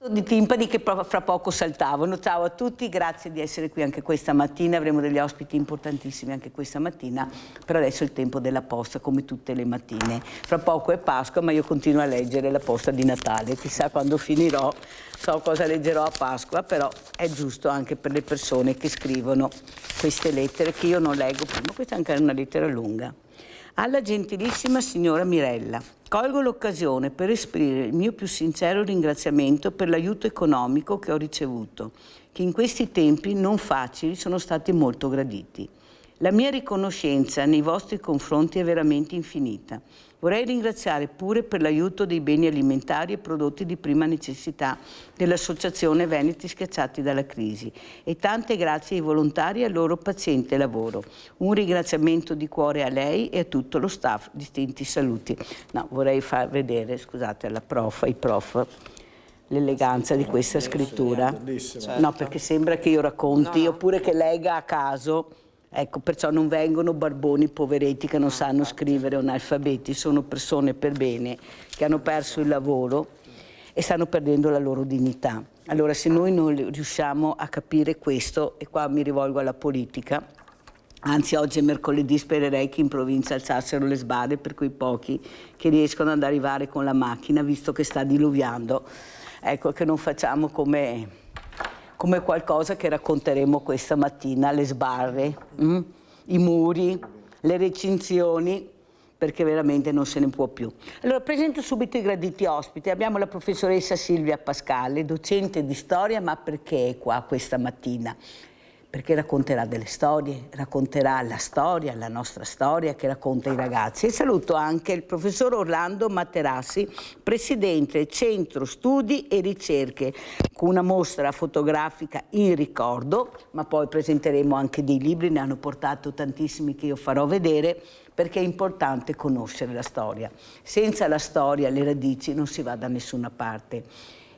Di timpani che fra poco saltavano. Ciao a tutti, grazie di essere qui anche questa mattina. Avremo degli ospiti importantissimi anche questa mattina, per adesso è il tempo della posta, come tutte le mattine. Fra poco è Pasqua, ma io continuo a leggere la posta di Natale. Chissà quando finirò, so cosa leggerò a Pasqua, però è giusto anche per le persone che scrivono queste lettere che io non leggo prima. Questa è anche una lettera lunga. Alla gentilissima signora Mirella, colgo l'occasione per esprimere il mio più sincero ringraziamento per l'aiuto economico che ho ricevuto, che in questi tempi non facili sono stati molto graditi. La mia riconoscenza nei vostri confronti è veramente infinita. Vorrei ringraziare pure per l'aiuto dei beni alimentari e prodotti di prima necessità dell'Associazione Veneti Schiacciati dalla Crisi e tante grazie ai volontari e al loro paziente lavoro. Un ringraziamento di cuore a lei e a tutto lo staff. Distinti saluti. No, vorrei far vedere, scusate, ai prof, l'eleganza di questa scrittura. No, perché sembra che io racconti oppure che legga a caso. Ecco, perciò non vengono barboni poveretti che non sanno scrivere o analfabeti, sono persone per bene che hanno perso il lavoro e stanno perdendo la loro dignità. Allora, se noi non riusciamo a capire questo, e qua mi rivolgo alla politica, anzi oggi è mercoledì, spererei che in provincia alzassero le sbarre per quei pochi che riescono ad arrivare con la macchina, visto che sta diluviando. Ecco, che non facciamo come qualcosa che racconteremo questa mattina, le sbarre, i muri, le recinzioni, perché veramente non se ne può più. Allora, presento subito i graditi ospiti. Abbiamo la professoressa Silvia Pascale, docente di storia, ma perché è qua questa mattina? Perché racconterà delle storie, racconterà la storia, la nostra storia che racconta i ragazzi. E saluto anche il professor Orlando Materassi, presidente Centro Studi e Ricerche, con una mostra fotografica in ricordo, ma poi presenteremo anche dei libri, ne hanno portato tantissimi che io farò vedere, perché è importante conoscere la storia. Senza la storia, le radici, non si va da nessuna parte.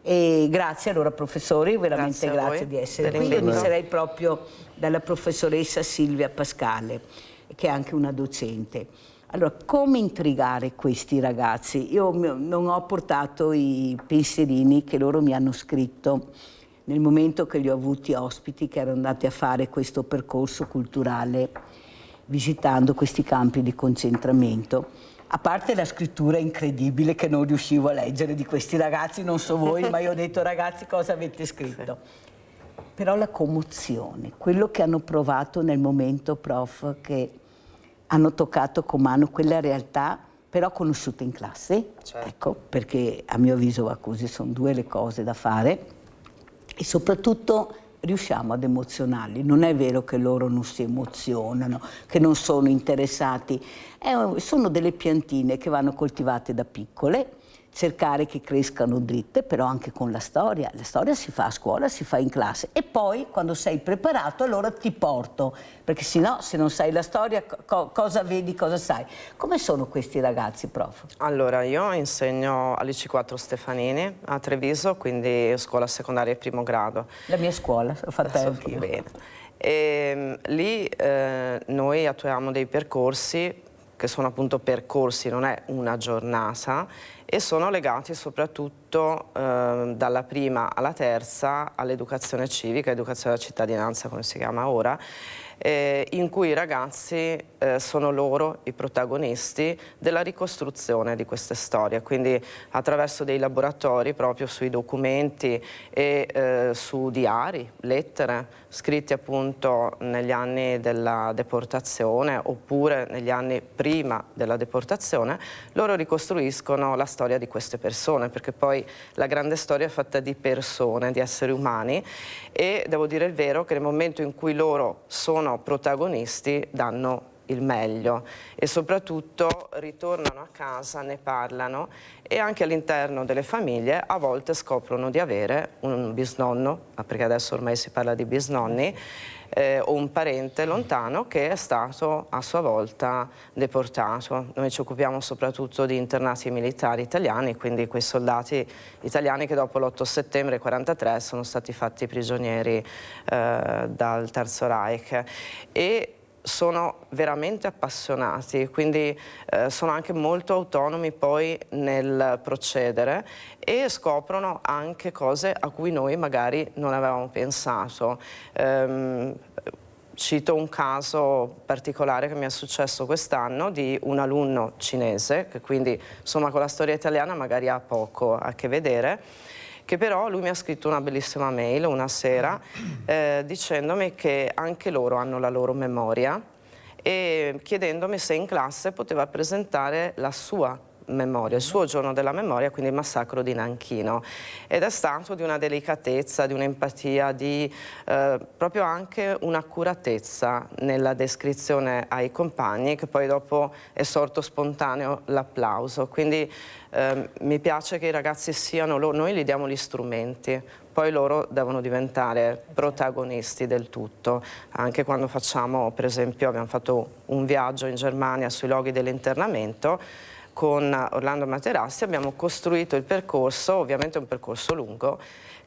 E grazie allora professori, veramente grazie di essere qui. Io inizierei proprio dalla professoressa Silvia Pascale, che è anche una docente. Allora, come intrigare questi ragazzi? Io non ho portato i pensierini che loro mi hanno scritto nel momento che li ho avuti ospiti, che erano andati a fare questo percorso culturale visitando questi campi di concentramento. A parte la scrittura incredibile che non riuscivo a leggere di questi ragazzi, non so voi, ma io ho detto ragazzi cosa avete scritto? Però la commozione, quello che hanno provato nel momento, prof, che hanno toccato con mano quella realtà, però conosciuta in classe, ecco, perché a mio avviso va così, sono due le cose da fare, e soprattutto riusciamo ad emozionarli. Non è vero che loro non si emozionano, che non sono interessati. Sono delle piantine che vanno coltivate da piccole, cercare che crescano dritte, però anche con la storia. La storia si fa a scuola, si fa in classe. E poi, quando sei preparato, allora ti porto. Perché sennò, se non sai la storia, cosa vedi, cosa sai? Come sono questi ragazzi, prof? Allora, io insegno all'IC4 Stefanini a Treviso, quindi scuola secondaria primo grado. La mia scuola, l'ho fatta anch'io. Bene. E lì noi attuiamo dei percorsi che sono appunto percorsi, non è una giornata, e sono legati soprattutto dalla prima alla terza all'educazione civica, educazione alla cittadinanza come si chiama ora, in cui i ragazzi sono loro i protagonisti della ricostruzione di queste storie, quindi attraverso dei laboratori proprio sui documenti e su diari, lettere, scritti appunto negli anni della deportazione oppure negli anni prima della deportazione, loro ricostruiscono la storia di queste persone, perché poi la grande storia è fatta di persone, di esseri umani, e devo dire il vero che nel momento in cui loro sono protagonisti danno il meglio e soprattutto ritornano a casa, ne parlano, e anche all'interno delle famiglie a volte scoprono di avere un bisnonno, perché adesso ormai si parla di bisnonni, o un parente lontano che è stato a sua volta deportato. Noi ci occupiamo soprattutto di internati militari italiani, quindi quei soldati italiani che dopo l'8 settembre 1943 sono stati fatti prigionieri dal Terzo Reich. E sono veramente appassionati, quindi sono anche molto autonomi poi nel procedere e scoprono anche cose a cui noi magari non avevamo pensato. Cito un caso particolare che mi è successo quest'anno di un alunno cinese, che quindi insomma con la storia italiana magari ha poco a che vedere, che però lui mi ha scritto una bellissima mail una sera dicendomi che anche loro hanno la loro memoria e chiedendomi se in classe poteva presentare la sua memoria, il suo giorno della memoria, quindi il massacro di Nanchino. Ed è stato di una delicatezza, di un'empatia, di proprio anche un'accuratezza nella descrizione ai compagni, che poi dopo è sorto spontaneo l'applauso. Quindi mi piace che i ragazzi siano loro, noi gli diamo gli strumenti, poi loro devono diventare protagonisti del tutto. Anche quando facciamo, per esempio, abbiamo fatto un viaggio in Germania sui luoghi dell'internamento, con Orlando Materassi abbiamo costruito il percorso, ovviamente è un percorso lungo,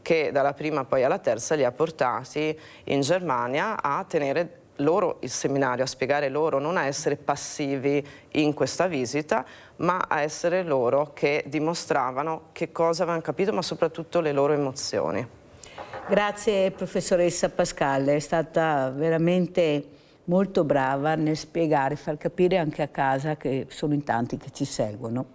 che dalla prima poi alla terza li ha portati in Germania a tenere loro il seminario, a spiegare loro, non a essere passivi in questa visita, ma a essere loro che dimostravano che cosa avevano capito, ma soprattutto le loro emozioni. Grazie professoressa Pascalle, è stata veramente molto brava nel spiegare, far capire anche a casa, che sono in tanti che ci seguono,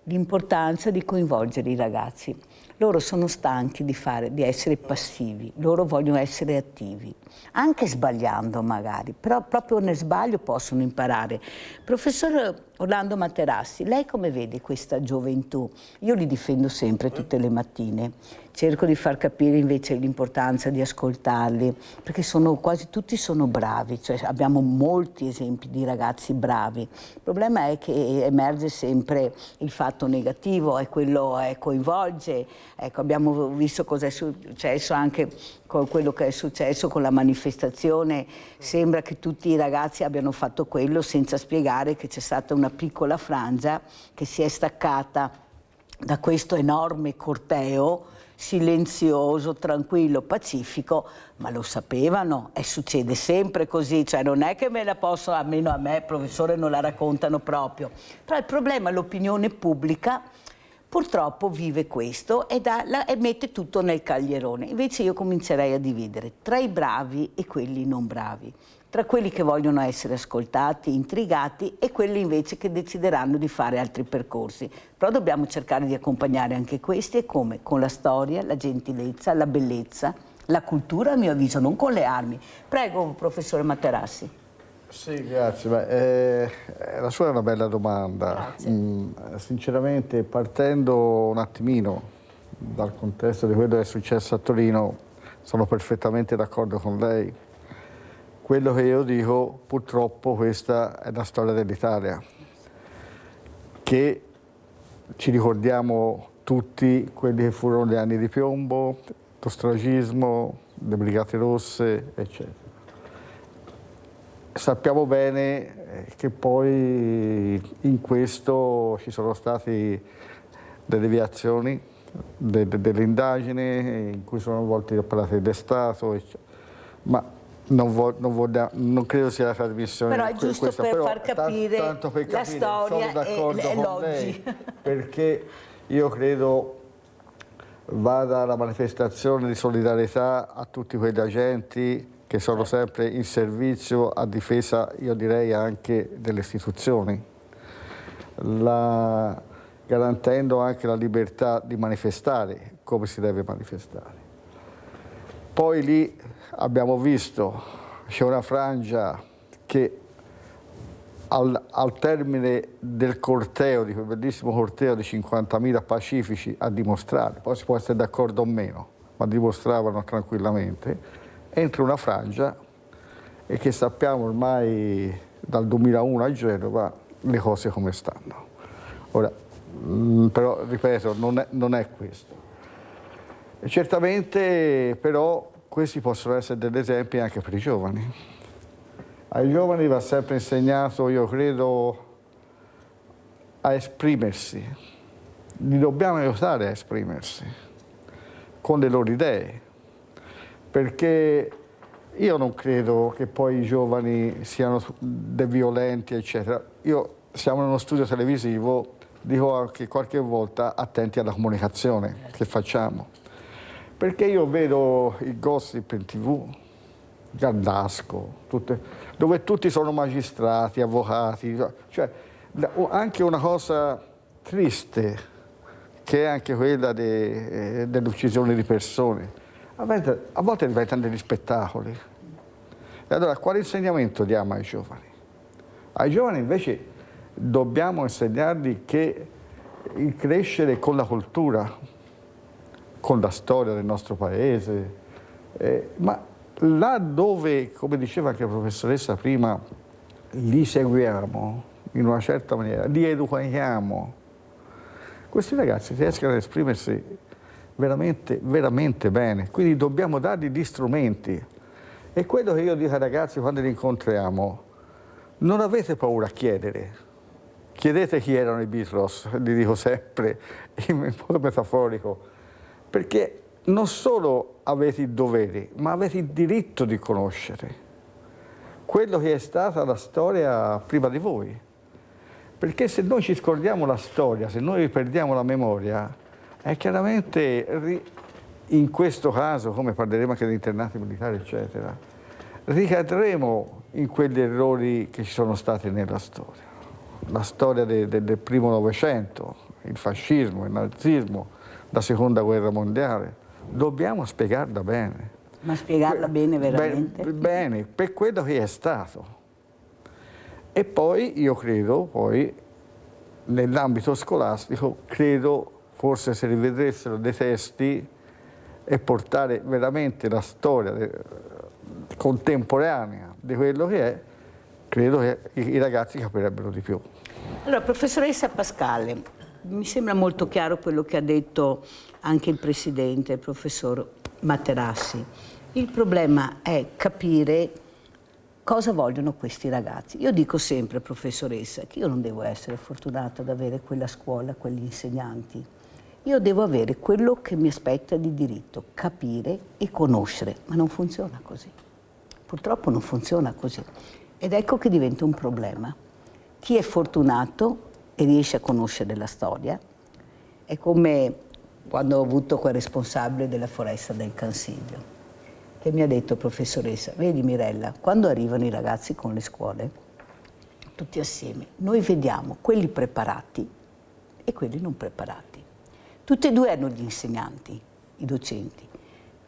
l'importanza di coinvolgere i ragazzi. Loro sono stanchi di essere passivi, loro vogliono essere attivi, anche sbagliando magari, però proprio nel sbaglio possono imparare. Professor Orlando Materassi, lei come vede questa gioventù? Io li difendo sempre tutte le mattine, cerco di far capire invece l'importanza di ascoltarli, perché quasi tutti sono bravi, cioè abbiamo molti esempi di ragazzi bravi. Il problema è che emerge sempre il fatto negativo, è quello coinvolge. Ecco, abbiamo visto cosa è successo anche con quello che è successo con la manifestazione. Sembra che tutti i ragazzi abbiano fatto quello senza spiegare che c'è stata una piccola frangia che si è staccata da questo enorme corteo silenzioso, tranquillo, pacifico, ma lo sapevano e succede sempre così, cioè non è che me la posso, almeno a me, professore, non la raccontano proprio. Però il problema è l'opinione pubblica. Purtroppo vive questo e mette tutto nel caglierone. Invece io comincerei a dividere tra i bravi e quelli non bravi, tra quelli che vogliono essere ascoltati, intrigati e quelli invece che decideranno di fare altri percorsi. Però dobbiamo cercare di accompagnare anche questi, e come? Con la storia, la gentilezza, la bellezza, la cultura, a mio avviso, non con le armi. Prego, professore Materassi. Sì, grazie. Beh, la sua è una bella domanda. Sinceramente, partendo un attimino dal contesto di quello che è successo a Torino, sono perfettamente d'accordo con lei. Quello che io dico, purtroppo, questa è la storia dell'Italia, che ci ricordiamo tutti quelli che furono gli anni di piombo, l'ostracismo, le Brigate Rosse, eccetera. Sappiamo bene che poi in questo ci sono state delle deviazioni, delle indagini in cui sono coinvolti gli apparati dello Stato, ma non credo sia la trasmissione. Però è giusto questa, per però, far capire tanto per la capire, storia sono d'accordo e con l'oggi. lei, perché io credo vada la manifestazione di solidarietà a tutti quegli agenti che sono sempre in servizio a difesa, io direi, anche delle istituzioni, garantendo anche la libertà di manifestare come si deve manifestare. Poi lì abbiamo visto, c'è una frangia che al termine del corteo, di quel bellissimo corteo di 50.000 pacifici a dimostrare, poi si può essere d'accordo o meno, ma dimostravano tranquillamente, entra una frangia e che sappiamo ormai dal 2001 a Genova le cose come stanno. Ora, però, ripeto, non è questo. E certamente, però, questi possono essere degli esempi anche per i giovani. Ai giovani va sempre insegnato, io credo, a esprimersi. Li dobbiamo aiutare a esprimersi con le loro idee, perché io non credo che poi i giovani siano dei violenti, eccetera. Siamo in uno studio televisivo, dico anche qualche volta attenti alla comunicazione che facciamo. Perché io vedo i gossip in TV, Gandasco, dove tutti sono magistrati, avvocati, cioè anche una cosa triste, che è anche quella dell'uccisione di persone, a volte diventano degli spettacoli. E allora quale insegnamento diamo ai giovani? Ai giovani invece dobbiamo insegnargli che il crescere con la cultura, con la storia del nostro paese, ma là dove, come diceva anche la professoressa prima, li seguiamo in una certa maniera, li educhiamo, questi ragazzi riescono ad esprimersi veramente, veramente bene. Quindi dobbiamo dargli gli strumenti. E quello che io dico ai ragazzi quando li incontriamo, non avete paura a chiedere. Chiedete chi erano i Beatles, li dico sempre in modo metaforico, perché non solo avete i doveri, ma avete il diritto di conoscere quello che è stata la storia prima di voi. Perché se noi ci scordiamo la storia, se noi perdiamo la memoria, è chiaramente, in questo caso, come parleremo anche degli internati militari, eccetera, ricadremo in quegli errori che ci sono stati nella storia. La storia del primo Novecento, il fascismo, il nazismo, la seconda guerra mondiale. Dobbiamo spiegarla bene. Ma spiegarla bene veramente? Bene, per quello che è stato. E poi io credo, nell'ambito scolastico, forse se rivedessero dei testi e portare veramente la storia contemporanea di quello che è, credo che i ragazzi capirebbero di più. Allora, professoressa Pascale, mi sembra molto chiaro quello che ha detto anche il Presidente, il professor Materassi. Il problema è capire cosa vogliono questi ragazzi. Io dico sempre, professoressa, che io non devo essere fortunata ad avere quella scuola, quegli insegnanti. Io devo avere quello che mi aspetta di diritto, capire e conoscere, ma non funziona così. Purtroppo non funziona così. Ed ecco che diventa un problema. Chi è fortunato e riesce a conoscere la storia è come quando ho avuto quel responsabile della foresta del Cansiglio, che mi ha detto: professoressa, vedi Mirella, quando arrivano i ragazzi con le scuole, tutti assieme, noi vediamo quelli preparati e quelli non preparati. Tutti e due hanno gli insegnanti, i docenti,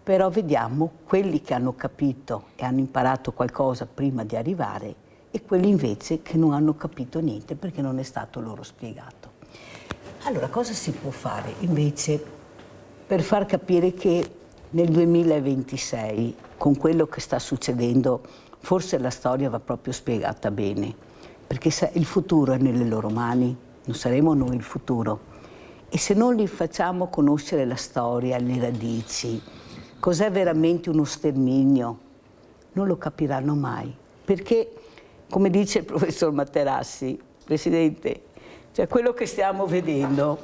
però vediamo quelli che hanno capito e hanno imparato qualcosa prima di arrivare e quelli invece che non hanno capito niente perché non è stato loro spiegato. Allora, cosa si può fare invece per far capire che nel 2026, con quello che sta succedendo, forse la storia va proprio spiegata bene, perché il futuro è nelle loro mani, non saremo noi il futuro. E se non li facciamo conoscere la storia, le radici, cos'è veramente uno sterminio, non lo capiranno mai. Perché, come dice il professor Materassi, Presidente, cioè quello che stiamo vedendo,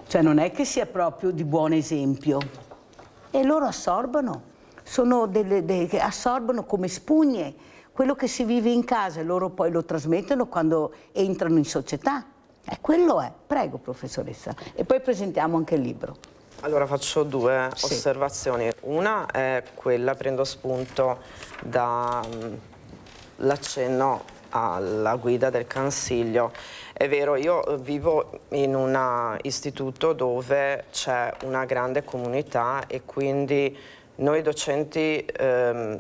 cioè non è che sia proprio di buon esempio. E loro assorbono, assorbono come spugne quello che si vive in casa e loro poi lo trasmettono quando entrano in società. Quello è. Prego, professoressa. E poi presentiamo anche il libro. Allora faccio due osservazioni. Una è quella, prendo spunto dall'accenno alla guida del Consiglio. È vero, io vivo in un istituto dove c'è una grande comunità e quindi noi docenti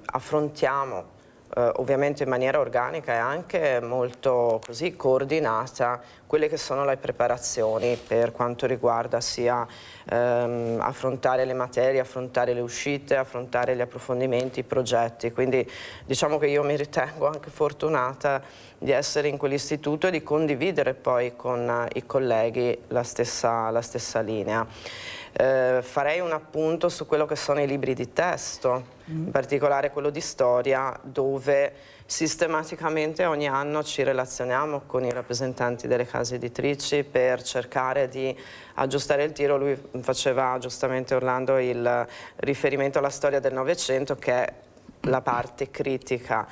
affrontiamo ovviamente in maniera organica e anche molto così coordinata quelle che sono le preparazioni per quanto riguarda sia affrontare le materie, affrontare le uscite, affrontare gli approfondimenti, i progetti. Quindi diciamo che io mi ritengo anche fortunata di essere in quell'istituto e di condividere poi con i colleghi la stessa linea. Farei un appunto su quello che sono i libri di testo, in particolare quello di storia, dove sistematicamente ogni anno ci relazioniamo con i rappresentanti delle case editrici per cercare di aggiustare il tiro. Lui faceva giustamente, Orlando, il riferimento alla storia del Novecento, che è la parte critica.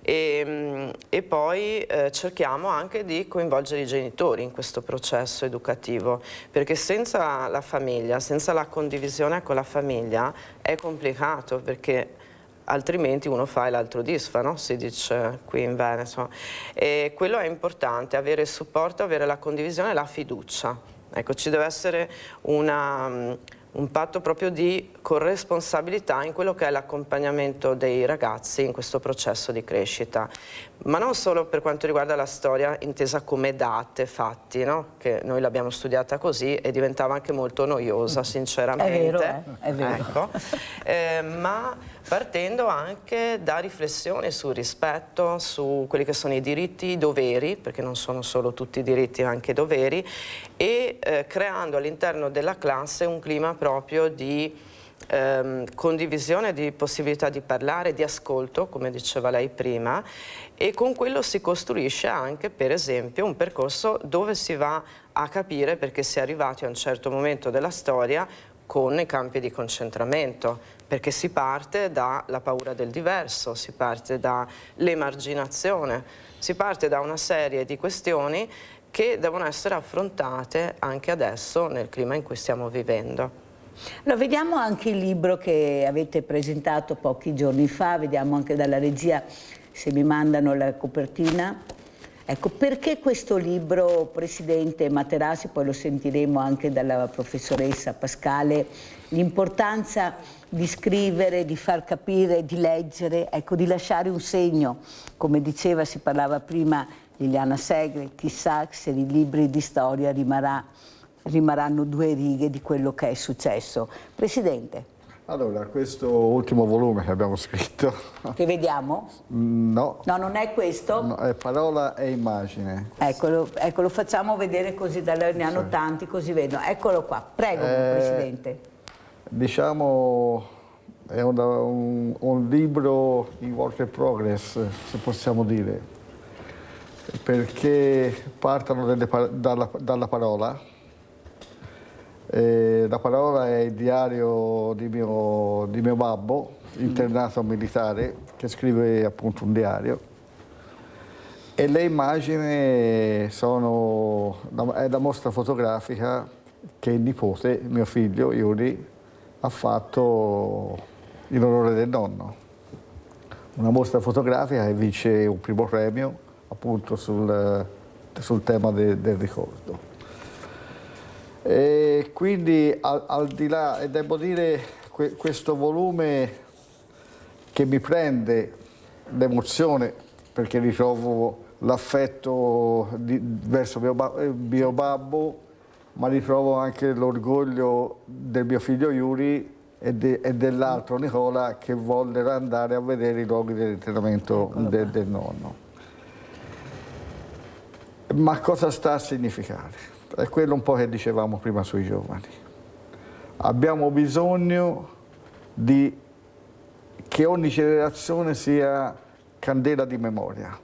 E poi cerchiamo anche di coinvolgere i genitori in questo processo educativo, perché senza la famiglia, senza la condivisione con la famiglia è complicato, perché altrimenti uno fa e l'altro disfa, no? Si dice qui in Veneto. E quello è importante, avere il supporto, avere la condivisione e la fiducia. Ecco, ci deve essere un patto proprio di corresponsabilità in quello che è l'accompagnamento dei ragazzi in questo processo di crescita, ma non solo per quanto riguarda la storia intesa come date, fatti, no? Che noi l'abbiamo studiata così e diventava anche molto noiosa, sinceramente. È vero, è vero. Ecco. Ma partendo anche da riflessioni sul rispetto, su quelli che sono i diritti, i doveri, perché non sono solo tutti diritti ma anche doveri, e creando all'interno della classe un clima proprio di condivisione, di possibilità di parlare, di ascolto, come diceva lei prima, e con quello si costruisce anche, per esempio, un percorso dove si va a capire perché si è arrivati a un certo momento della storia con i campi di concentramento, perché si parte dalla paura del diverso, si parte dall'emarginazione, si parte da una serie di questioni che devono essere affrontate anche adesso nel clima in cui stiamo vivendo. Allora, vediamo anche il libro che avete presentato pochi giorni fa, vediamo anche dalla regia se mi mandano la copertina. Ecco, perché questo libro, Presidente Materassi, poi lo sentiremo anche dalla professoressa Pascale, l'importanza di scrivere, di far capire, di leggere, ecco, di lasciare un segno. Come diceva, si parlava prima Liliana Segre, chissà se i libri di storia rimarranno 2 righe di quello che è successo. Presidente. Allora, questo ultimo volume che abbiamo scritto... Che vediamo? No. No, non è questo? No, è parola e immagine. Ecco, lo facciamo vedere così, ne hanno tanti, così vedono. Eccolo qua, prego, Presidente. Diciamo, è un libro in work in progress, se possiamo dire, perché partono dalla parola. La parola è il diario di mio babbo, internato militare, che scrive appunto un diario, e le immagini è la mostra fotografica che il nipote, mio figlio Yuri, ha fatto in onore del nonno. Una mostra fotografica che vince un primo premio appunto sul tema del ricordo. E quindi al di là, e devo dire, questo volume che mi prende l'emozione, perché ritrovo l'affetto verso mio babbo, ma ritrovo anche l'orgoglio del mio figlio Yuri e dell'altro Nicola, che vollero andare a vedere i luoghi dell'interramento del nonno. Ma cosa sta a significare? È quello un po' che dicevamo prima sui giovani. Abbiamo bisogno che ogni generazione sia candela di memoria.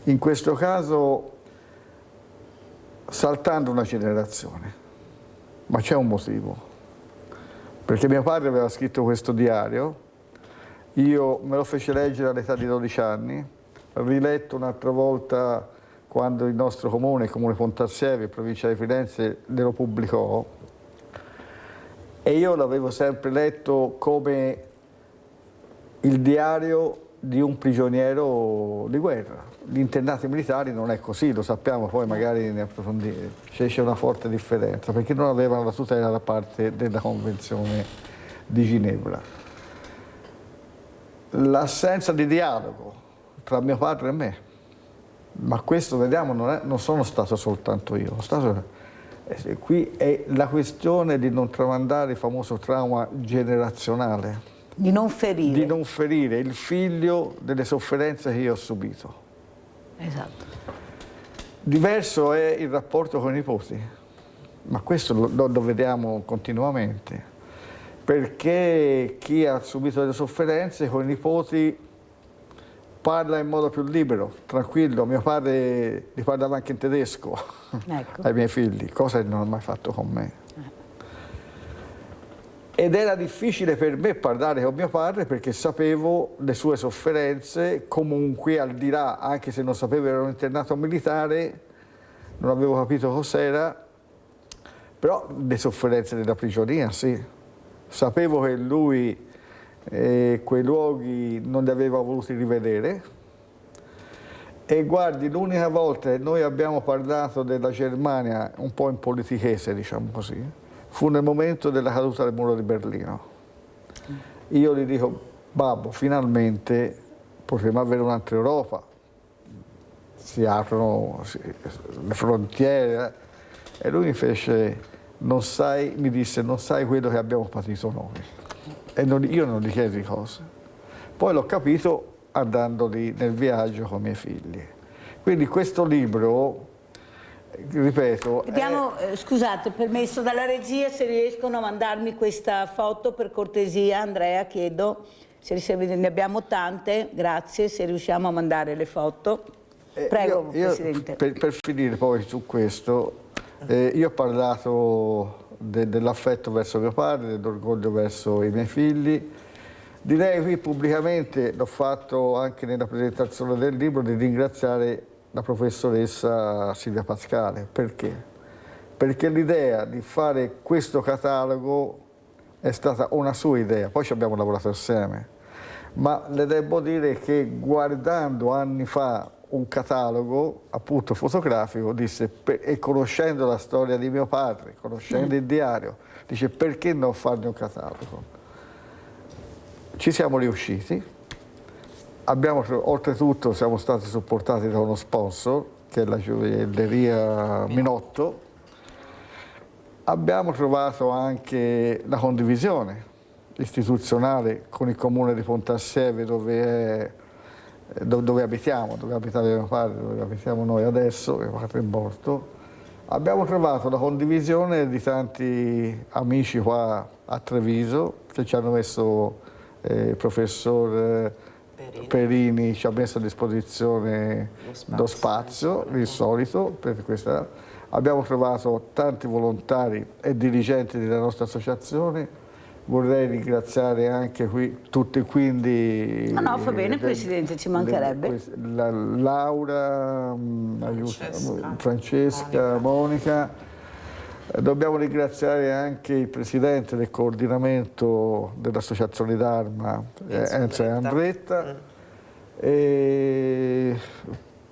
In questo caso saltando una generazione, ma c'è un motivo. Perché mio padre aveva scritto questo diario, io me lo fece leggere all'età di 12 anni, riletto un'altra volta quando il nostro comune, il comune Pontassieve, provincia di Firenze, lo pubblicò, e io l'avevo sempre letto come il diario di un prigioniero di guerra. Gli internati militari non è così, lo sappiamo, poi magari ne approfondire. C'è una forte differenza, perché non avevano la tutela da parte della Convenzione di Ginevra. L'assenza di dialogo tra mio padre e me, ma questo, vediamo, non sono stato soltanto io, qui è la questione di non tramandare il famoso trauma generazionale. Di non ferire. Di non ferire il figlio delle sofferenze che io ho subito. Esatto. Diverso è il rapporto con i nipoti, ma questo lo vediamo continuamente, perché chi ha subito delle sofferenze con i nipoti parla in modo più libero, tranquillo. Mio padre li parlava anche in tedesco, ecco, ai miei figli, cosa che non ha mai fatto con me. Ed era difficile per me parlare con mio padre perché sapevo le sue sofferenze, comunque al di là, anche se non sapevo era un internato militare, non avevo capito cos'era, però le sofferenze della prigionia, sì. Sapevo che lui quei luoghi non li aveva voluti rivedere. E guardi, l'unica volta che noi abbiamo parlato della Germania, un po' in politichese, diciamo così, fu nel momento della caduta del muro di Berlino. Io gli dico, babbo, finalmente potremo avere un'altra Europa, si aprono le frontiere. E lui mi disse, non sai quello che abbiamo patito noi. E io non gli chiesi cose. Poi l'ho capito andando lì nel viaggio con i miei figli. Quindi questo libro, ripeto... Vediamo, scusate, permesso dalla regia, se riescono a mandarmi questa foto per cortesia, Andrea, chiedo, se ne abbiamo tante, grazie, se riusciamo a mandare le foto. Prego, Presidente. Per finire poi su questo, io ho parlato dell'affetto verso mio padre, dell'orgoglio verso i miei figli. Direi qui pubblicamente, l'ho fatto anche nella presentazione del libro, di ringraziare la professoressa Silvia Pascale. Perché? Perché l'idea di fare questo catalogo è stata una sua idea, poi ci abbiamo lavorato assieme, ma le devo dire che guardando anni fa un catalogo appunto fotografico, disse, e conoscendo la storia di mio padre, conoscendo il diario, dice perché non farne un catalogo? Ci siamo riusciti, oltretutto siamo stati supportati da uno sponsor, che è la gioielleria Minotto. Abbiamo trovato anche la condivisione istituzionale con il comune di Pontassieve, dove abitiamo, dove abitava mio padre, dove abitiamo noi adesso, mio padre è morto. Abbiamo trovato la condivisione di tanti amici qua a Treviso che ci hanno messo, il professor Perini ci ha messo a disposizione lo spazio, il solito, per questa. Abbiamo trovato tanti volontari e dirigenti della nostra associazione. Vorrei ringraziare anche qui tutti, quindi... No, fa bene, Presidente, ci mancherebbe. Laura, Francesca, Monica. Dobbiamo ringraziare anche il Presidente del coordinamento dell'Associazione d'Arma, Enzo e Andretta.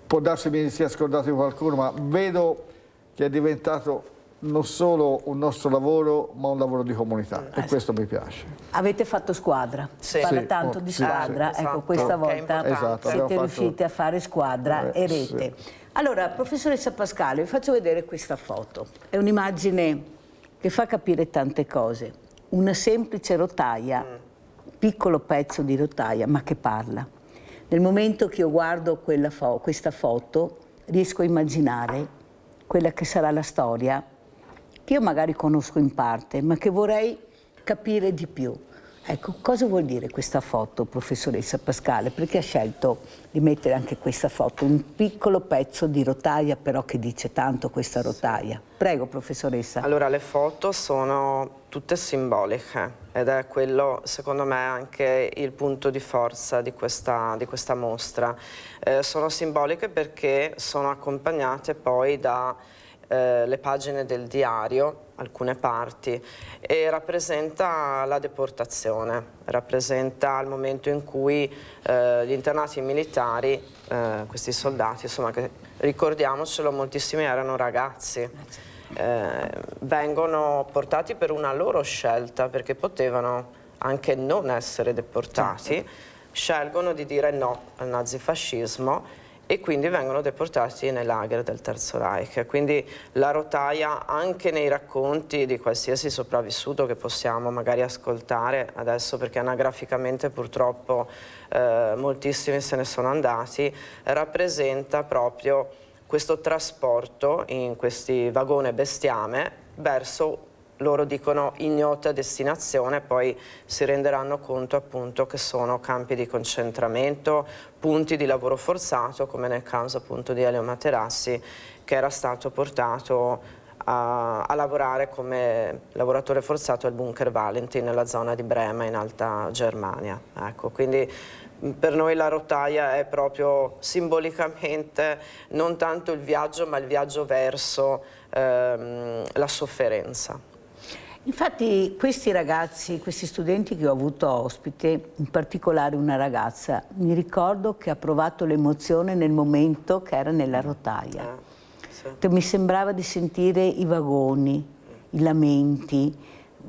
Può darsi mi sia scordato di qualcuno, ma vedo che è diventato non solo un nostro lavoro, ma un lavoro di comunità, e questo mi piace. Avete fatto squadra, sì. parla tanto di squadra, sì. Ecco, questa volta siete riusciti a fare squadra e rete. Sì. Allora, professoressa Pascale, vi faccio vedere questa foto. È un'immagine che fa capire tante cose. Una semplice rotaia, piccolo pezzo di rotaia, ma che parla. Nel momento che io guardo questa foto, riesco a immaginare quella che sarà la storia, che io magari conosco in parte, ma che vorrei capire di più. Ecco, cosa vuol dire questa foto, professoressa Pascale? Perché ha scelto di mettere anche questa foto? Un piccolo pezzo di rotaia, però che dice tanto questa rotaia. Prego, professoressa. Allora, le foto sono tutte simboliche ed è quello, secondo me, anche il punto di forza di questa mostra. Sono simboliche perché sono accompagnate poi da le pagine del diario, alcune parti, e rappresenta la deportazione, rappresenta il momento in cui gli internati militari, questi soldati, insomma, che ricordiamocelo, moltissimi erano ragazzi, vengono portati per una loro scelta, perché potevano anche non essere deportati, scelgono di dire no al nazifascismo e quindi vengono deportati nei lager del Terzo Reich. Quindi la rotaia, anche nei racconti di qualsiasi sopravvissuto che possiamo magari ascoltare adesso, perché anagraficamente purtroppo moltissimi se ne sono andati, rappresenta proprio questo trasporto in questi vagone bestiame verso, loro dicono, ignota destinazione, poi si renderanno conto appunto che sono campi di concentramento, punti di lavoro forzato, come nel caso appunto di Elio Materassi, che era stato portato a lavorare come lavoratore forzato al Bunker Valentin nella zona di Brema in Alta Germania. Ecco, quindi per noi la rotaia è proprio simbolicamente non tanto il viaggio, ma il viaggio verso la sofferenza. Infatti questi ragazzi, questi studenti che ho avuto ospite, in particolare una ragazza, mi ricordo che ha provato l'emozione nel momento che era nella rotaia. Sì. Mi sembrava di sentire i vagoni, i lamenti.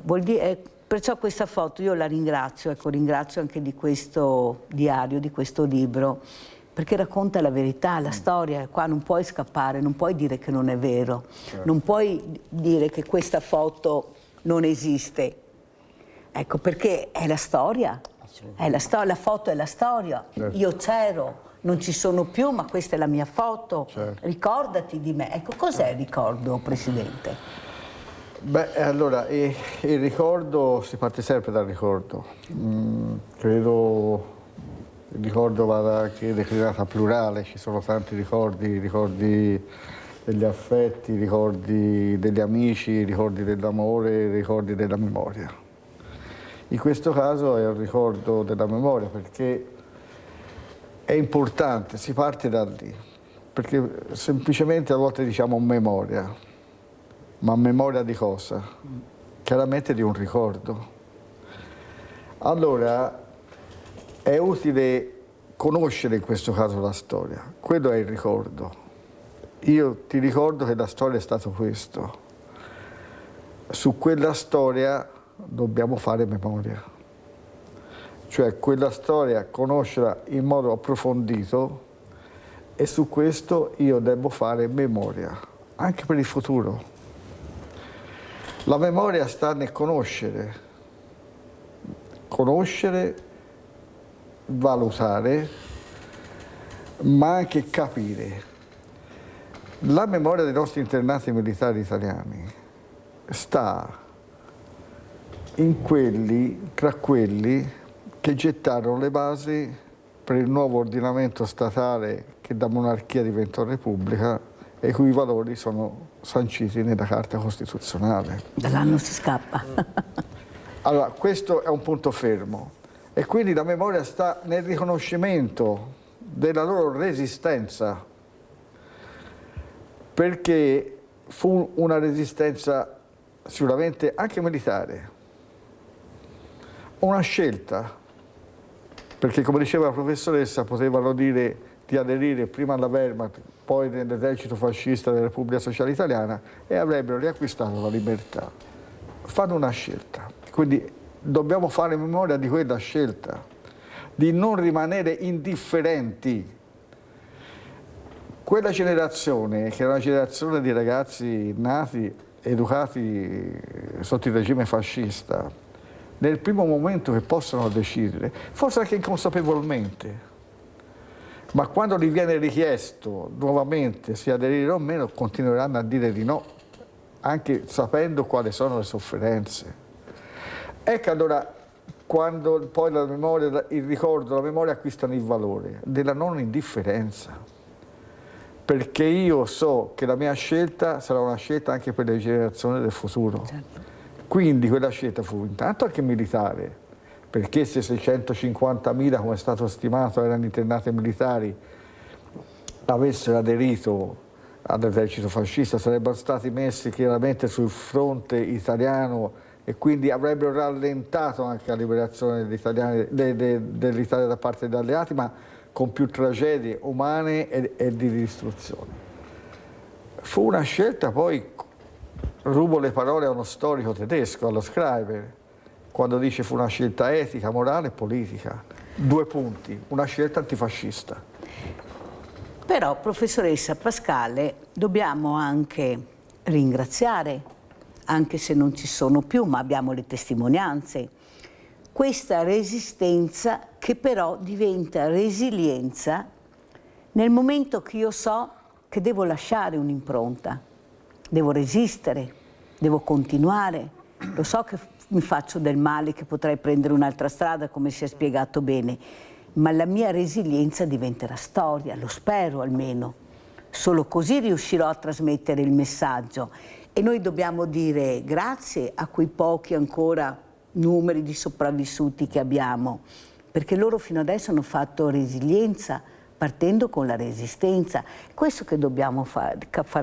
Vuol dire, perciò questa foto io la ringrazio, ecco, ringrazio anche di questo diario, di questo libro, perché racconta la verità, la storia. Qua non puoi scappare, non puoi dire che non è vero, non puoi dire che questa foto non esiste, ecco, perché è la storia, la foto è la storia, io c'ero, non ci sono più, ma questa è la mia foto, ricordati di me. Ecco, cos'è il ricordo, Presidente? Beh, allora, il ricordo, si parte sempre dal ricordo. Credo il ricordo vada anche declinato a plurale, ci sono tanti ricordi degli affetti, ricordi degli amici, ricordi dell'amore, ricordi della memoria. In questo caso è un ricordo della memoria perché è importante, si parte da lì, perché semplicemente a volte diciamo memoria, ma memoria di cosa? Chiaramente di un ricordo. Allora è utile conoscere in questo caso la storia, quello è il ricordo. Io ti ricordo che la storia è stato questo. Su quella storia dobbiamo fare memoria. Cioè quella storia conoscerla in modo approfondito e su questo io devo fare memoria, anche per il futuro. La memoria sta nel conoscere, valutare, ma anche capire. La memoria dei nostri internati militari italiani sta tra quelli che gettarono le basi per il nuovo ordinamento statale che da monarchia diventò repubblica e i cui valori sono sanciti nella Carta Costituzionale. Dall'anno si scappa. Allora, questo è un punto fermo e quindi la memoria sta nel riconoscimento della loro resistenza, perché fu una resistenza sicuramente anche militare, una scelta, perché come diceva la professoressa potevano dire di aderire prima alla Wehrmacht, poi nell'esercito fascista della Repubblica Sociale Italiana e avrebbero riacquistato la libertà. Fanno una scelta, quindi dobbiamo fare memoria di quella scelta, di non rimanere indifferenti. Quella generazione, che è una generazione di ragazzi nati, educati sotto il regime fascista, nel primo momento che possono decidere, forse anche inconsapevolmente, ma quando gli viene richiesto nuovamente se aderire o meno, continueranno a dire di no, anche sapendo quali sono le sofferenze. Ecco allora, quando poi la memoria, il ricordo, la memoria acquistano il valore della non indifferenza. Perché io so che la mia scelta sarà una scelta anche per le generazioni del futuro. Certo. Quindi quella scelta fu intanto anche militare, perché se 650.000, come è stato stimato, erano internati militari, avessero aderito all'esercito fascista, sarebbero stati messi chiaramente sul fronte italiano e quindi avrebbero rallentato anche la liberazione dell'Italia da parte degli alleati, ma con più tragedie umane e di distruzione. Fu una scelta, poi rubo le parole a uno storico tedesco, allo Schreiber, quando dice fu una scelta etica, morale e politica. 2 punti, una scelta antifascista. Però, professoressa Pascale, dobbiamo anche ringraziare, anche se non ci sono più, ma abbiamo le testimonianze, questa resistenza che però diventa resilienza nel momento che io so che devo lasciare un'impronta, devo resistere, devo continuare, lo so che mi faccio del male, che potrei prendere un'altra strada, come si è spiegato bene, ma la mia resilienza diventerà storia, lo spero almeno. Solo così riuscirò a trasmettere il messaggio E noi dobbiamo dire grazie a quei pochi ancora numeri di sopravvissuti che abbiamo, perché loro fino adesso hanno fatto resilienza, partendo con la resistenza. Questo che dobbiamo far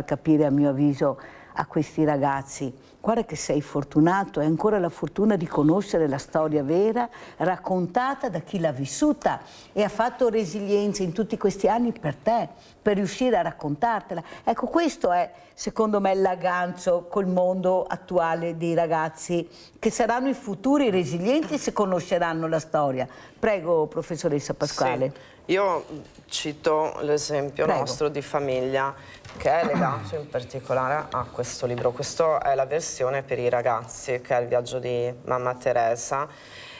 capire, a mio avviso, a questi ragazzi. Guarda che sei fortunato, hai ancora la fortuna di conoscere la storia vera, raccontata da chi l'ha vissuta e ha fatto resilienza in tutti questi anni per te, per riuscire a raccontartela. Ecco, questo è, secondo me, l'aggancio col mondo attuale dei ragazzi, che saranno i futuri resilienti se conosceranno la storia. Prego, professoressa Pasquale. Sì, io cito l'esempio nostro di famiglia, che è legato in particolare a questo libro. Questa è la versione per i ragazzi, che è il viaggio di mamma Teresa.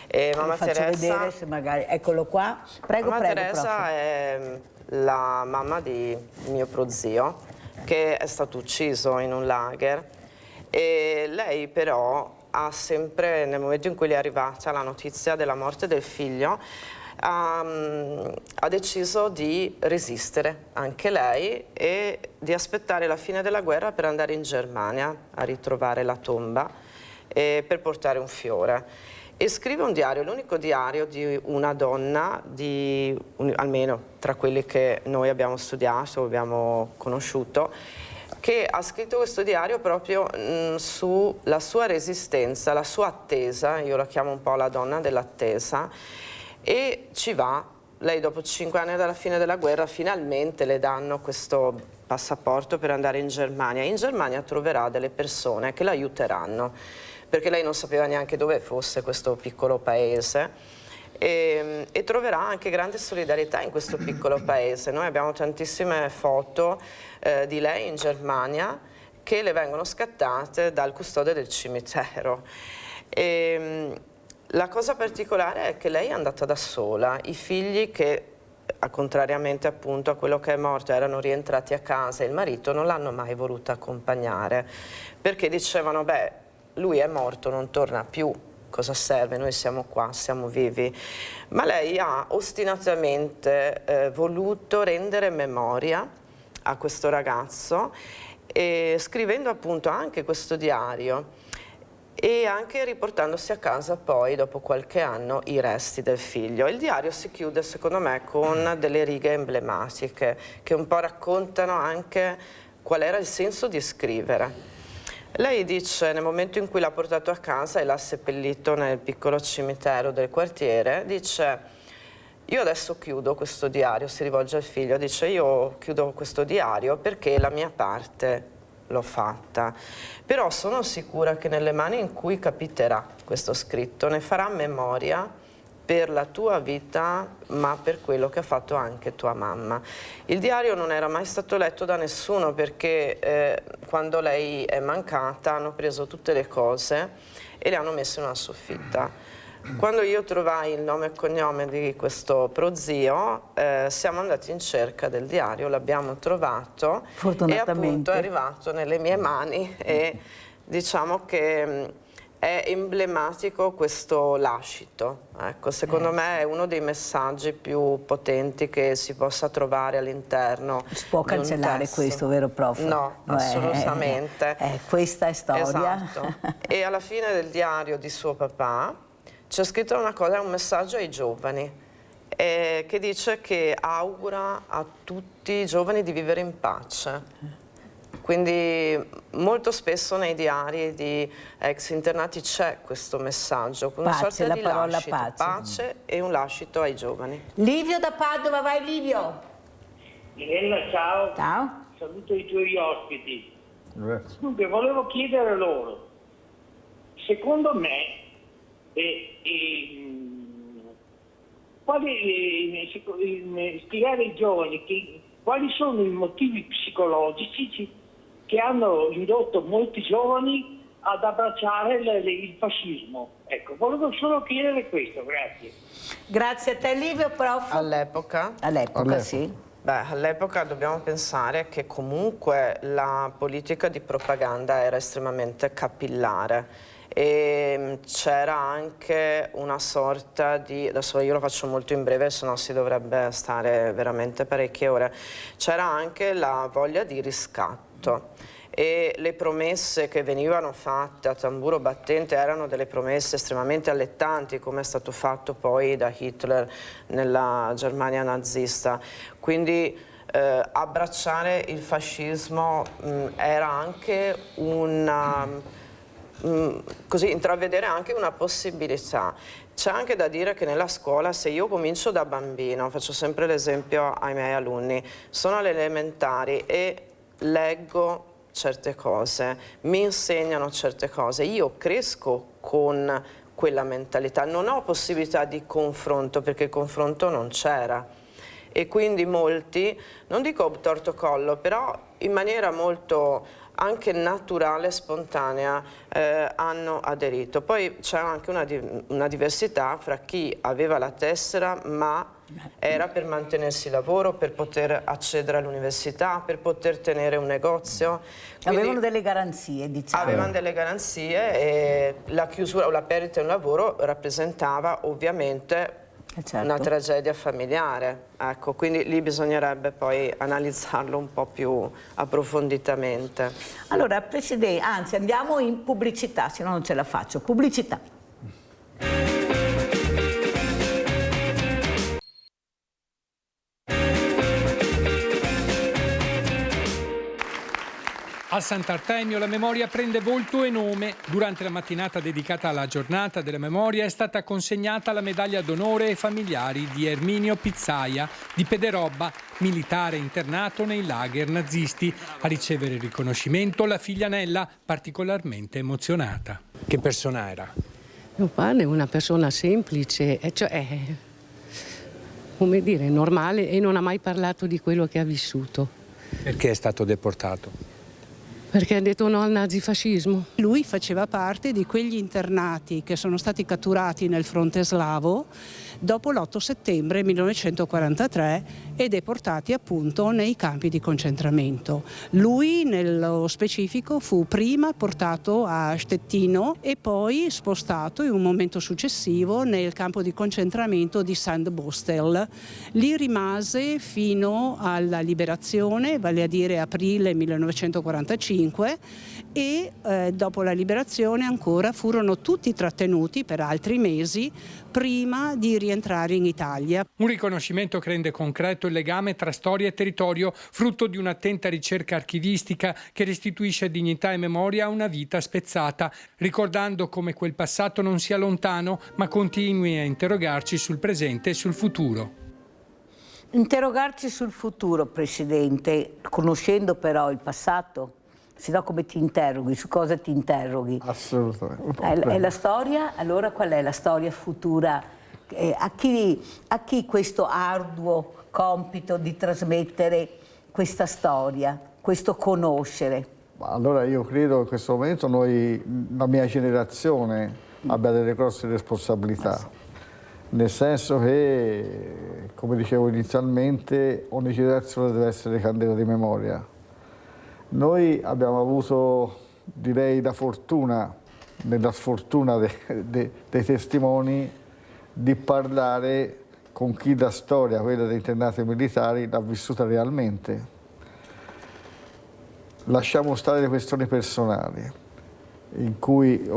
E mamma Teresa, vedere se magari, eccolo qua. Prego, mamma prego, Teresa prof. è la mamma di mio prozio, che è stato ucciso in un lager, e lei però ha sempre, nel momento in cui le è arrivata la notizia della morte del figlio, ha deciso di resistere anche lei e di aspettare la fine della guerra per andare in Germania a ritrovare la tomba e per portare un fiore. E scrive un diario, l'unico diario di una donna, almeno tra quelli che noi abbiamo studiato, abbiamo conosciuto, che ha scritto questo diario proprio sulla sua resistenza, la sua attesa. Io la chiamo un po' la donna dell'attesa. E ci va, lei dopo 5 anni dalla fine della guerra finalmente le danno questo passaporto per andare in Germania. In Germania troverà delle persone che l'aiuteranno, perché lei non sapeva neanche dove fosse questo piccolo paese, e troverà anche grande solidarietà in questo piccolo paese. Noi abbiamo tantissime foto di lei in Germania che le vengono scattate dal custode del cimitero. La cosa particolare è che lei è andata da sola, i figli che, contrariamente appunto a quello che è morto, erano rientrati a casa, e il marito non l'hanno mai voluta accompagnare, perché dicevano, beh, lui è morto, non torna più, cosa serve, noi siamo qua, siamo vivi. Ma lei ha ostinatamente voluto rendere memoria a questo ragazzo, scrivendo appunto anche questo diario, e anche riportandosi a casa poi, dopo qualche anno, i resti del figlio. Il diario si chiude, secondo me, con delle righe emblematiche che un po' raccontano anche qual era il senso di scrivere. Lei dice, nel momento in cui l'ha portato a casa e l'ha seppellito nel piccolo cimitero del quartiere, dice: io adesso chiudo questo diario, si rivolge al figlio, dice: io chiudo questo diario perché la mia parte l'ho fatta, però sono sicura che nelle mani in cui capiterà questo scritto ne farà memoria per la tua vita, ma per quello che ha fatto anche tua mamma. Il diario non era mai stato letto da nessuno, perché quando lei è mancata hanno preso tutte le cose e le hanno messe in una soffitta. Quando io trovai il nome e cognome di questo prozio, siamo andati in cerca del diario, l'abbiamo trovato e appunto è arrivato nelle mie mani, e diciamo che è emblematico questo lascito. Ecco, secondo me è uno dei messaggi più potenti che si possa trovare all'interno. Si può cancellare questo, vero prof? No, assolutamente. Questa è storia. Esatto. E alla fine del diario di suo papà c'è scritto una cosa, un messaggio ai giovani, che dice che augura a tutti i giovani di vivere in pace. Quindi molto spesso nei diari di ex internati c'è questo messaggio, una sorta di lascito, pace e un lascito ai giovani. Livio da Padova, vai Livio! Mirella, ciao. Ciao. Saluto i tuoi ospiti. Grazie. Dunque, volevo chiedere loro, secondo me, spiegare ai giovani quali sono i motivi psicologici che hanno indotto molti giovani ad abbracciare il fascismo. Ecco, volevo solo chiedere questo, grazie. Grazie a te Livio, prof. All'epoca? All'epoca, sì. Beh, all'epoca dobbiamo pensare che comunque la politica di propaganda era estremamente capillare. E c'era anche una sorta di, adesso io lo faccio molto in breve, se no si dovrebbe stare veramente parecchie ore, c'era anche la voglia di riscatto, e le promesse che venivano fatte a tamburo battente erano delle promesse estremamente allettanti, come è stato fatto poi da Hitler nella Germania nazista. Quindi abbracciare il fascismo era anche così intravedere anche una possibilità. C'è anche da dire che nella scuola, se io comincio da bambino, faccio sempre l'esempio ai miei alunni, sono alle elementari e leggo certe cose, mi insegnano certe cose, io cresco con quella mentalità, non ho possibilità di confronto perché il confronto non c'era. E quindi molti, non dico torto collo, però in maniera molto anche naturale, spontanea, hanno aderito. Poi c'è anche una diversità fra chi aveva la tessera ma era per mantenersi il lavoro, per poter accedere all'università, per poter tenere un negozio. Quindi avevano delle garanzie, diciamo. Avevano delle garanzie e la chiusura o la perdita di un lavoro rappresentava ovviamente certo, una tragedia familiare, ecco, quindi lì bisognerebbe poi analizzarlo un po' più approfonditamente. Allora, Presidente, anzi andiamo in pubblicità, se no non ce la faccio. Pubblicità. A Sant'Artemio la memoria prende volto e nome. Durante la mattinata dedicata alla giornata della memoria è stata consegnata la medaglia d'onore ai familiari di Erminio Pizzaia di Pederobba, militare internato nei lager nazisti. A ricevere il riconoscimento la figlia Nella, particolarmente emozionata. Che persona era? Mio padre è una persona semplice, cioè come dire, normale, e non ha mai parlato di quello che ha vissuto. Perché è stato deportato? Perché ha detto no al nazifascismo. Lui faceva parte di quegli internati che sono stati catturati nel fronte slavo dopo l'8 settembre 1943 e deportati appunto nei campi di concentramento. Lui nello specifico fu prima portato a Stettino e poi spostato in un momento successivo nel campo di concentramento di Sandbostel. Lì rimase fino alla liberazione, vale a dire aprile 1945, e dopo la liberazione ancora furono tutti trattenuti per altri mesi prima di rientrare in Italia. Un riconoscimento che rende concreto il legame tra storia e territorio, frutto di un'attenta ricerca archivistica che restituisce dignità e memoria a una vita spezzata, ricordando come quel passato non sia lontano, ma continui a interrogarci sul presente e sul futuro. Interrogarci sul futuro, Presidente, conoscendo però il passato, se no come ti interroghi, su cosa ti interroghi? Assolutamente. È la storia? Allora qual è la storia futura? A chi questo arduo compito di trasmettere questa storia, questo conoscere? Allora io credo che in questo momento noi, la mia generazione, abbia delle grosse responsabilità. Nel senso che, come dicevo inizialmente, ogni generazione deve essere candela di memoria. Noi abbiamo avuto, direi, la fortuna, nella sfortuna dei testimoni, di parlare con chi la storia, quella dei internati militari, l'ha vissuta realmente. Lasciamo stare le questioni personali, in cui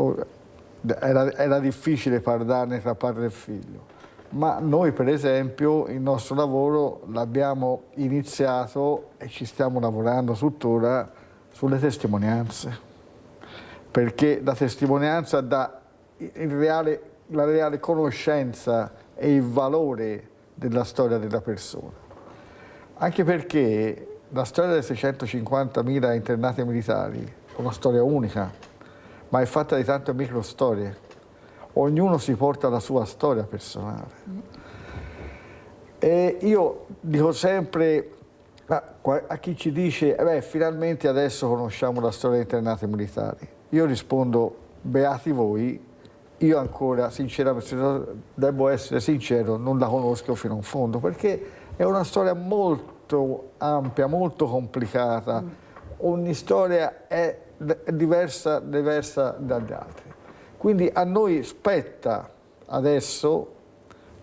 era difficile parlarne tra padre e figlio. Ma noi, per esempio, il nostro lavoro l'abbiamo iniziato e ci stiamo lavorando tuttora sulle testimonianze, perché la testimonianza dà la reale conoscenza e il valore della storia della persona. Anche perché la storia dei 650.000 internati militari è una storia unica, ma è fatta di tante microstorie. Ognuno si porta la sua storia personale. E io dico sempre a chi ci dice finalmente adesso conosciamo la storia dei internati militari, io rispondo beati voi, io ancora sinceramente, devo essere sincero, non la conosco fino in fondo, perché è una storia molto ampia, molto complicata, ogni storia è diversa dagli altri. Quindi a noi spetta adesso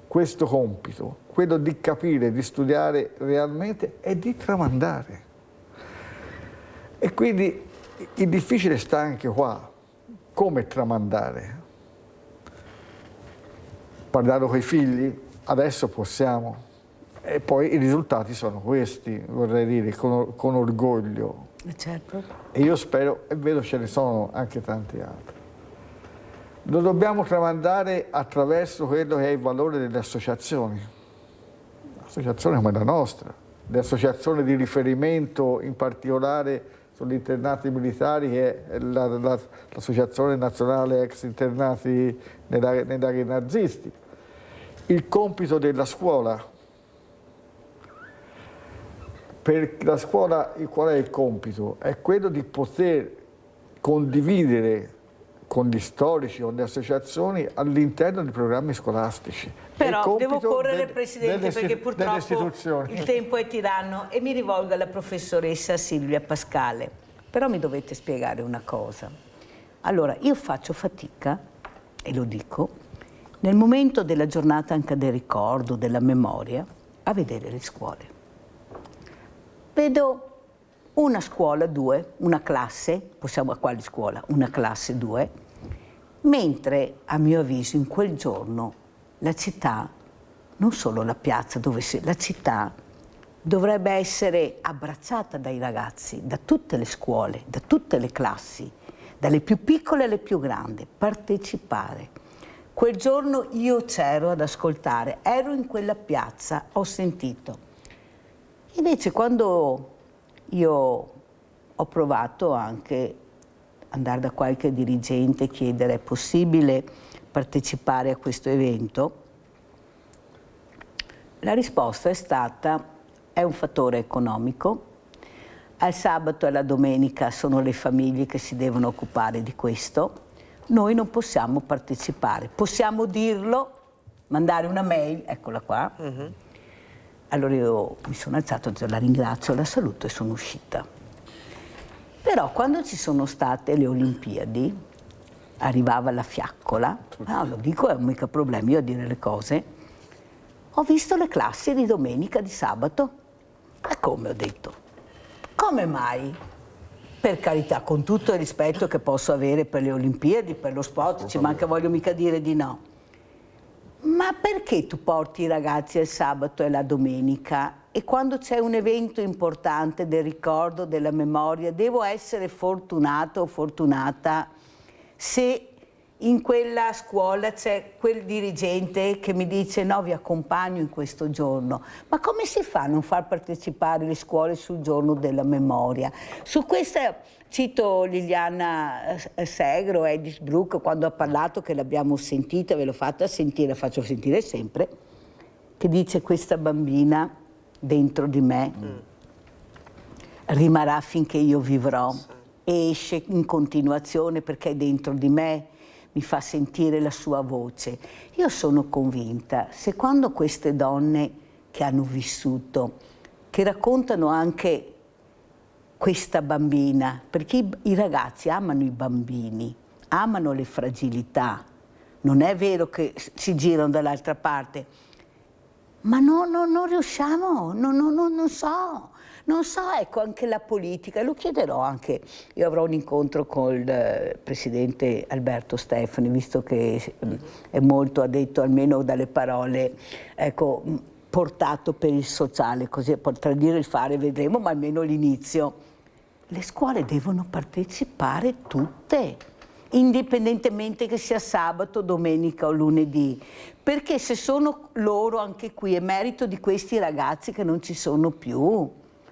questo compito, quello di capire, di studiare realmente e di tramandare. E quindi Il difficile sta anche qua, come tramandare. Parlando con i figli, adesso possiamo, e poi i risultati sono questi, vorrei dire, con orgoglio. Certo. E io spero, e vedo ce ne sono anche tanti altri. Lo dobbiamo tramandare attraverso quello che è il valore delle associazioni. Associazioni come la nostra, le associazioni di riferimento, in particolare sugli internati militari, che è l'Associazione Nazionale Ex Internati nei nazisti. Il compito della scuola. Per la scuola qual è il compito? È quello di poter condividere con gli storici, con le associazioni all'interno di programmi scolastici. Però devo correre, Presidente, perché purtroppo il tempo è tiranno e mi rivolgo alla professoressa Silvia Pascale. Però mi dovete spiegare una cosa. Allora, io faccio fatica, e lo dico, nel momento della giornata anche del ricordo, della memoria, a vedere le scuole. Vedo una scuola, due, una classe, possiamo a quale scuola? Una classe, due, mentre a mio avviso in quel giorno la città, non solo la piazza dove la città dovrebbe essere abbracciata dai ragazzi, da tutte le scuole, da tutte le classi, dalle più piccole alle più grandi, partecipare. Quel giorno io c'ero ad ascoltare, ero in quella piazza, ho sentito. Invece quando io ho provato anche andare da qualche dirigente e chiedere è possibile partecipare a questo evento, la risposta è stata è un fattore economico, al sabato e alla domenica sono le famiglie che si devono occupare di questo, noi non possiamo partecipare, possiamo dirlo, mandare una mail, eccola qua. Allora io mi sono alzato, la ringrazio, la saluto e sono uscita. Però quando ci sono state le Olimpiadi, arrivava la fiaccola, lo dico, è un mica problema io a dire le cose, ho visto le classi di domenica, di sabato, e come ho detto, come mai? Per carità, con tutto il rispetto che posso avere per le Olimpiadi, per lo sport, ci manca, voglio mica dire di no. Ma perché tu porti i ragazzi il sabato e la domenica e quando c'è un evento importante del ricordo, della memoria, devo essere fortunato o fortunata se in quella scuola c'è quel dirigente che mi dice no, vi accompagno in questo giorno. Ma come si fa a non far partecipare le scuole sul giorno della memoria? Su questa cito Liliana Segro, Edith Brooke, quando ha parlato, che l'abbiamo sentita, ve l'ho fatta sentire, la faccio sentire sempre, che dice questa bambina dentro di me rimarrà finché io vivrò, esce in continuazione perché è dentro di me, mi fa sentire la sua voce. Io sono convinta, se quando queste donne che hanno vissuto, che raccontano anche questa bambina, perché i ragazzi amano i bambini, amano le fragilità, non è vero che si girano dall'altra parte, ma non riusciamo, non so, ecco anche la politica, lo chiederò anche, io avrò un incontro col presidente Alberto Stefani, visto che è molto, ha detto almeno dalle parole, ecco, portato per il sociale, così potrà dire il fare, vedremo, ma almeno l'inizio. Le scuole devono partecipare tutte, indipendentemente che sia sabato, domenica o lunedì, perché se sono loro, anche qui è merito di questi ragazzi che non ci sono più,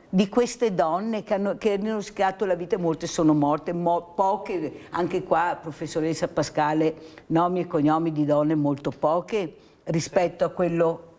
di queste donne che hanno rischiato la vita, molte sono morte, poche, anche qua professoressa Pascale, nomi e cognomi di donne molto poche rispetto a quello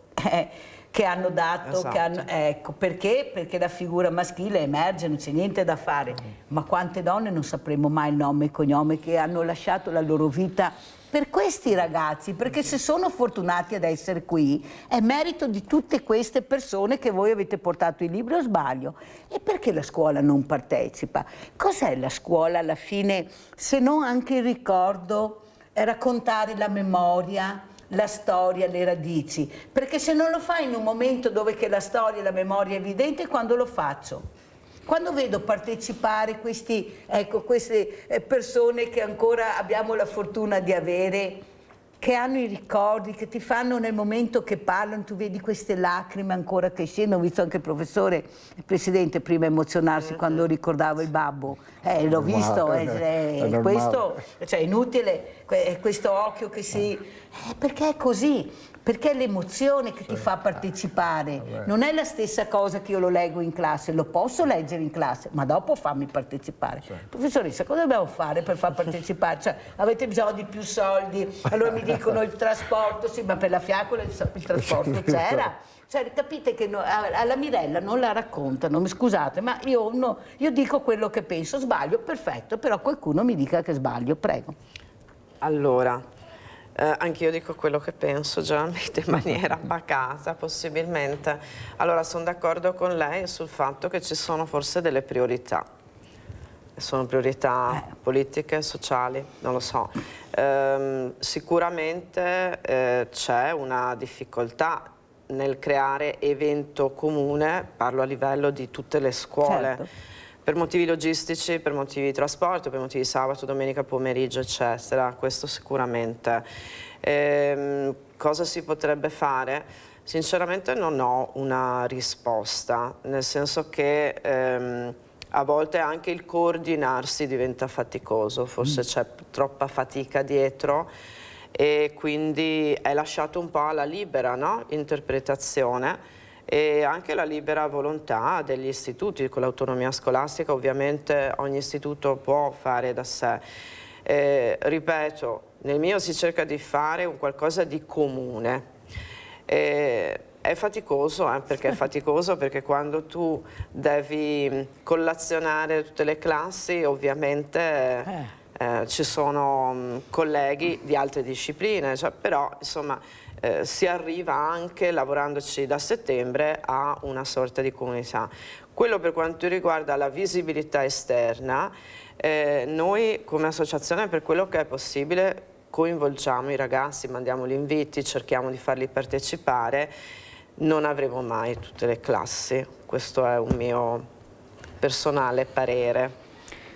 che hanno dato, esatto. Ecco, perché? Perché la figura maschile emerge, non c'è niente da fare, ma quante donne non sapremo mai il nome e cognome che hanno lasciato la loro vita per questi ragazzi, perché se sono fortunati ad essere qui è merito di tutte queste persone che voi avete portato in libro, o sbaglio? E perché la scuola non partecipa? Cos'è la scuola alla fine se non anche il ricordo, raccontare la memoria, la storia, le radici? Perché se non lo fai in un momento dove che la storia e la memoria è evidente, quando lo faccio? Quando vedo partecipare queste persone che ancora abbiamo la fortuna di avere, che hanno i ricordi, che ti fanno nel momento che parlano, tu vedi queste lacrime ancora che scendono. Ho visto anche il presidente prima emozionarsi quando ricordavo il babbo, l'ho visto, questo, cioè, è inutile questo occhio che si... perché è così, perché è l'emozione che ti fa partecipare, non è la stessa cosa che io lo leggo in classe, lo posso leggere in classe, ma dopo fammi partecipare. Professoressa, cosa dobbiamo fare per far partecipare? Cioè, avete bisogno di più soldi, allora mi dicono il trasporto, sì, ma per la fiacola il trasporto c'era. Cioè, capite che alla Mirella non la raccontano, mi scusate, ma io dico quello che penso, sbaglio, perfetto, però qualcuno mi dica che sbaglio, prego. Allora, anch'io dico quello che penso, generalmente in maniera pacata, possibilmente. Allora, sono d'accordo con lei sul fatto che ci sono forse delle priorità. Sono priorità politiche, sociali, non lo so. Sicuramente c'è una difficoltà nel creare evento comune, parlo a livello di tutte le scuole. Certo. Per motivi logistici, per motivi di trasporto, per motivi di sabato, domenica pomeriggio, eccetera, questo sicuramente. Cosa si potrebbe fare? Sinceramente non ho una risposta, nel senso che a volte anche il coordinarsi diventa faticoso, forse c'è troppa fatica dietro e quindi è lasciato un po' alla libera, no? Interpretazione. E anche la libera volontà degli istituti, con l'autonomia scolastica ovviamente ogni istituto può fare da sé. Ripeto, nel mio si cerca di fare un qualcosa di comune. È faticoso, perché è faticoso? Perché quando tu devi collazionare tutte le classi ovviamente ci sono colleghi di altre discipline, cioè, però insomma si arriva anche, lavorandoci da settembre, a una sorta di comunità. Quello per quanto riguarda la visibilità esterna, noi come associazione, per quello che è possibile, coinvolgiamo i ragazzi, mandiamo gli inviti, cerchiamo di farli partecipare. Non avremo mai tutte le classi, questo è un mio personale parere.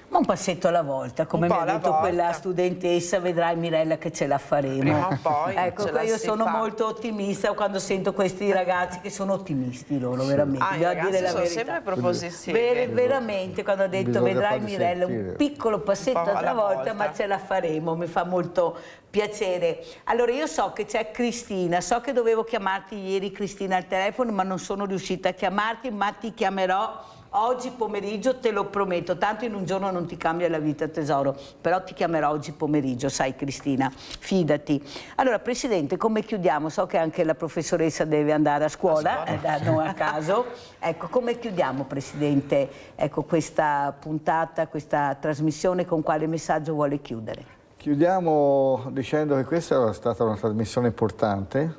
Ma un passetto alla volta, come mi ha detto quella studentessa, vedrai Mirella che ce la faremo. Prima o poi ecco, io sono molto ottimista quando sento questi ragazzi che sono ottimisti loro, veramente. I ragazzi sono sempre propositivi. Veramente, quando ha detto vedrai Mirella, un piccolo passetto alla volta, ma ce la faremo, mi fa molto piacere. Allora io so che c'è Cristina, so che dovevo chiamarti ieri Cristina al telefono, ma non sono riuscita a chiamarti, ma ti chiamerò oggi pomeriggio, te lo prometto, tanto in un giorno non ti cambia la vita tesoro, però ti chiamerò oggi pomeriggio, sai Cristina, fidati. Allora Presidente, come chiudiamo? So che anche la professoressa deve andare a scuola, non a caso. Ecco, come chiudiamo Presidente, ecco, questa puntata, questa trasmissione, con quale messaggio vuole chiudere? Chiudiamo dicendo che questa è stata una trasmissione importante,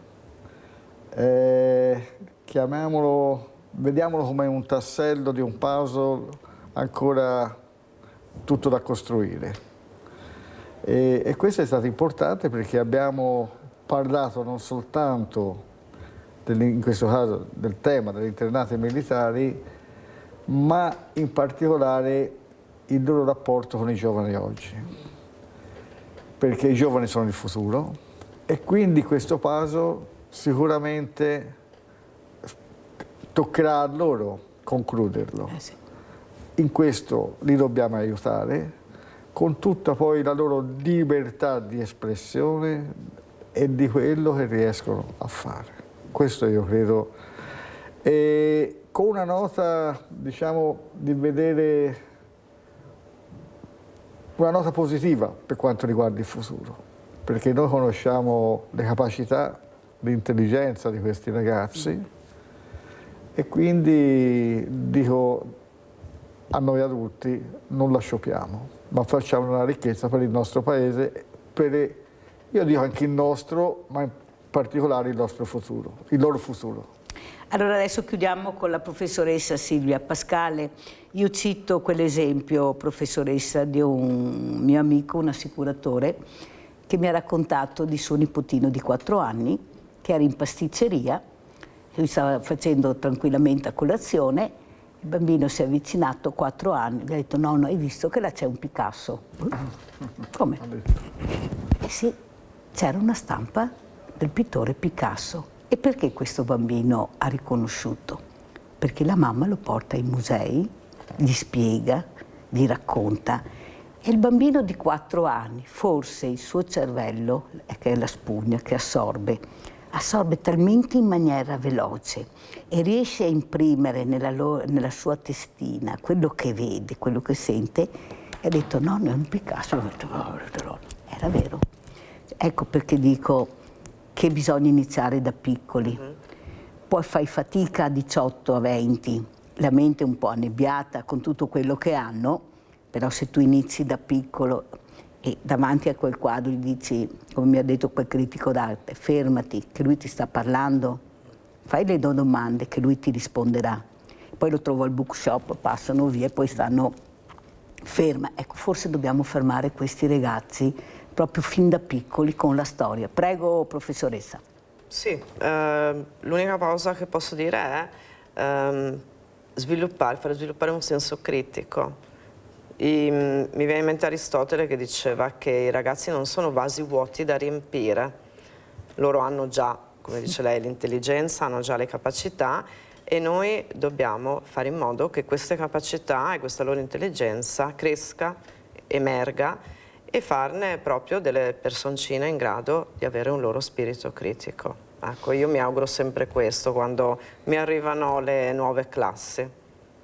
vediamolo come un tassello di un puzzle ancora tutto da costruire. E questo è stato importante perché abbiamo parlato non soltanto, in questo caso, del tema degli internati militari, ma in particolare il loro rapporto con i giovani oggi. Perché i giovani sono il futuro e quindi questo puzzle sicuramente toccherà a loro concluderlo. Sì. In questo li dobbiamo aiutare, con tutta poi la loro libertà di espressione e di quello che riescono a fare. Questo io credo. E con una nota, diciamo, di vedere una nota positiva per quanto riguarda il futuro, perché noi conosciamo le capacità, l'intelligenza di questi ragazzi e quindi dico a noi adulti non la sciupiamo, ma facciamo una ricchezza per il nostro paese, io dico anche il nostro, ma in particolare il nostro futuro, il loro futuro. Allora adesso chiudiamo con la professoressa Silvia Pascale. Io cito quell'esempio, professoressa, di un mio amico, un assicuratore, che mi ha raccontato di suo nipotino di 4 anni, che era in pasticceria, lui stava facendo tranquillamente a colazione, Il bambino si è avvicinato, 4 anni, gli ha detto: nonno, hai visto che là c'è un Picasso? Come? Eh sì, c'era una stampa del pittore Picasso. E perché questo bambino ha riconosciuto? Perché la mamma lo porta ai musei, gli spiega, gli racconta. E il bambino di 4 anni, forse il suo cervello, che è la spugna che assorbe talmente in maniera veloce e riesce a imprimere nella sua testina quello che vede, quello che sente, e ha detto: nonno, è un Picasso. Ho detto: era vero. Ecco perché dico che bisogna iniziare da piccoli. Poi fai fatica a 18, a 20, la mente è un po' annebbiata con tutto quello che hanno, però se tu inizi da piccolo e davanti a quel quadro gli dici, come mi ha detto quel critico d'arte, fermati, che lui ti sta parlando, fai le domande che lui ti risponderà. Poi lo trovo al bookshop, passano via e poi stanno ferma. Ecco, forse dobbiamo fermare questi ragazzi proprio fin da piccoli con la storia. Prego, professoressa. Sì, l'unica cosa che posso dire è fare sviluppare un senso critico. Mi viene in mente Aristotele che diceva che i ragazzi non sono vasi vuoti da riempire, loro hanno già, come dice lei, l'intelligenza, hanno già le capacità e noi dobbiamo fare in modo che queste capacità e questa loro intelligenza cresca, emerga e farne proprio delle personcine in grado di avere un loro spirito critico. Ecco, io mi auguro sempre questo quando mi arrivano le nuove classi.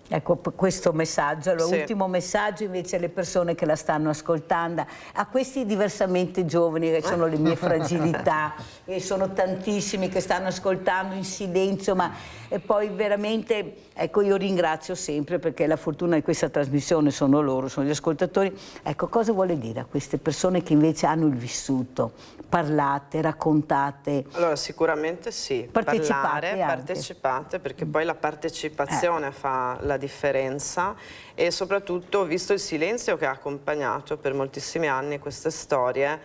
Ecco questo messaggio, Sì. l'ultimo messaggio invece alle persone che la stanno ascoltando, a questi diversamente giovani che sono le mie fragilità e sono tantissimi che stanno ascoltando in silenzio, ma e poi veramente, ecco, io ringrazio sempre perché la fortuna di questa trasmissione sono loro, sono gli ascoltatori. Ecco, cosa vuole dire a queste persone che invece hanno il vissuto? Parlate, raccontate. Allora sicuramente sì, partecipate perché poi la partecipazione fa la differenza e soprattutto visto il silenzio che ha accompagnato per moltissimi anni queste storie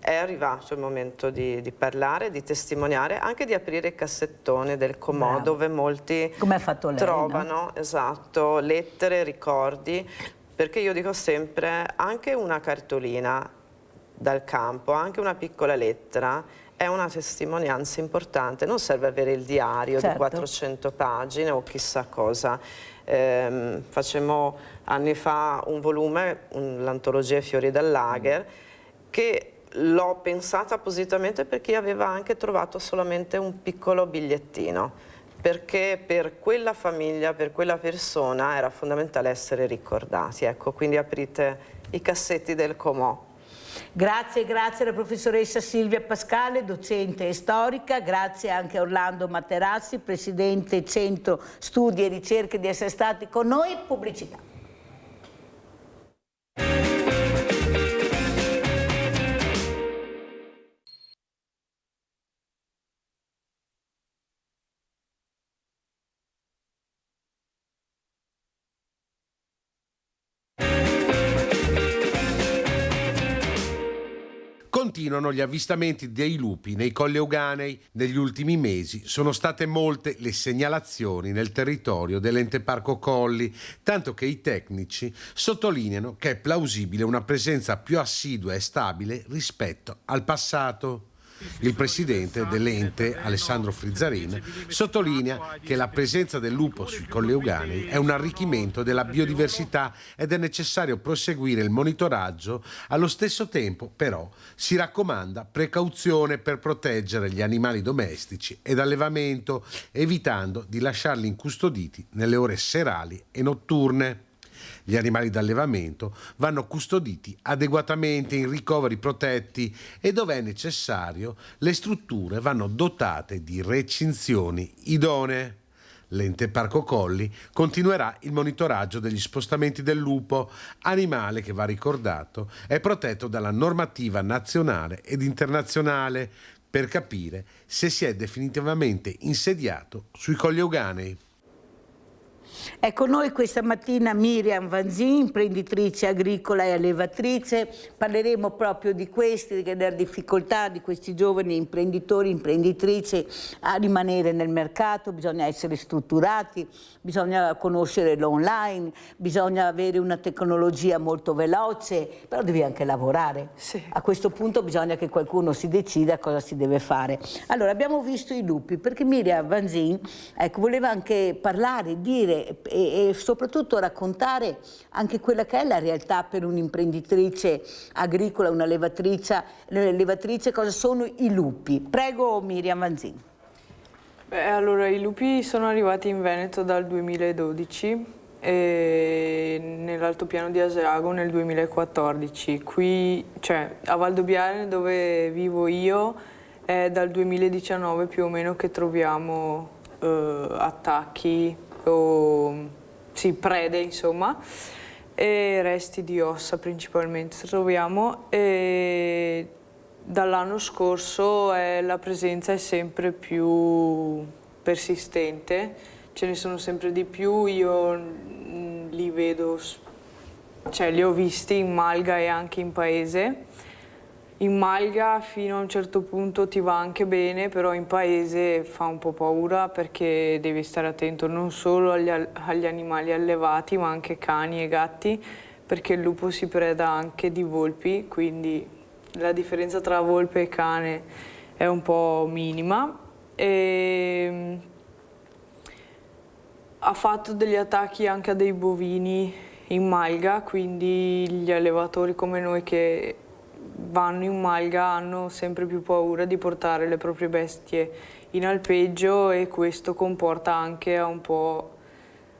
è arrivato il momento di parlare, di testimoniare, anche di aprire i cassettoni del Comò dove molti come ha fatto lei, trovano, no? Esatto, lettere, ricordi, perché io dico sempre anche una cartolina dal campo, anche una piccola lettera è una testimonianza importante, non serve avere il diario di 400 pagine o chissà cosa. Facemmo anni fa un volume, l'antologia Fiori dal Lager, che l'ho pensata appositamente per chi aveva anche trovato solamente un piccolo bigliettino, perché per quella famiglia, per quella persona era fondamentale essere ricordati. Ecco, quindi aprite i cassetti del Comò. Grazie alla professoressa Silvia Pascale, docente e storica, grazie anche a Orlando Materassi, presidente Centro Studi e Ricerche, di essere stati con noi. Pubblicità. Continuano gli avvistamenti dei lupi nei Colli Euganei. Negli ultimi mesi sono state molte le segnalazioni nel territorio dell'Ente Parco Colli, tanto che i tecnici sottolineano che è plausibile una presenza più assidua e stabile rispetto al passato. Il presidente dell'ente, Alessandro Frizzarin, sottolinea che la presenza del lupo sui Colli Euganei è un arricchimento della biodiversità ed è necessario proseguire il monitoraggio. Allo stesso tempo, però, si raccomanda precauzione per proteggere gli animali domestici ed allevamento, evitando di lasciarli incustoditi nelle ore serali e notturne. Gli animali d'allevamento vanno custoditi adeguatamente in ricoveri protetti e, dove è necessario, le strutture vanno dotate di recinzioni idonee. L'Ente Parco Colli continuerà il monitoraggio degli spostamenti del lupo, animale che, va ricordato, è protetto dalla normativa nazionale ed internazionale, per capire se si è definitivamente insediato sui Colli Euganei. Ecco, noi questa mattina Miriam Vanzin, imprenditrice agricola e allevatrice, parleremo proprio di queste, delle difficoltà di questi giovani imprenditori, imprenditrici a rimanere nel mercato. Bisogna essere strutturati, bisogna conoscere l'online, bisogna avere una tecnologia molto veloce, però devi anche lavorare. Sì. A questo punto bisogna che qualcuno si decida cosa si deve fare. Allora, abbiamo visto i lupi, perché Miriam Vanzin, ecco, voleva anche parlare, dire e soprattutto raccontare anche quella che è la realtà per un'imprenditrice agricola, una levatrice, cosa sono i lupi. Prego Miriam Vanzin. Beh, allora, i lupi sono arrivati in Veneto dal 2012 e nell'altopiano di Asiago nel 2014. Qui, cioè, a Valdobbiadene, dove vivo io, è dal 2019 più o meno che troviamo attacchi o sì, prede, insomma, e resti di ossa principalmente troviamo, e dall'anno scorso la presenza è sempre più persistente, ce ne sono sempre di più, io li vedo, cioè li ho visti in Malga e anche in paese. In Malga fino a un certo punto ti va anche bene, però in paese fa un po' paura perché devi stare attento non solo agli animali allevati ma anche cani e gatti, perché il lupo si preda anche di volpi, quindi la differenza tra volpe e cane è un po' minima. E ha fatto degli attacchi anche a dei bovini in Malga, quindi gli allevatori come noi che vanno in Malga hanno sempre più paura di portare le proprie bestie in alpeggio, e questo comporta anche un po'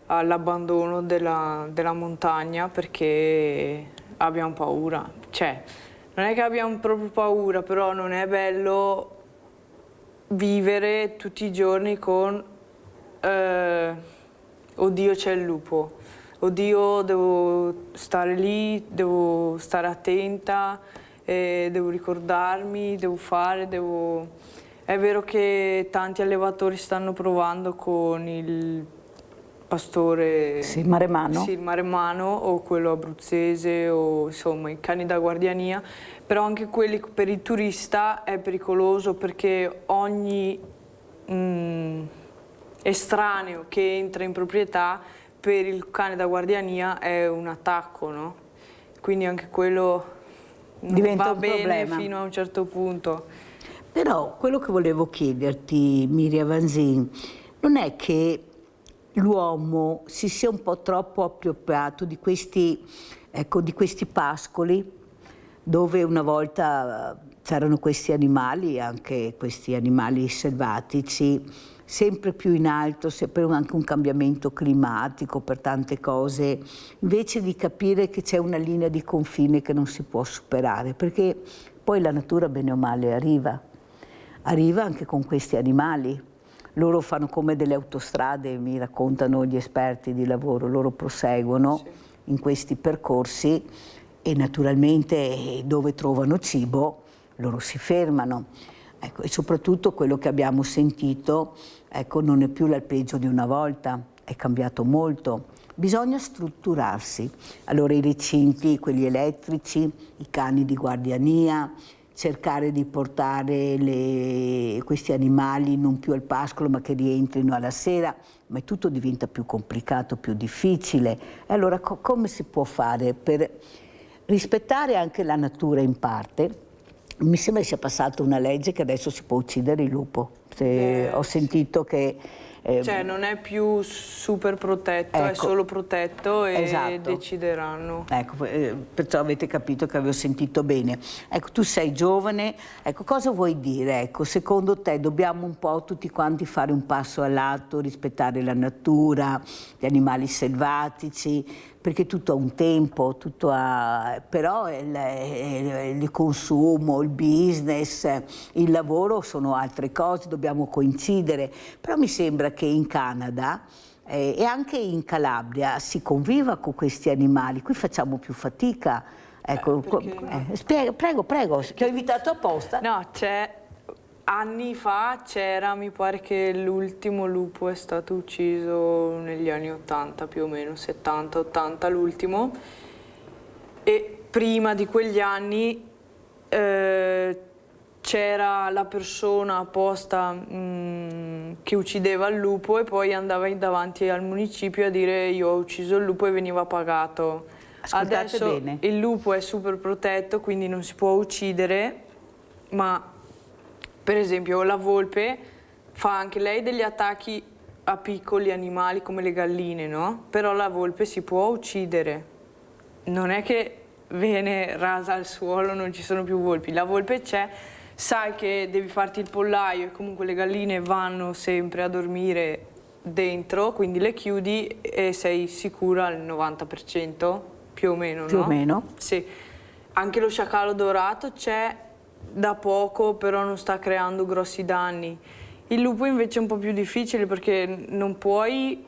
all'abbandono della montagna, perché abbiamo paura. Cioè, non è che abbiamo proprio paura, però non è bello vivere tutti i giorni con oddio c'è il lupo, oddio devo stare lì, devo stare attenta, devo ricordarmi, devo fare, È vero che tanti allevatori stanno provando con il pastore... Sì, maremmano. Sì, il maremmano o quello abruzzese o insomma i cani da guardiania, però anche quelli per il turista è pericoloso, perché ogni estraneo che entra in proprietà per il cane da guardiania è un attacco, no? Quindi anche quello... Diventa va un bene problema fino a un certo punto. Però quello che volevo chiederti, Miriam Vanzin, non è che l'uomo si sia un po' troppo appropriato di questi, ecco, di questi pascoli dove una volta c'erano questi animali, anche questi animali selvatici, sempre più in alto, per anche un cambiamento climatico, per tante cose, invece di capire che c'è una linea di confine che non si può superare, perché poi la natura bene o male arriva anche con questi animali. Loro fanno come delle autostrade, mi raccontano gli esperti di lavoro, loro proseguono in questi percorsi e naturalmente dove trovano cibo loro si fermano. Ecco, e soprattutto quello che abbiamo sentito, ecco, non è più l'alpeggio di una volta, è cambiato molto. Bisogna strutturarsi. Allora i recinti, quelli elettrici, i cani di guardiania, cercare di portare questi animali non più al pascolo ma che rientrino alla sera, ma tutto diventa più complicato, più difficile. E allora come si può fare per rispettare anche la natura in parte? Mi sembra sia passata una legge che adesso si può uccidere il lupo. Ho sentito che... cioè non è più super protetto, ecco, è solo protetto e esatto, decideranno. Ecco, perciò avete capito che avevo sentito bene. Ecco, tu sei giovane, ecco, cosa vuoi dire? Ecco, secondo te dobbiamo un po' tutti quanti fare un passo al lato, rispettare la natura, gli animali selvatici, perché tutto ha un tempo, tutto ha, però il consumo, il business, il lavoro sono altre cose, dobbiamo coincidere. Però mi sembra che in Canada e anche in Calabria si conviva con questi animali, qui facciamo più fatica. Ecco, prego, ti ho invitato apposta. No, c'è anni fa c'era, mi pare che l'ultimo lupo è stato ucciso negli anni 80 più o meno, 70-80 l'ultimo, e prima di quegli anni c'era la persona apposta che uccideva il lupo e poi andava davanti al municipio a dire io ho ucciso il lupo e veniva pagato. Ascoltate Adesso bene. il lupo è super protetto, quindi non si può uccidere, ma per esempio la volpe fa anche lei degli attacchi a piccoli animali come le galline, no? Però la volpe si può uccidere, non è che viene rasa al suolo, non ci sono più volpi, la volpe c'è, sai che devi farti il pollaio e comunque le galline vanno sempre a dormire dentro, quindi le chiudi e sei sicura al 90%, più o meno, Più no? o meno. Sì. Anche lo sciacallo dorato c'è da poco, però non sta creando grossi danni. Il lupo invece è un po' più difficile perché non puoi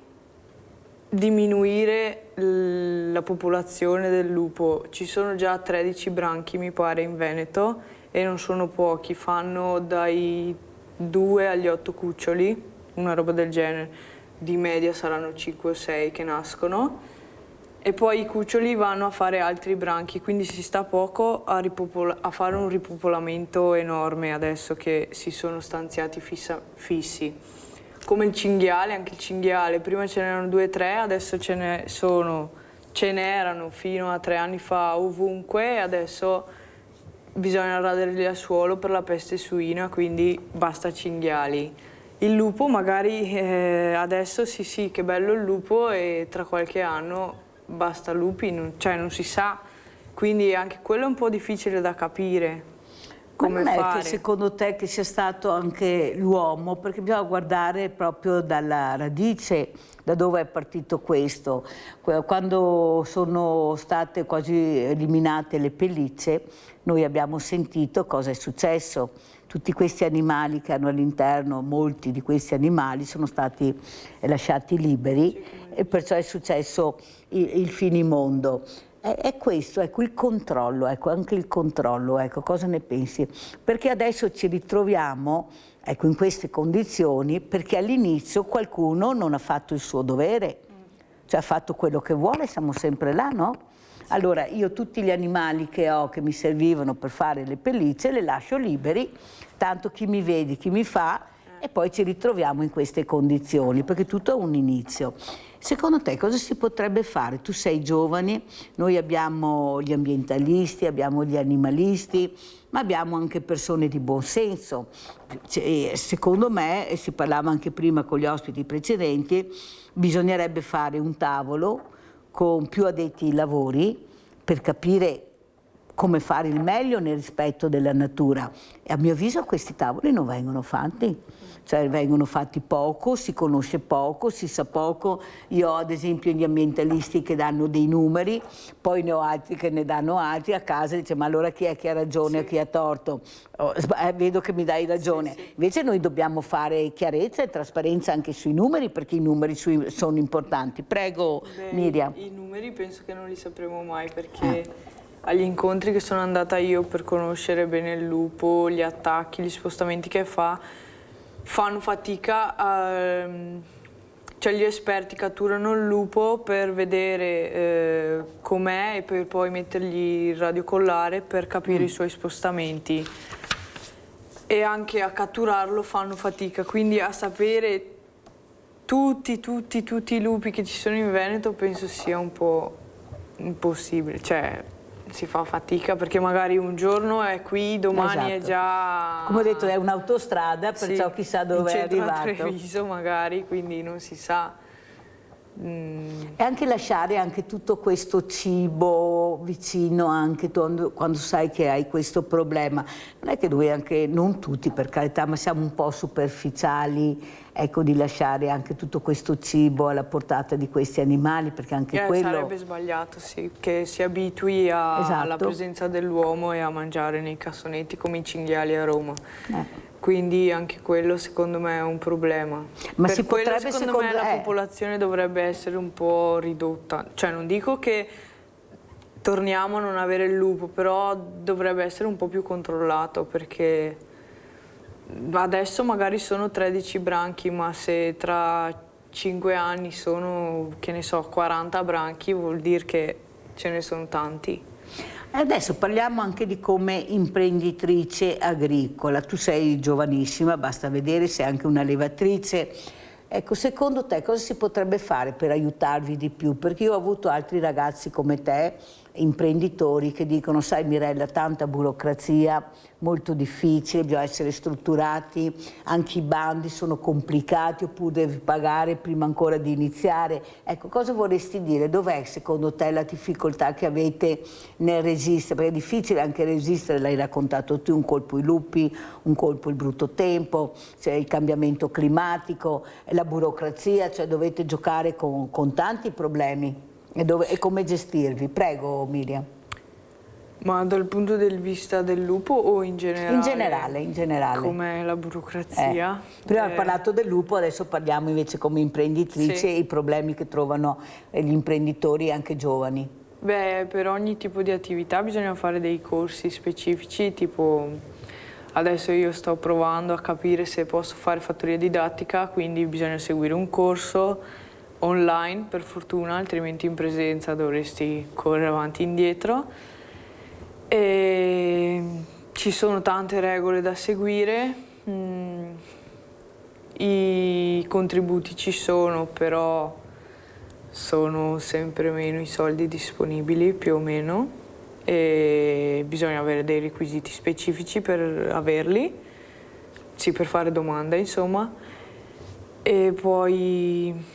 diminuire la popolazione del lupo. Ci sono già 13 branchi, mi pare, in Veneto e non sono pochi, fanno dai 2 agli 8 cuccioli, una roba del genere. Di media saranno 5 o 6 che nascono. E poi i cuccioli vanno a fare altri branchi, quindi si sta poco a fare un ripopolamento enorme adesso che si sono stanziati fissi. Come il cinghiale, anche il cinghiale, prima ce n'erano 2 o 3, adesso ce n'erano fino a 3 anni fa ovunque e adesso bisogna raderli al suolo per la peste suina, quindi basta cinghiali. Il lupo magari adesso sì, che bello il lupo e tra qualche anno basta lupi, non si sa, quindi anche quello è un po' difficile da capire come non è fare. che secondo te che sia stato anche l'uomo, perché bisogna guardare proprio dalla radice, da dove è partito questo. Quando sono state quasi eliminate le pellicce, noi abbiamo sentito cosa è successo. Tutti questi animali che hanno all'interno, molti di questi animali sono stati lasciati liberi e perciò è successo il finimondo. È questo, ecco, il controllo, ecco, anche il controllo, ecco, cosa ne pensi? Perché adesso ci ritroviamo, ecco, in queste condizioni perché all'inizio qualcuno non ha fatto il suo dovere, cioè ha fatto quello che vuole, siamo sempre là, no? Allora io tutti gli animali che ho che mi servivano per fare le pellicce le lascio liberi, tanto chi mi vede, chi mi fa, e poi ci ritroviamo in queste condizioni, perché tutto ha un inizio. Secondo te cosa si potrebbe fare? Tu sei giovane, noi abbiamo gli ambientalisti, abbiamo gli animalisti, ma abbiamo anche persone di buon senso. Secondo me, e si parlava anche prima con gli ospiti precedenti, bisognerebbe fare un tavolo con più addetti ai lavori per capire come fare il meglio nel rispetto della natura. E a mio avviso questi tavoli non vengono fatti, cioè vengono fatti poco, si conosce poco, si sa poco. Io ho ad esempio gli ambientalisti che danno dei numeri, poi ne ho altri che ne danno altri, a casa dice ma allora chi è che ha ragione o chi ha torto? Vedo che mi dai ragione. Invece noi dobbiamo fare chiarezza e trasparenza anche sui numeri, perché i numeri sono importanti. Prego. Miriam. I numeri penso che non li sapremo mai perché agli incontri che sono andata io per conoscere bene il lupo, gli attacchi, gli spostamenti che fanno fatica cioè gli esperti catturano il lupo per vedere com'è e per poi mettergli il radiocollare per capire i suoi spostamenti e anche a catturarlo fanno fatica, quindi a sapere tutti i lupi che ci sono in Veneto penso sia un po' impossibile, cioè si fa fatica perché magari un giorno è qui, domani è già... Come ho detto è un'autostrada, perciò chissà dove è arrivato. In Treviso magari, quindi non si sa. E anche lasciare anche tutto questo cibo vicino anche quando sai che hai questo problema. Non è che dove anche, non tutti per carità, ma siamo un po' superficiali, ecco, di lasciare anche tutto questo cibo alla portata di questi animali, perché anche quello... Sarebbe sbagliato, sì, che si abitui alla presenza dell'uomo e a mangiare nei cassonetti come i cinghiali a Roma. Quindi anche quello secondo me è un problema. Ma per si quello potrebbe, secondo me la popolazione dovrebbe essere un po' ridotta. Cioè non dico che torniamo a non avere il lupo, però dovrebbe essere un po' più controllato perché adesso magari sono 13 branchi, ma se tra 5 anni sono, che ne so, 40 branchi, vuol dire che ce ne sono tanti. Adesso parliamo anche di come imprenditrice agricola. Tu sei giovanissima, basta vedere, sei anche un'allevatrice. Ecco, secondo te cosa si potrebbe fare per aiutarvi di più? Perché io ho avuto altri ragazzi come te, imprenditori, che dicono: sai Mirella, tanta burocrazia, molto difficile, bisogna essere strutturati, anche i bandi sono complicati, oppure devi pagare prima ancora di iniziare. Ecco, cosa vorresti dire? Dov'è secondo te la difficoltà che avete nel resistere? Perché è difficile anche resistere, l'hai raccontato tu, un colpo i lupi, un colpo il brutto tempo, cioè il cambiamento climatico, la burocrazia, cioè dovete giocare con tanti problemi. E come gestirvi? Prego Miriam. Ma dal punto di vista del lupo o in generale? In generale. Com'è la burocrazia? Prima ho parlato del lupo, adesso parliamo invece come imprenditrice, sì, e i problemi che trovano gli imprenditori anche giovani. Beh, per ogni tipo di attività bisogna fare dei corsi specifici, tipo adesso io sto provando a capire se posso fare fattoria didattica, quindi bisogna seguire un corso online per fortuna, altrimenti in presenza dovresti correre avanti e indietro. E ci sono tante regole da seguire, i contributi ci sono, però sono sempre meno i soldi disponibili, più o meno, e bisogna avere dei requisiti specifici per averli, sì, per fare domanda insomma, e poi...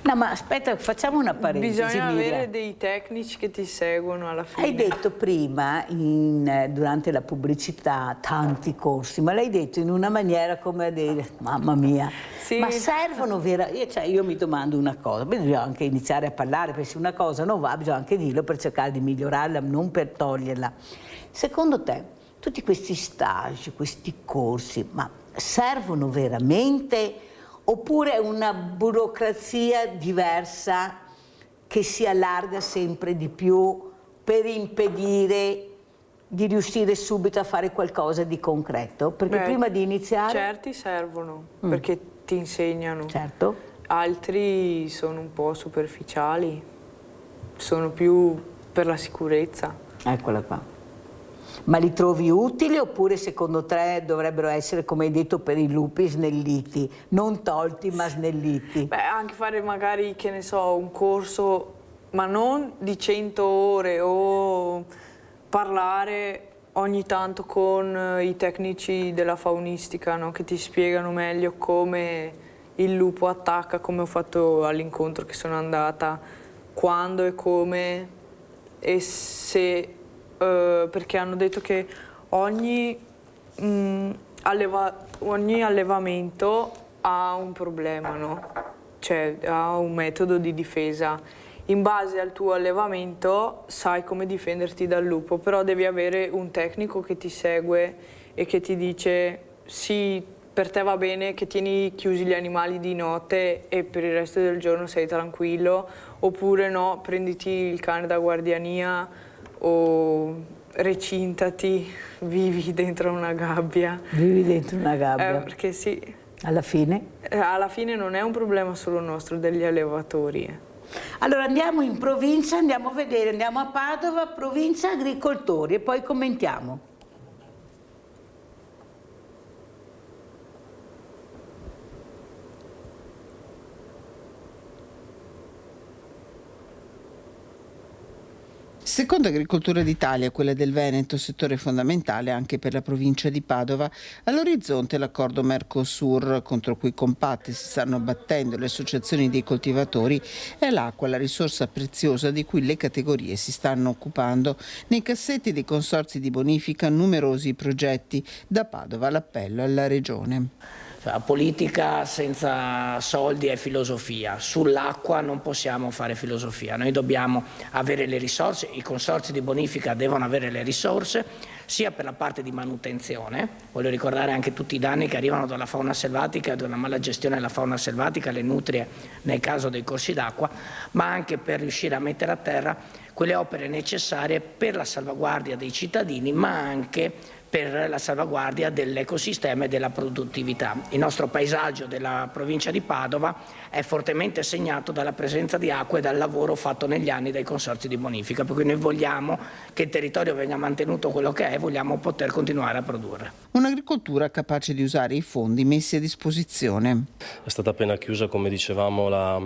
No, ma aspetta, facciamo una parentesi. Bisogna Miriam. avere dei tecnici che ti seguono alla fine. Hai detto prima, durante la pubblicità, tanti corsi, ma l'hai detto in una maniera come a dire, mamma mia, sì, ma servono veramente? Cioè, io mi domando una cosa, bisogna anche iniziare a parlare, perché se una cosa non va bisogna anche dirlo per cercare di migliorarla, non per toglierla. Secondo te, tutti questi stage, questi corsi, ma servono veramente? Oppure è una burocrazia diversa che si allarga sempre di più per impedire di riuscire subito a fare qualcosa di concreto? Perché prima di iniziare... Certi servono, perché ti insegnano. Certo. Altri sono un po' superficiali, sono più per la sicurezza. Eccola qua. Ma li trovi utili oppure secondo te dovrebbero essere, come hai detto per i lupi, snelliti? Non tolti ma snelliti. Beh, anche fare magari, che ne so, un corso, ma non di 100 ore, o parlare ogni tanto con i tecnici della faunistica, no? Che ti spiegano meglio come il lupo attacca, come ho fatto all'incontro che sono andata, quando e come, e se... perché hanno detto che ogni allevamento ha un problema, no? Cioè ha un metodo di difesa. In base al tuo allevamento sai come difenderti dal lupo, però devi avere un tecnico che ti segue e che ti dice sì, per te va bene che tieni chiusi gli animali di notte e per il resto del giorno sei tranquillo, oppure no, prenditi il cane da guardiania o recintati, vivi dentro una gabbia. Vivi dentro una gabbia? Perché sì. Alla fine? Alla fine non è un problema solo nostro, degli allevatori. Allora andiamo in provincia, andiamo a vedere, andiamo a Padova, provincia agricoltori, e poi commentiamo. Secondo Agricoltura d'Italia, quella del Veneto, settore fondamentale anche per la provincia di Padova, all'orizzonte l'accordo Mercosur, contro cui compatte si stanno battendo le associazioni dei coltivatori, è l'acqua, la risorsa preziosa di cui le categorie si stanno occupando. Nei cassetti dei consorzi di bonifica numerosi progetti, da Padova l'appello alla Regione. La politica senza soldi è filosofia, sull'acqua non possiamo fare filosofia, noi dobbiamo avere le risorse, i consorzi di bonifica devono avere le risorse sia per la parte di manutenzione, voglio ricordare anche tutti i danni che arrivano dalla fauna selvatica, da una mala gestione della fauna selvatica, le nutrie nel caso dei corsi d'acqua, ma anche per riuscire a mettere a terra quelle opere necessarie per la salvaguardia dei cittadini, ma anche per la salvaguardia dell'ecosistema e della produttività. Il nostro paesaggio della provincia di Padova è fortemente segnato dalla presenza di acqua e dal lavoro fatto negli anni dai consorzi di bonifica, per cui noi vogliamo che il territorio venga mantenuto quello che è, vogliamo poter continuare a produrre. Un'agricoltura capace di usare i fondi messi a disposizione. È stata appena chiusa, come dicevamo, la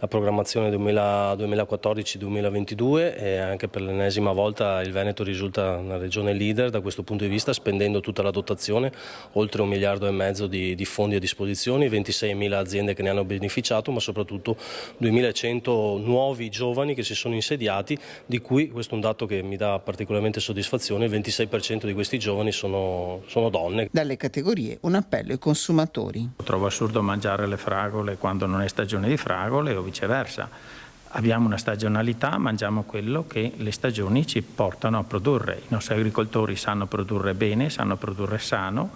programmazione 2014-2022 e anche per l'ennesima volta il Veneto risulta una regione leader da questo punto di vista, spendendo tutta la dotazione, oltre 1,5 miliardi di fondi a disposizione, 26.000 aziende che ne hanno beneficiato, ma soprattutto 2.100 nuovi giovani che si sono insediati, di cui, questo è un dato che mi dà particolarmente soddisfazione, il 26% di questi giovani sono donne. Dalle categorie un appello ai consumatori. Trovo assurdo mangiare le fragole quando non è stagione di fragole o viceversa. Abbiamo una stagionalità, mangiamo quello che le stagioni ci portano a produrre. I nostri agricoltori sanno produrre bene, sanno produrre sano,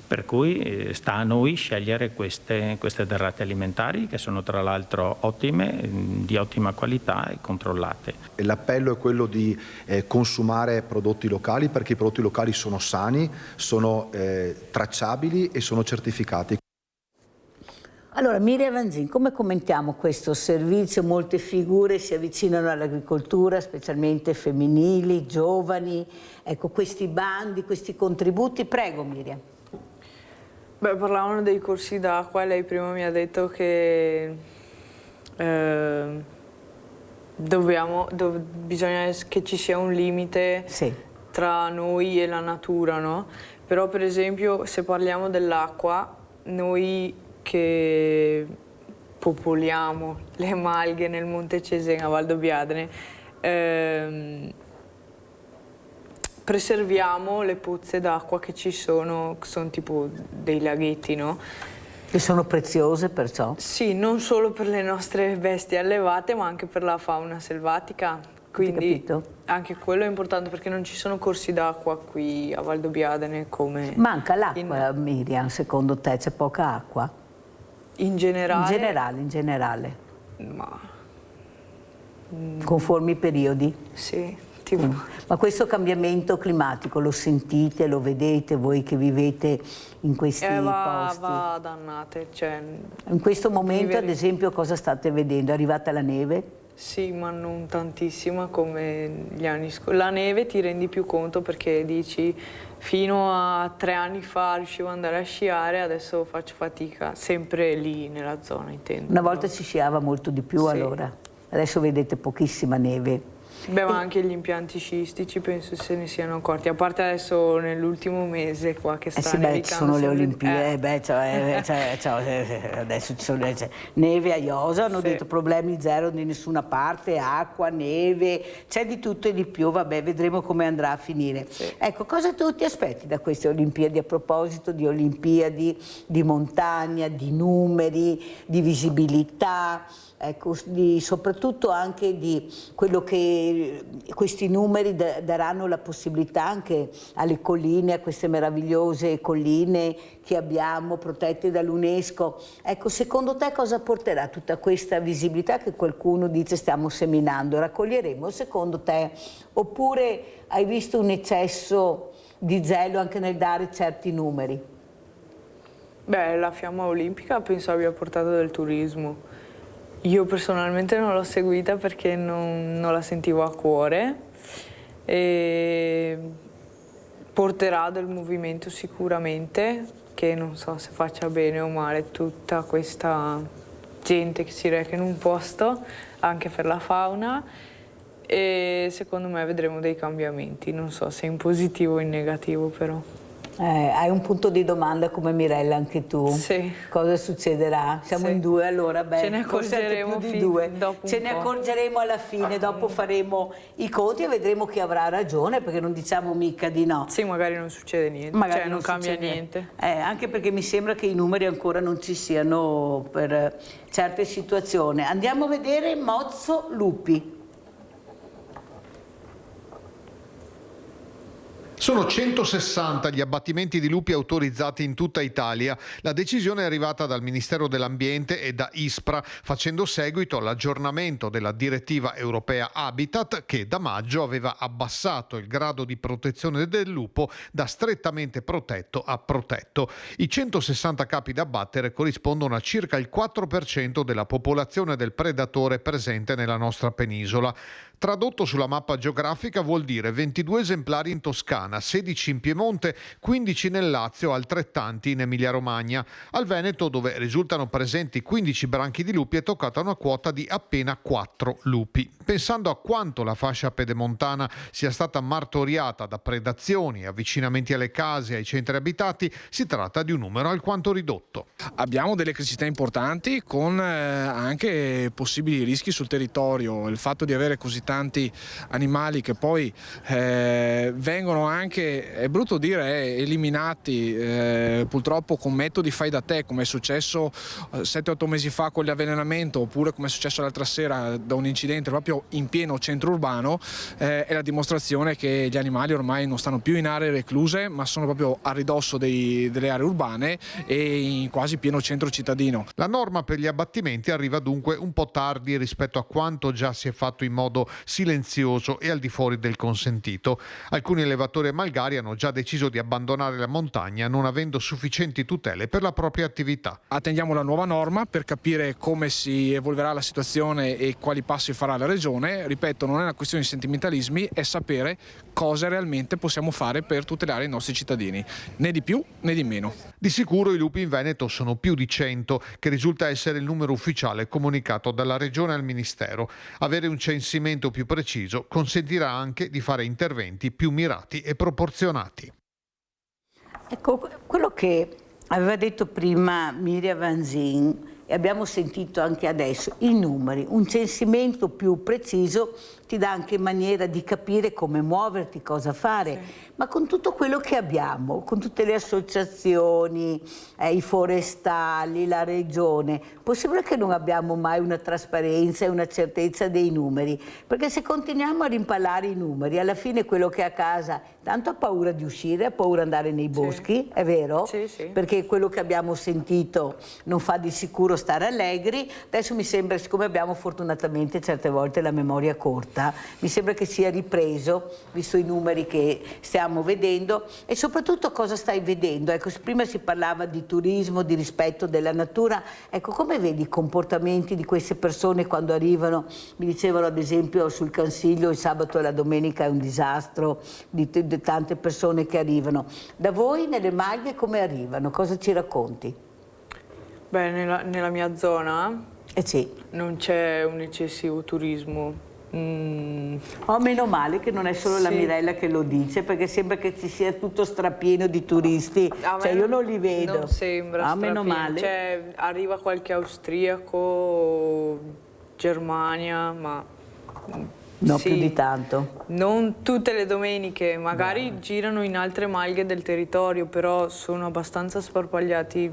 per cui sta a noi scegliere queste derrate alimentari che sono tra l'altro ottime, di ottima qualità e controllate. L'appello è quello di consumare prodotti locali, perché i prodotti locali sono sani, sono tracciabili e sono certificati. Allora, Miriam Vanzin, come commentiamo questo servizio? Molte figure si avvicinano all'agricoltura, specialmente femminili, giovani. Ecco, questi bandi, questi contributi. Prego, Miriam. Beh, parlavano dei corsi d'acqua, lei prima mi ha detto che bisogna che ci sia un limite tra noi e la natura, no? Però per esempio se parliamo dell'acqua, noi che popoliamo le malghe nel Monte Cesena, a Valdobbiadene, preserviamo le pozze d'acqua che ci sono, che sono tipo dei laghetti, no? Che sono preziose perciò? Sì, non solo per le nostre bestie allevate, ma anche per la fauna selvatica. Quindi anche quello è importante, perché non ci sono corsi d'acqua qui a Valdobbiadene come... Manca l'acqua, Miriam, secondo te? C'è poca acqua? In generale? In generale. Ma... Conformi i periodi? Sì. Ma questo cambiamento climatico lo sentite, lo vedete voi che vivete in questi posti? Va dannate. Cioè, in questo momento, ad esempio, cosa state vedendo? È arrivata la neve? Sì, ma non tantissima come gli anni scorsi. La neve ti rendi più conto, perché dici fino a 3 anni fa riuscivo ad andare a sciare, adesso faccio fatica, sempre lì nella zona, intendo. Una volta si sciava molto di più, allora. Adesso vedete pochissima neve. Beh, ma anche gli impianti sciistici penso se ne siano accorti, a parte adesso nell'ultimo mese qua che sta nevicando. Ci sono le Olimpiadi, adesso ci sono neve a Iosa, hanno detto problemi zero di nessuna parte, acqua, neve, c'è di tutto e di più, vabbè, vedremo come andrà a finire. Ecco, cosa tu ti aspetti da queste Olimpiadi, a proposito di Olimpiadi, di montagna, di numeri, di visibilità? Ecco, soprattutto anche di quello che questi numeri daranno la possibilità anche alle colline, a queste meravigliose colline che abbiamo protette dall'UNESCO. Ecco, secondo te cosa porterà tutta questa visibilità che qualcuno dice stiamo seminando? Raccoglieremo secondo te? Oppure hai visto un eccesso di zelo anche nel dare certi numeri? Beh, la fiamma olimpica penso abbia portato del turismo. Io personalmente non l'ho seguita perché non la sentivo a cuore, e porterà del movimento sicuramente, che non so se faccia bene o male tutta questa gente che si reca in un posto, anche per la fauna, e secondo me vedremo dei cambiamenti, non so se in positivo o in negativo però. Hai un punto di domanda come Mirella anche tu? Sì. Cosa succederà? Siamo in due allora, beh, ce ne accorgeremo più di due. Dopo ce ne accorgeremo alla fine, dopo faremo i conti e vedremo chi avrà ragione, perché non diciamo mica di no. Sì, magari non succede niente, magari non cambia niente. Anche perché mi sembra che i numeri ancora non ci siano per certe situazioni. Andiamo a vedere Mozzo Lupi. Sono 160 gli abbattimenti di lupi autorizzati in tutta Italia. La decisione è arrivata dal Ministero dell'Ambiente e da ISPRA, facendo seguito all'aggiornamento della direttiva europea Habitat, che da maggio aveva abbassato il grado di protezione del lupo da strettamente protetto a protetto. I 160 capi da abbattere corrispondono a circa il 4% della popolazione del predatore presente nella nostra penisola. Tradotto sulla mappa geografica vuol dire 22 esemplari in Toscana, 16 in Piemonte, 15 nel Lazio, altrettanti in Emilia-Romagna. Al Veneto, dove risultano presenti 15 branchi di lupi, è toccata una quota di appena 4 lupi. Pensando a quanto la fascia pedemontana sia stata martoriata da predazioni, avvicinamenti alle case e ai centri abitati, si tratta di un numero alquanto ridotto. Abbiamo delle criticità importanti con anche possibili rischi sul territorio. Il fatto di avere così tanti animali che poi vengono anche, è brutto dire, eliminati purtroppo con metodi fai da te, come è successo 7-8 mesi fa con l'avvelenamento, oppure come è successo l'altra sera da un incidente proprio in pieno centro urbano, è la dimostrazione che gli animali ormai non stanno più in aree recluse, ma sono proprio a ridosso delle aree urbane e in quasi pieno centro cittadino. La norma per gli abbattimenti arriva dunque un po' tardi rispetto a quanto già si è fatto in modo silenzioso e al di fuori del consentito. Alcuni allevatori amalgari hanno già deciso di abbandonare la montagna non avendo sufficienti tutele per la propria attività. Attendiamo la nuova norma per capire come si evolverà la situazione e quali passi farà la Regione. Ripeto, non è una questione di sentimentalismi, è sapere cosa realmente possiamo fare per tutelare i nostri cittadini, né di più né di meno. Di sicuro i lupi in Veneto sono più di 100, che risulta essere il numero ufficiale comunicato dalla Regione al Ministero. Avere un censimento più preciso consentirà anche di fare interventi più mirati e proporzionati. Ecco, quello che aveva detto prima Miriam Vanzin e abbiamo sentito anche adesso, i numeri, un censimento più preciso ti dà anche maniera di capire come muoverti, cosa fare, sì. Ma con tutto quello che abbiamo, con tutte le associazioni, i forestali, la regione, può sembrare che non abbiamo mai una trasparenza e una certezza dei numeri, perché se continuiamo a rimpallare i numeri, alla fine quello che è a casa tanto ha paura di uscire, ha paura di andare nei boschi, sì. È vero? Sì, sì. Perché quello che abbiamo sentito non fa di sicuro stare allegri. Adesso mi sembra, siccome abbiamo fortunatamente certe volte la memoria corta, mi sembra che sia ripreso, visto i numeri che stiamo vedendo, e soprattutto cosa stai vedendo. Ecco, prima si parlava di turismo, di rispetto della natura, ecco, come vedi i comportamenti di queste persone quando arrivano? Mi dicevano ad esempio sul Cansiglio il sabato e la domenica è un disastro di tante persone che arrivano. Da voi nelle maglie come arrivano? Cosa ci racconti? Beh, nella mia zona sì. Non c'è un eccessivo turismo. Oh, meno male che non è solo sì. La Mirella che lo dice, perché sembra che ci sia tutto strapieno di turisti, cioè io non li vedo. Non sembra meno male. Cioè, arriva qualche austriaco, Germania, ma no, sì, più di tanto. Non tutte le domeniche, magari girano in altre maglie del territorio, però sono abbastanza sparpagliati,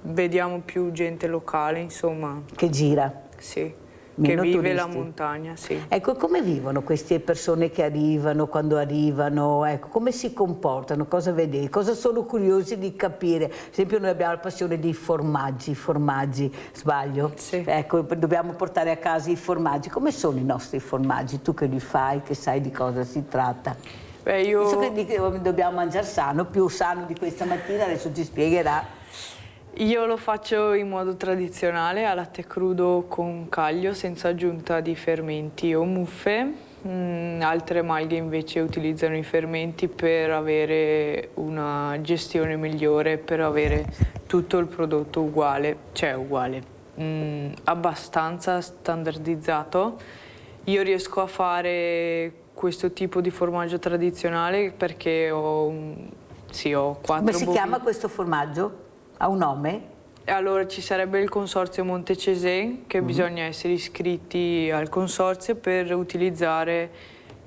vediamo più gente locale, insomma. Che gira? Sì. Meno che vive turisti. La montagna, sì. Ecco, come vivono queste persone che arrivano, quando arrivano, ecco, come si comportano, cosa vedete, cosa sono curiosi di capire. Per esempio noi abbiamo la passione dei formaggi, sbaglio? Sì. Ecco, dobbiamo portare a casa i formaggi. Come sono i nostri formaggi? Tu che li fai, che sai di cosa si tratta? Beh, io... Visto che dobbiamo mangiare sano, più sano di questa mattina, adesso ci spiegherà. Io lo faccio in modo tradizionale, a latte crudo con caglio, senza aggiunta di fermenti o muffe. Altre malghe invece utilizzano i fermenti per avere una gestione migliore, per avere tutto il prodotto uguale, abbastanza standardizzato. Io riesco a fare questo tipo di formaggio tradizionale perché ho 4 Come si chiama questo formaggio? Ha un nome? Allora ci sarebbe il consorzio Montecesen, che bisogna essere iscritti al consorzio per utilizzare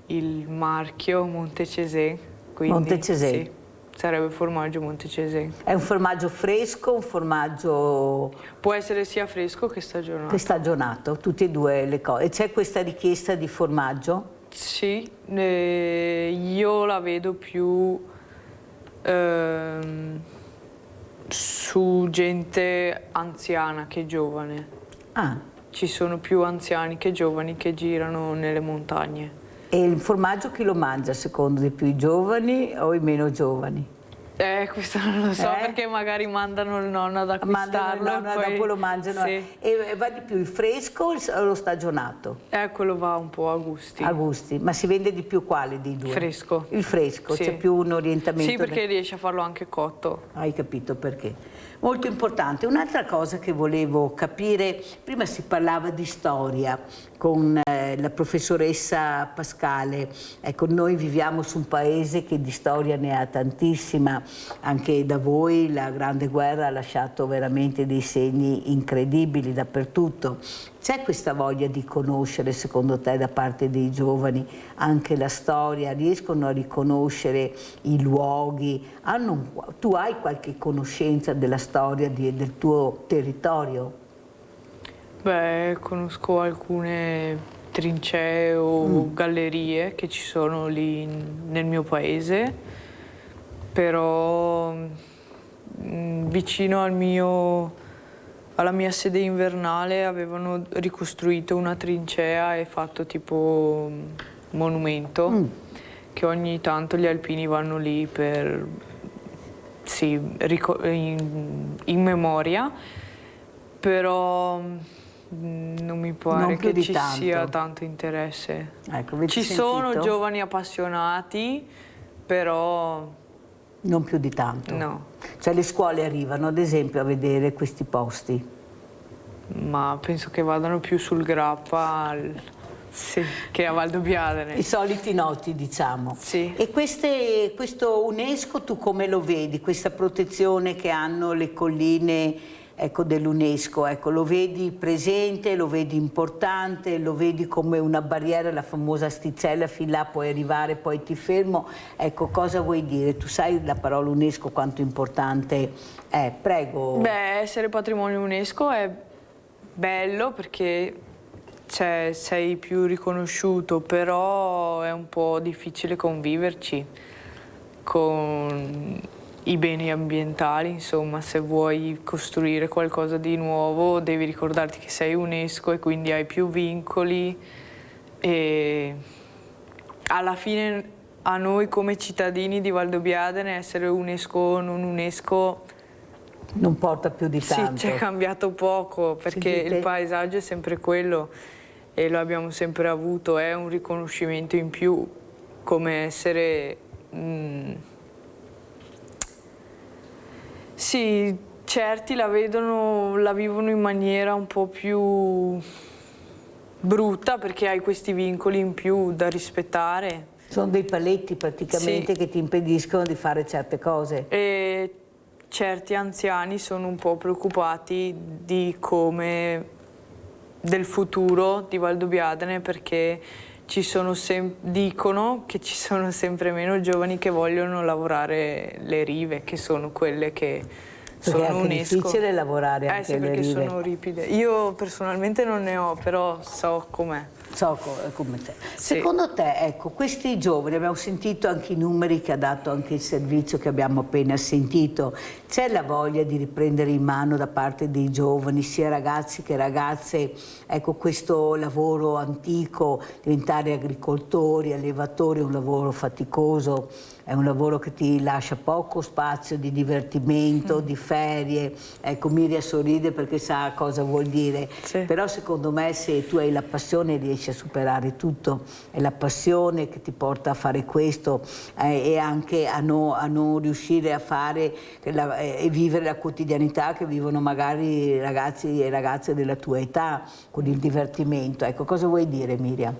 il marchio Montecesen. Montecesen? Sì, sarebbe formaggio Montecesen. È un formaggio fresco, un formaggio... Può essere sia fresco che stagionato. Che stagionato, tutte e due le cose. E c'è questa richiesta di formaggio? Sì, io la vedo più su gente anziana che giovane. Ci sono più anziani che giovani che girano nelle montagne. E il formaggio chi lo mangia secondo di più, i giovani o i meno giovani? Questo non lo so perché magari mandano il nonno ad acquistarlo. Mandano il nonno e dopo lo mangiano. Sì. E va di più il fresco o lo stagionato? Quello va un po' a gusti. A gusti, ma si vende di più quale dei due? Fresco. Il fresco, Sì. c'è più un orientamento. Sì, perché riesce a farlo anche cotto. Hai capito perché? Molto importante. Un'altra cosa che volevo capire, prima si parlava di storia con la professoressa Pascale. Ecco, noi viviamo su un paese che di storia ne ha tantissima, anche da voi la Grande Guerra ha lasciato veramente dei segni incredibili dappertutto. C'è questa voglia di conoscere, secondo te, da parte dei giovani anche la storia? Riescono a riconoscere i luoghi? Tu hai qualche conoscenza della storia del tuo territorio? Beh, conosco alcune trincee o gallerie che ci sono lì nel mio paese, però vicino alla mia sede invernale avevano ricostruito una trincea e fatto tipo monumento, che ogni tanto gli alpini vanno lì per, sì, in memoria, però non mi pare che ci sia tanto interesse. Ecco, ci sono giovani appassionati, però non più di tanto. No. Cioè le scuole arrivano ad esempio a vedere questi posti? Ma penso che vadano più sul Grappa sì, che a Valdobbiadene. I soliti noti, diciamo. Sì. E questo UNESCO tu come lo vedi? Questa protezione che hanno le colline, ecco, dell'UNESCO, ecco, lo vedi presente, lo vedi importante, lo vedi come una barriera, la famosa asticella, fin là puoi arrivare, poi ti fermo. Ecco, cosa vuoi dire? Tu sai la parola UNESCO quanto importante è? Prego. Beh, essere patrimonio UNESCO è bello perché sei più riconosciuto, però è un po' difficile conviverci con i beni ambientali, insomma, se vuoi costruire qualcosa di nuovo devi ricordarti che sei UNESCO e quindi hai più vincoli e alla fine a noi come cittadini di Valdobbiadene essere UNESCO o non UNESCO non porta più di tanto. Sì, c'è cambiato poco perché il paesaggio è sempre quello e lo abbiamo sempre avuto, è un riconoscimento in più come essere... Sì, certi la vivono in maniera un po' più brutta perché hai questi vincoli in più da rispettare. Sono dei paletti praticamente che ti impediscono di fare certe cose. E certi anziani sono un po' preoccupati del futuro di Valdobbiadene perché dicono che ci sono sempre meno giovani che vogliono lavorare le rive, che sono quelle che sono UNESCO. È difficile lavorare anche sì, perché sono ripide. Io personalmente non ne ho, però so com'è. So come te. Sì. Secondo te, ecco, questi giovani, abbiamo sentito anche i numeri che ha dato anche il servizio che abbiamo appena sentito, c'è la voglia di riprendere in mano da parte dei giovani, sia ragazzi che ragazze, ecco, questo lavoro antico, diventare agricoltori, allevatori, è un lavoro faticoso, è un lavoro che ti lascia poco spazio di divertimento, di ferie. Ecco, Miria sorride perché sa cosa vuol dire, però secondo me se tu hai la passione riesci a superare tutto, è la passione che ti porta a fare questo e anche a non riuscire a fare e vivere la quotidianità che vivono magari ragazzi e ragazze della tua età con il divertimento. Ecco, cosa vuoi dire, Miriam?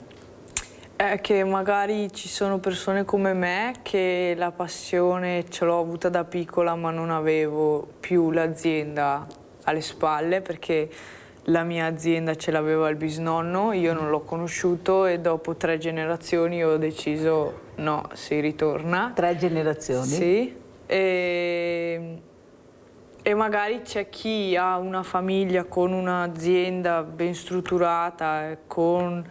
È che magari ci sono persone come me che la passione ce l'ho avuta da piccola ma non avevo più l'azienda alle spalle perché la mia azienda ce l'aveva il bisnonno, io non l'ho conosciuto e dopo 3 generazioni ho deciso no, si ritorna. 3 generazioni? Sì, e magari c'è chi ha una famiglia con un'azienda ben strutturata, con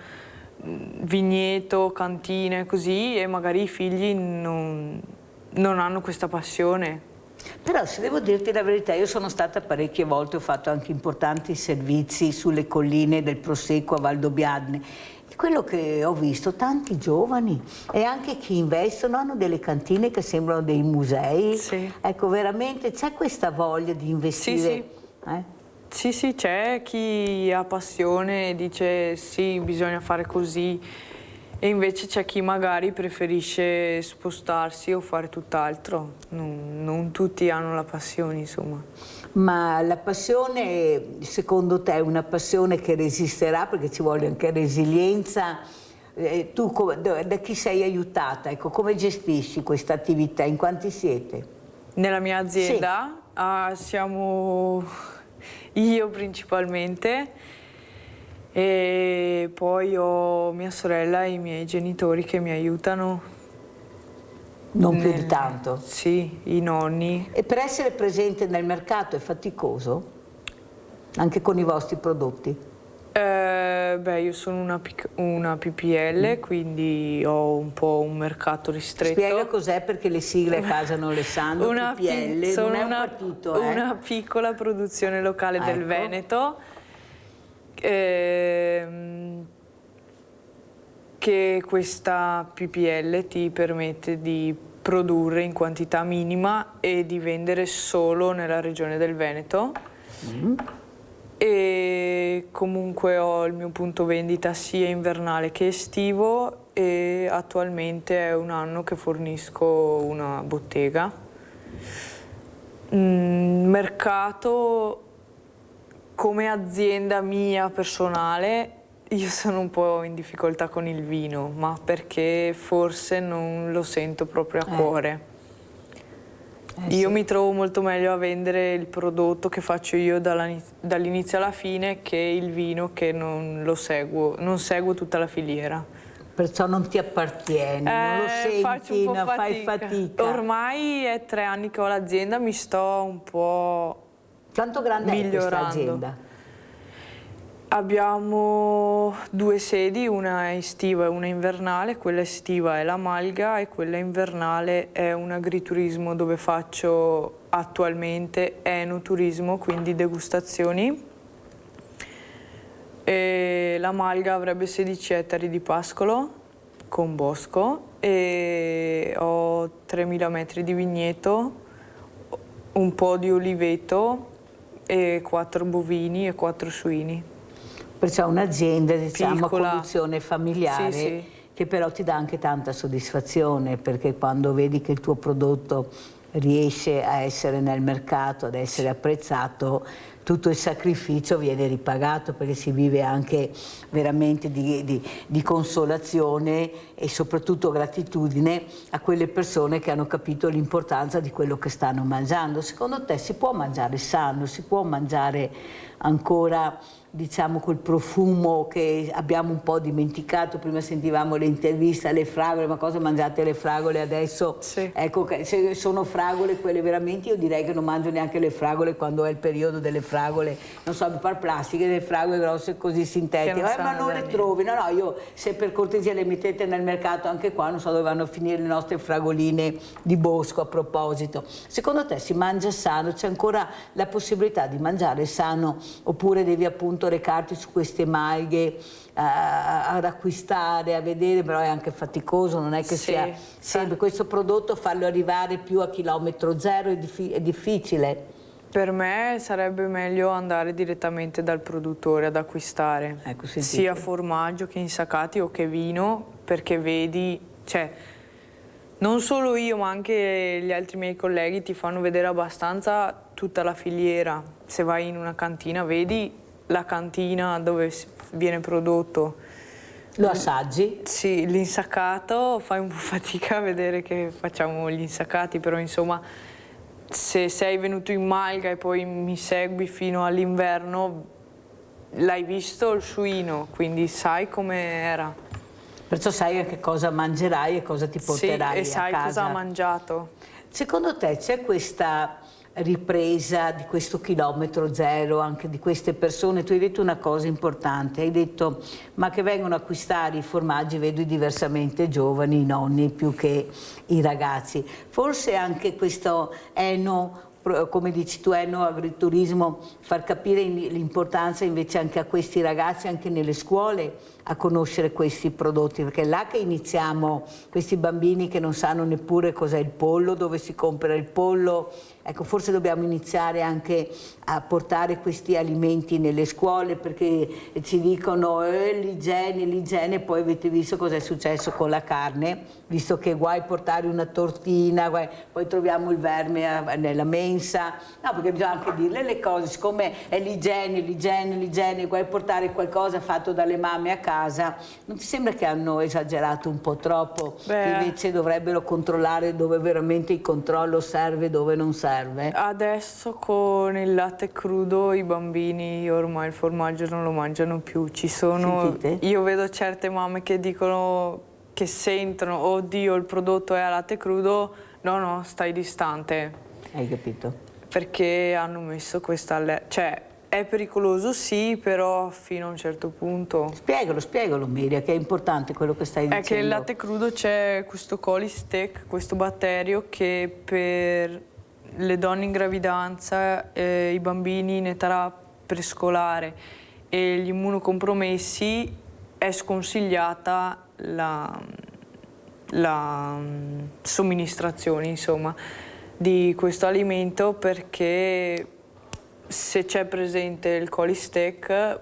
vigneto, cantine, così, e magari i figli non hanno questa passione. Però se devo dirti la verità, io sono stata parecchie volte, ho fatto anche importanti servizi sulle colline del Prosecco a Valdobbiadene. Quello che ho visto, tanti giovani e anche chi investono hanno delle cantine che sembrano dei musei. Sì. Ecco, veramente c'è questa voglia di investire. Sì, sì, c'è chi ha passione e dice sì, bisogna fare così, e invece c'è chi magari preferisce spostarsi o fare tutt'altro. Non tutti hanno la passione, insomma. Ma la passione, secondo te, è una passione che resisterà, perché ci vuole anche resilienza? Tu da chi sei aiutata? Ecco, come gestisci questa attività? In quanti siete? Nella mia azienda siamo io principalmente, e poi ho mia sorella e i miei genitori che mi aiutano. Non più di tanto? Sì, i nonni. E per essere presente nel mercato è faticoso? Anche con i vostri prodotti? Beh, io sono una PPL, quindi ho un po' un mercato ristretto. Spiega cos'è, perché le sigle a casa non le sanno. Una PPL non è un partito, una piccola produzione locale del Veneto, che questa PPL ti permette di produrre in quantità minima e di vendere solo nella regione del Veneto. E comunque ho il mio punto vendita sia invernale che estivo, e attualmente è un anno che fornisco una bottega. Mercato, come azienda mia personale, io sono un po' in difficoltà con il vino, ma perché forse non lo sento proprio a cuore. Io mi trovo molto meglio a vendere il prodotto che faccio io dall'inizio alla fine che il vino che non seguo tutta la filiera. Perciò non ti appartiene, non lo senti, faccio un po' fai fatica. Ormai è 3 anni che ho l'azienda, mi sto un po' Quanto grande è questa migliorando. azienda? Abbiamo 2 sedi, una estiva e una invernale. Quella estiva è la Malga e quella invernale è un agriturismo dove faccio attualmente enoturismo, quindi degustazioni. E la Malga avrebbe 16 ettari di pascolo con bosco e ho 3000 metri di vigneto, un po' di oliveto e 4 bovini e 4 suini. Perciò un'azienda, diciamo, Piccola. a conduzione familiare, Sì. che però ti dà anche tanta soddisfazione, perché quando vedi che il tuo prodotto riesce a essere nel mercato, ad essere apprezzato, tutto il sacrificio viene ripagato, perché si vive anche veramente di consolazione e soprattutto gratitudine a quelle persone che hanno capito l'importanza di quello che stanno mangiando. Secondo te si può mangiare sano, si può mangiare ancora, diciamo, quel profumo che abbiamo un po' dimenticato? Prima sentivamo le interviste alle fragole, ma cosa mangiate le fragole adesso? Ecco, se sono fragole quelle veramente, io direi che non mangio neanche le fragole quando è il periodo delle fragole, non so, mi par plastiche, delle fragole grosse così sintetiche, ma non le trovi. No, io, se per cortesia le mettete nel mercato anche qua, non so dove vanno a finire le nostre fragoline di bosco. A proposito, secondo te si mangia sano? C'è ancora la possibilità di mangiare sano, oppure devi appunto recarti su queste malghe ad acquistare, a vedere? Però è anche faticoso, non è che sia sempre questo prodotto, farlo arrivare più a chilometro zero è difficile. Per me sarebbe meglio andare direttamente dal produttore ad acquistare, sia formaggio che insaccati o che vino, perché vedi, cioè, non solo io ma anche gli altri miei colleghi ti fanno vedere abbastanza tutta la filiera. Se vai in una cantina vedi la cantina dove viene prodotto. Lo assaggi? Sì, l'insaccato fai un po' fatica a vedere che facciamo gli insaccati, però insomma se sei venuto in Malga e poi mi segui fino all'inverno l'hai visto il suino, quindi sai come era. Perciò sai anche cosa mangerai e cosa ti porterai a casa. Sì, e sai cosa ha mangiato. Secondo te c'è questa ripresa di questo chilometro zero, anche di queste persone. Tu hai detto una cosa importante, hai detto ma che vengono a acquistare i formaggi, vedo i diversamente giovani, i nonni più che i ragazzi. Forse anche questo come dici tu, agriturismo, far capire l'importanza invece anche a questi ragazzi, anche nelle scuole, a conoscere questi prodotti, perché è là che iniziamo, questi bambini che non sanno neppure cos'è il pollo, dove si compra il pollo. Ecco, forse dobbiamo iniziare anche a portare questi alimenti nelle scuole, perché ci dicono l'igiene, poi avete visto cosa è successo con la carne, visto che guai portare una tortina, poi troviamo il verme nella mensa. No, perché bisogna anche dirle le cose, siccome è l'igiene, guai portare qualcosa fatto dalle mamme a casa. Non ti sembra che hanno esagerato un po' troppo? Che invece dovrebbero controllare dove veramente il controllo serve, dove non serve? Adesso con il latte crudo i bambini ormai il formaggio non lo mangiano più. Io vedo certe mamme che dicono, che sentono, oddio il prodotto è a latte crudo, no, stai distante. Hai capito? Perché hanno messo questa... cioè, è pericoloso sì, però fino a un certo punto. Spiegalo Miria, che è importante quello che stai dicendo. È che nel latte crudo c'è questo colistick, questo batterio che per le donne in gravidanza, i bambini in età prescolare e gli immunocompromessi è sconsigliata la somministrazione, insomma, di questo alimento, perché se c'è presente il colistick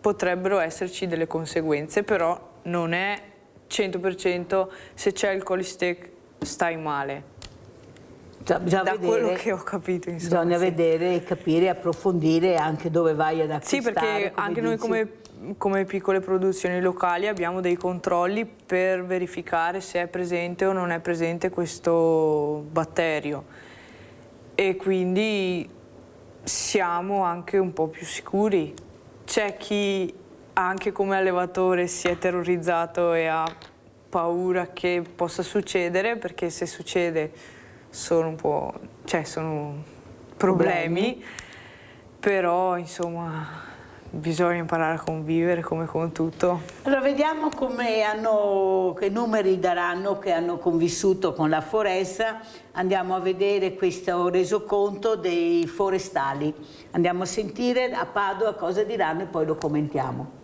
potrebbero esserci delle conseguenze, però non è 100% se c'è il colistick stai male. Da quello che ho capito, insomma. Bisogna vedere, capire, approfondire anche dove vai ad acquistare. Sì, perché anche noi come piccole produzioni locali abbiamo dei controlli per verificare se è presente o non è presente questo batterio, e quindi siamo anche un po' più sicuri. C'è chi anche come allevatore si è terrorizzato e ha paura che possa succedere, perché se succede sono un po', sono problemi, però insomma bisogna imparare a convivere come con tutto. Allora vediamo che numeri daranno che hanno convissuto con la foresta. Andiamo a vedere questo resoconto dei forestali. Andiamo a sentire a Padova cosa diranno e poi lo commentiamo.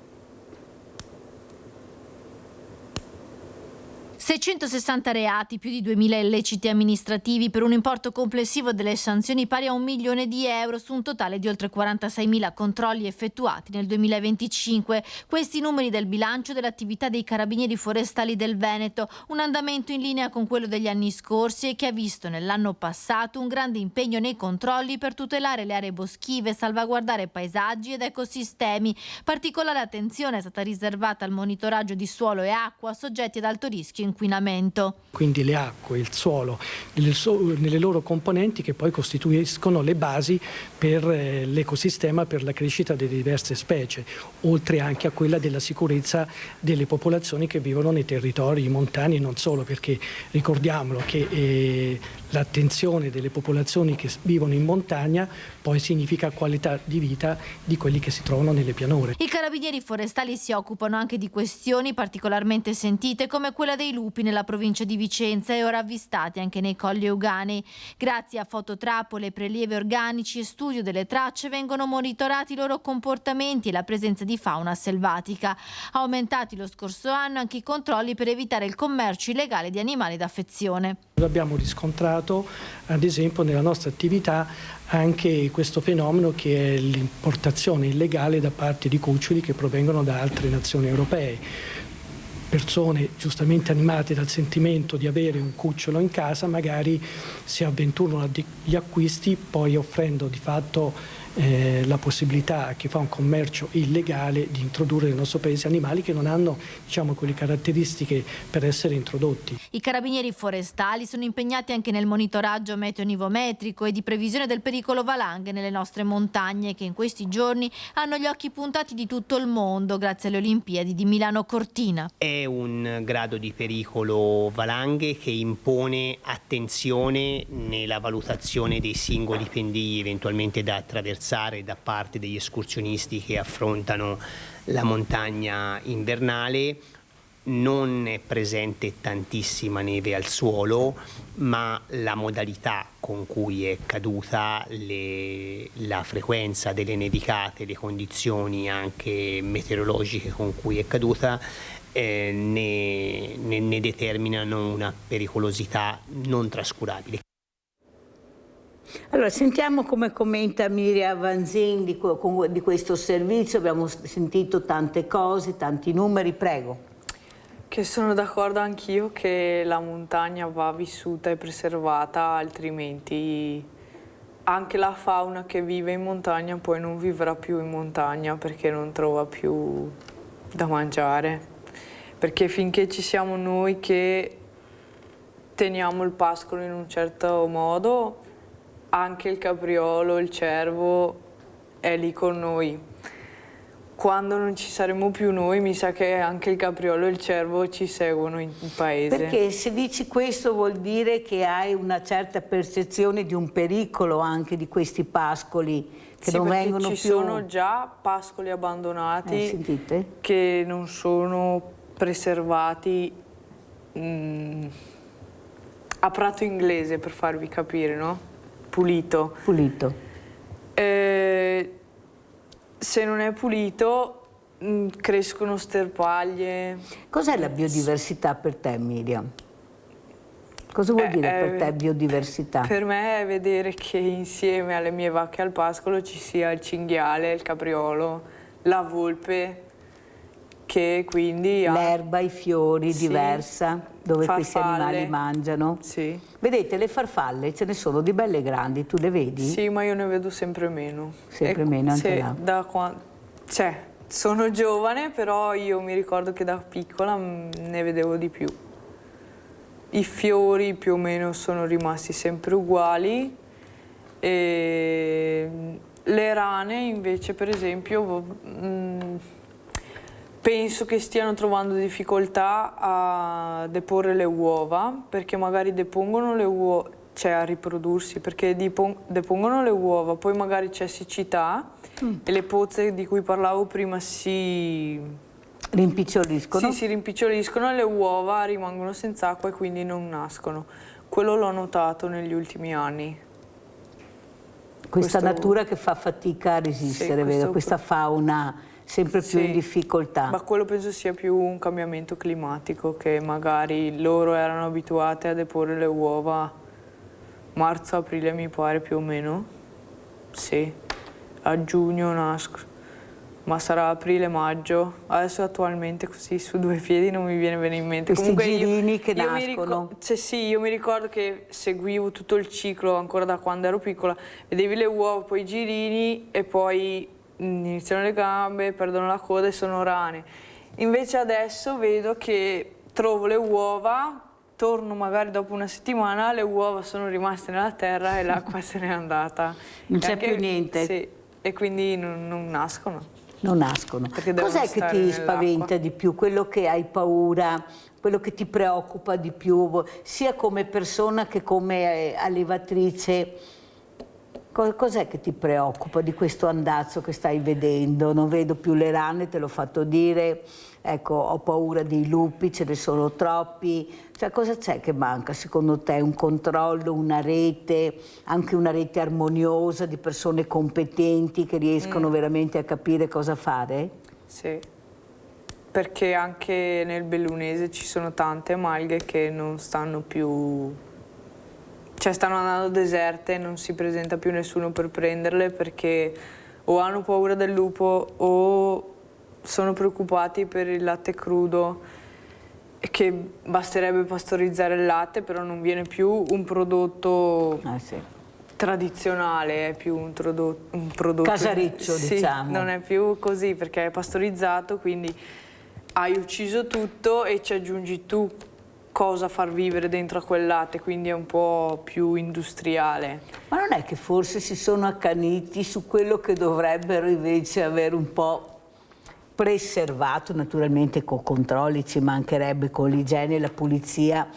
660 reati, più di 2.000 illeciti amministrativi per un importo complessivo delle sanzioni pari a 1 milione di euro su un totale di oltre 46.000 controlli effettuati nel 2025. Questi numeri del bilancio dell'attività dei Carabinieri Forestali del Veneto, un andamento in linea con quello degli anni scorsi e che ha visto nell'anno passato un grande impegno nei controlli per tutelare le aree boschive, salvaguardare paesaggi ed ecosistemi. Particolare attenzione è stata riservata al monitoraggio di suolo e acqua soggetti ad alto rischio inquinamento. Quindi le acque, il suolo, nelle loro componenti che poi costituiscono le basi per l'ecosistema, per la crescita delle diverse specie, oltre anche a quella della sicurezza delle popolazioni che vivono nei territori montani e non solo, perché ricordiamolo che l'attenzione delle popolazioni che vivono in montagna poi significa qualità di vita di quelli che si trovano nelle pianure. I Carabinieri Forestali si occupano anche di questioni particolarmente sentite come quella dei lupi nella provincia di Vicenza e ora avvistati anche nei Colli Euganei. Grazie a fototrappole, prelievi organici e studio delle tracce vengono monitorati i loro comportamenti e la presenza di fauna selvatica. Aumentati lo scorso anno anche i controlli per evitare il commercio illegale di animali d'affezione. Abbiamo riscontrato, ad esempio, nella nostra attività anche questo fenomeno che è l'importazione illegale da parte di cuccioli che provengono da altre nazioni europee. Persone giustamente animate dal sentimento di avere un cucciolo in casa magari si avventurano agli acquisti, poi offrendo di fatto la possibilità a chi fa un commercio illegale di introdurre nel nostro paese animali che non hanno, diciamo, quelle caratteristiche per essere introdotti. I carabinieri forestali sono impegnati anche nel monitoraggio meteonivometrico e di previsione del pericolo valanghe nelle nostre montagne, che in questi giorni hanno gli occhi puntati di tutto il mondo grazie alle Olimpiadi di Milano Cortina. È un grado di pericolo valanghe che impone attenzione nella valutazione dei singoli pendii eventualmente da attraversare da parte degli escursionisti che affrontano la montagna invernale. Non è presente tantissima neve al suolo, ma la modalità con cui è caduta, la frequenza delle nevicate, le condizioni anche meteorologiche con cui è caduta ne determinano una pericolosità non trascurabile. Allora, sentiamo come commenta Miriam Vanzin di questo servizio. Abbiamo sentito tante cose, tanti numeri, prego. Che sono d'accordo anch'io che la montagna va vissuta e preservata, altrimenti anche la fauna che vive in montagna poi non vivrà più in montagna perché non trova più da mangiare. Perché finché ci siamo noi che teniamo il pascolo in un certo modo, anche il capriolo, il cervo è lì con noi. Quando non ci saremo più noi, mi sa che anche il capriolo e il cervo ci seguono in paese. Perché se dici questo vuol dire che hai una certa percezione di un pericolo anche di questi pascoli che sì, non vengono più... ci sono già pascoli abbandonati sentite? Che non sono preservati a prato inglese, per farvi capire, no? Pulito. Pulito. Se non è pulito crescono sterpaglie. Cos'è la biodiversità per te, Miriam? Cosa vuol dire per te biodiversità? Per me è vedere che insieme alle mie vacche al pascolo ci sia il cinghiale, il capriolo, la volpe, che quindi ha... L'erba, i fiori, sì, diversa, dove farfalle. Questi animali mangiano. Sì. Vedete, le farfalle ce ne sono di belle grandi, tu le vedi? Sì, ma io ne vedo sempre meno. Sempre meno anche là. Cioè, sono giovane, però io mi ricordo che da piccola ne vedevo di più. I fiori più o meno sono rimasti sempre uguali. E le rane invece, per esempio, penso che stiano trovando difficoltà a deporre le uova, perché magari depongono le uova, cioè a riprodursi, perché depongono le uova, poi magari c'è siccità e le pozze di cui parlavo prima si rimpiccioliscono. Sì, si rimpiccioliscono e le uova rimangono senza acqua e quindi non nascono. Quello l'ho notato negli ultimi anni. Questa natura che fa fatica a resistere, vedo, questa fauna sempre più in difficoltà. Ma quello penso sia più un cambiamento climatico, che magari loro erano abituate a deporre le uova marzo-aprile, mi pare, più o meno. Sì, a giugno nascono, ma sarà aprile-maggio. Adesso attualmente così su due piedi non mi viene bene in mente. Questi comunque girini che nascono. Sì, io mi ricordo che seguivo tutto il ciclo ancora da quando ero piccola. Vedevi le uova, poi i girini e poi iniziano le gambe, perdono la coda e sono rane. Invece adesso vedo che trovo le uova, torno magari dopo una settimana, le uova sono rimaste nella terra e l'acqua se n'è andata. Non c'è più niente. Sì, e quindi non nascono. Non nascono. Cos'è che ti spaventa di più? Quello che hai paura, quello che ti preoccupa di più, sia come persona che come allevatrice? Cos'è che ti preoccupa di questo andazzo che stai vedendo? Non vedo più le rane, te l'ho fatto dire, ecco, ho paura dei lupi, ce ne sono troppi. Cioè, cosa c'è che manca secondo te? Un controllo, una rete, anche una rete armoniosa di persone competenti che riescono veramente a capire cosa fare? Sì, perché anche nel bellunese ci sono tante malghe che non stanno più... Cioè stanno andando deserte, non si presenta più nessuno per prenderle perché o hanno paura del lupo o sono preoccupati per il latte crudo, che basterebbe pastorizzare il latte, però non viene più un prodotto tradizionale, è più un prodotto casareccio, sì, diciamo. Non è più così perché è pastorizzato, quindi hai ucciso tutto e ci aggiungi tu cosa far vivere dentro a quel latte, quindi è un po' più industriale. Ma non è che forse si sono accaniti su quello che dovrebbero invece avere un po' preservato, naturalmente con controlli, ci mancherebbe, con l'igiene e la pulizia,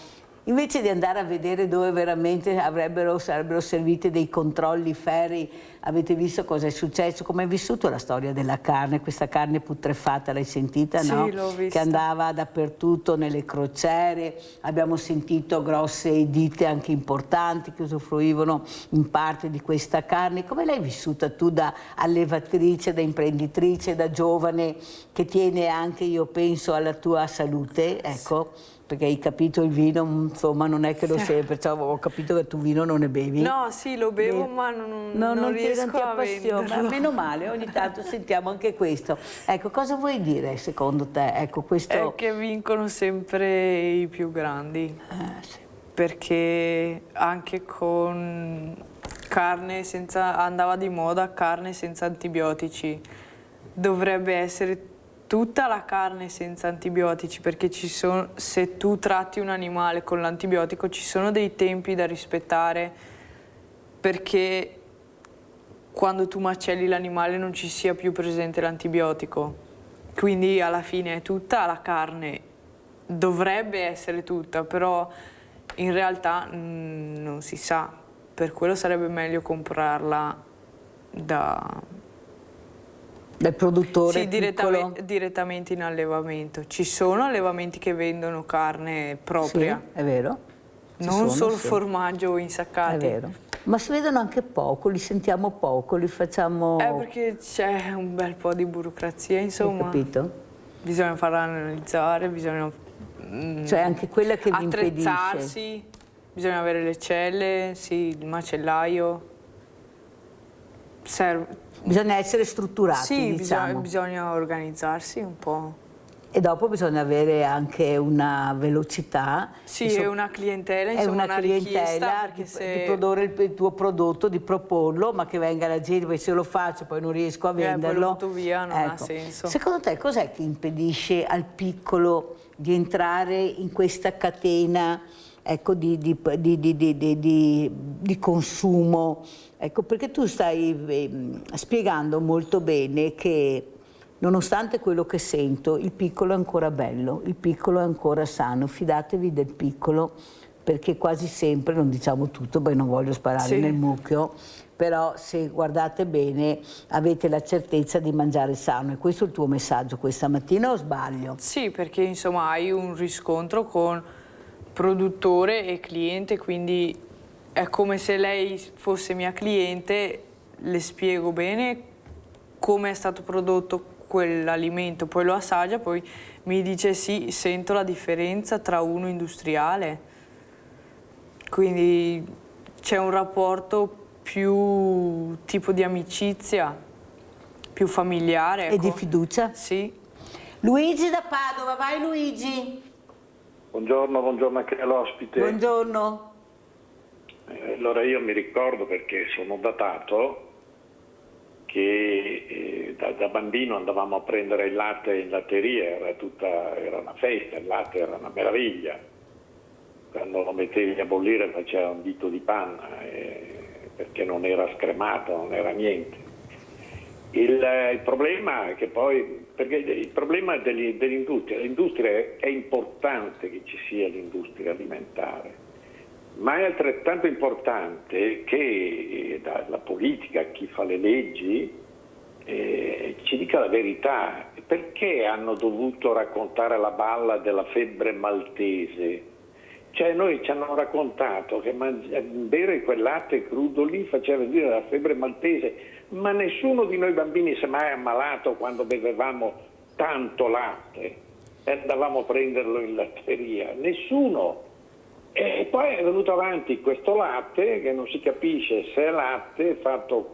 invece di andare a vedere dove veramente sarebbero serviti dei controlli ferrei? Avete visto cosa è successo? Come è vissuto la storia della carne? Questa carne putrefatta, l'hai sentita, sì, no? L'ho vista. Che andava dappertutto, nelle crociere. Abbiamo sentito grosse ditte anche importanti che usufruivano in parte di questa carne. Come l'hai vissuta tu da allevatrice, da imprenditrice, da giovane che tiene anche, io penso, alla tua salute? Ecco. Perché hai capito il vino, insomma, non è che lo sei, perciò ho capito che tu vino non ne bevi. No, sì, lo bevo, ma non riesco ti a appassiona. venderlo. Meno male, ogni tanto sentiamo anche questo. Ecco, cosa vuoi dire secondo te? Ecco, questo... È che vincono sempre i più grandi, sì. Perché anche con carne senza, andava di moda carne senza antibiotici, dovrebbe essere tutta la carne senza antibiotici, perché se tu tratti un animale con l'antibiotico ci sono dei tempi da rispettare, perché quando tu macelli l'animale non ci sia più presente l'antibiotico. Quindi alla fine è tutta la carne, dovrebbe essere tutta, però in realtà non si sa, per quello sarebbe meglio comprarla dal produttore, sì, direttamente in allevamento. Ci sono allevamenti che vendono carne propria. Sì, è vero. Non solo formaggio insaccati. È vero. Ma si vedono anche poco, li sentiamo poco, li facciamo... Perché c'è un bel po' di burocrazia, insomma. Hai capito? Bisogna farla analizzare, bisogna... cioè anche quella che vi impedisce. Attrezzarsi, bisogna avere le celle, sì, il macellaio. Bisogna essere strutturati, sì, diciamo. bisogna organizzarsi un po'. E dopo bisogna avere anche una velocità. Sì, e una clientela, insomma, una clientela richiesta, di produrre il tuo prodotto, di proporlo, ma che venga la gente, perché se lo faccio poi non riesco a venderlo. Poi lo butto via, non ha senso. Secondo te cos'è che impedisce al piccolo di entrare in questa catena, ecco, di consumo? Ecco, perché tu stai spiegando molto bene che nonostante quello che sento, il piccolo è ancora bello, il piccolo è ancora sano, fidatevi del piccolo, perché quasi sempre, non diciamo tutto, poi non voglio sparare nel mucchio, però se guardate bene avete la certezza di mangiare sano. E questo è il tuo messaggio questa mattina, o sbaglio? Sì, perché insomma hai un riscontro con produttore e cliente, quindi è come se lei fosse mia cliente, le spiego bene come è stato prodotto quell'alimento, poi lo assaggia, poi mi dice sì, sento la differenza tra uno industriale. Quindi c'è un rapporto più tipo di amicizia, più familiare. E di fiducia? Sì. Luigi da Padova, vai Luigi. Buongiorno anche all'ospite. Buongiorno. Allora io mi ricordo, perché sono datato, che da bambino andavamo a prendere il latte in latteria, era una festa, il latte era una meraviglia. Quando lo mettevi a bollire faceva un dito di panna, perché non era scremato, non era niente. Il problema è che poi, perché il problema l'industria è importante che ci sia l'industria alimentare, ma è altrettanto importante che la politica, chi fa le leggi, ci dica la verità. Perché hanno dovuto raccontare la balla della febbre maltese? Cioè noi ci hanno raccontato che bere quel latte crudo lì faceva venire la febbre maltese, ma nessuno di noi bambini si è mai ammalato quando bevevamo tanto latte e andavamo a prenderlo in latteria, nessuno. E poi è venuto avanti questo latte che non si capisce se è latte fatto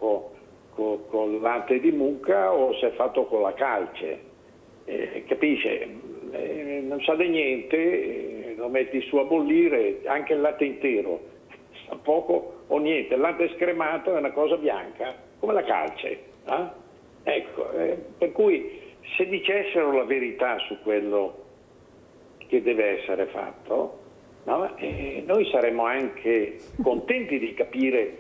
con latte di mucca o se è fatto con la calce, capisce? Non sa di niente, lo metti su a bollire, anche il latte intero sa poco o niente. Il latte scremato è una cosa bianca, come la calce. Ecco, per cui se dicessero la verità su quello che deve essere fatto, no? Noi saremmo anche contenti di capire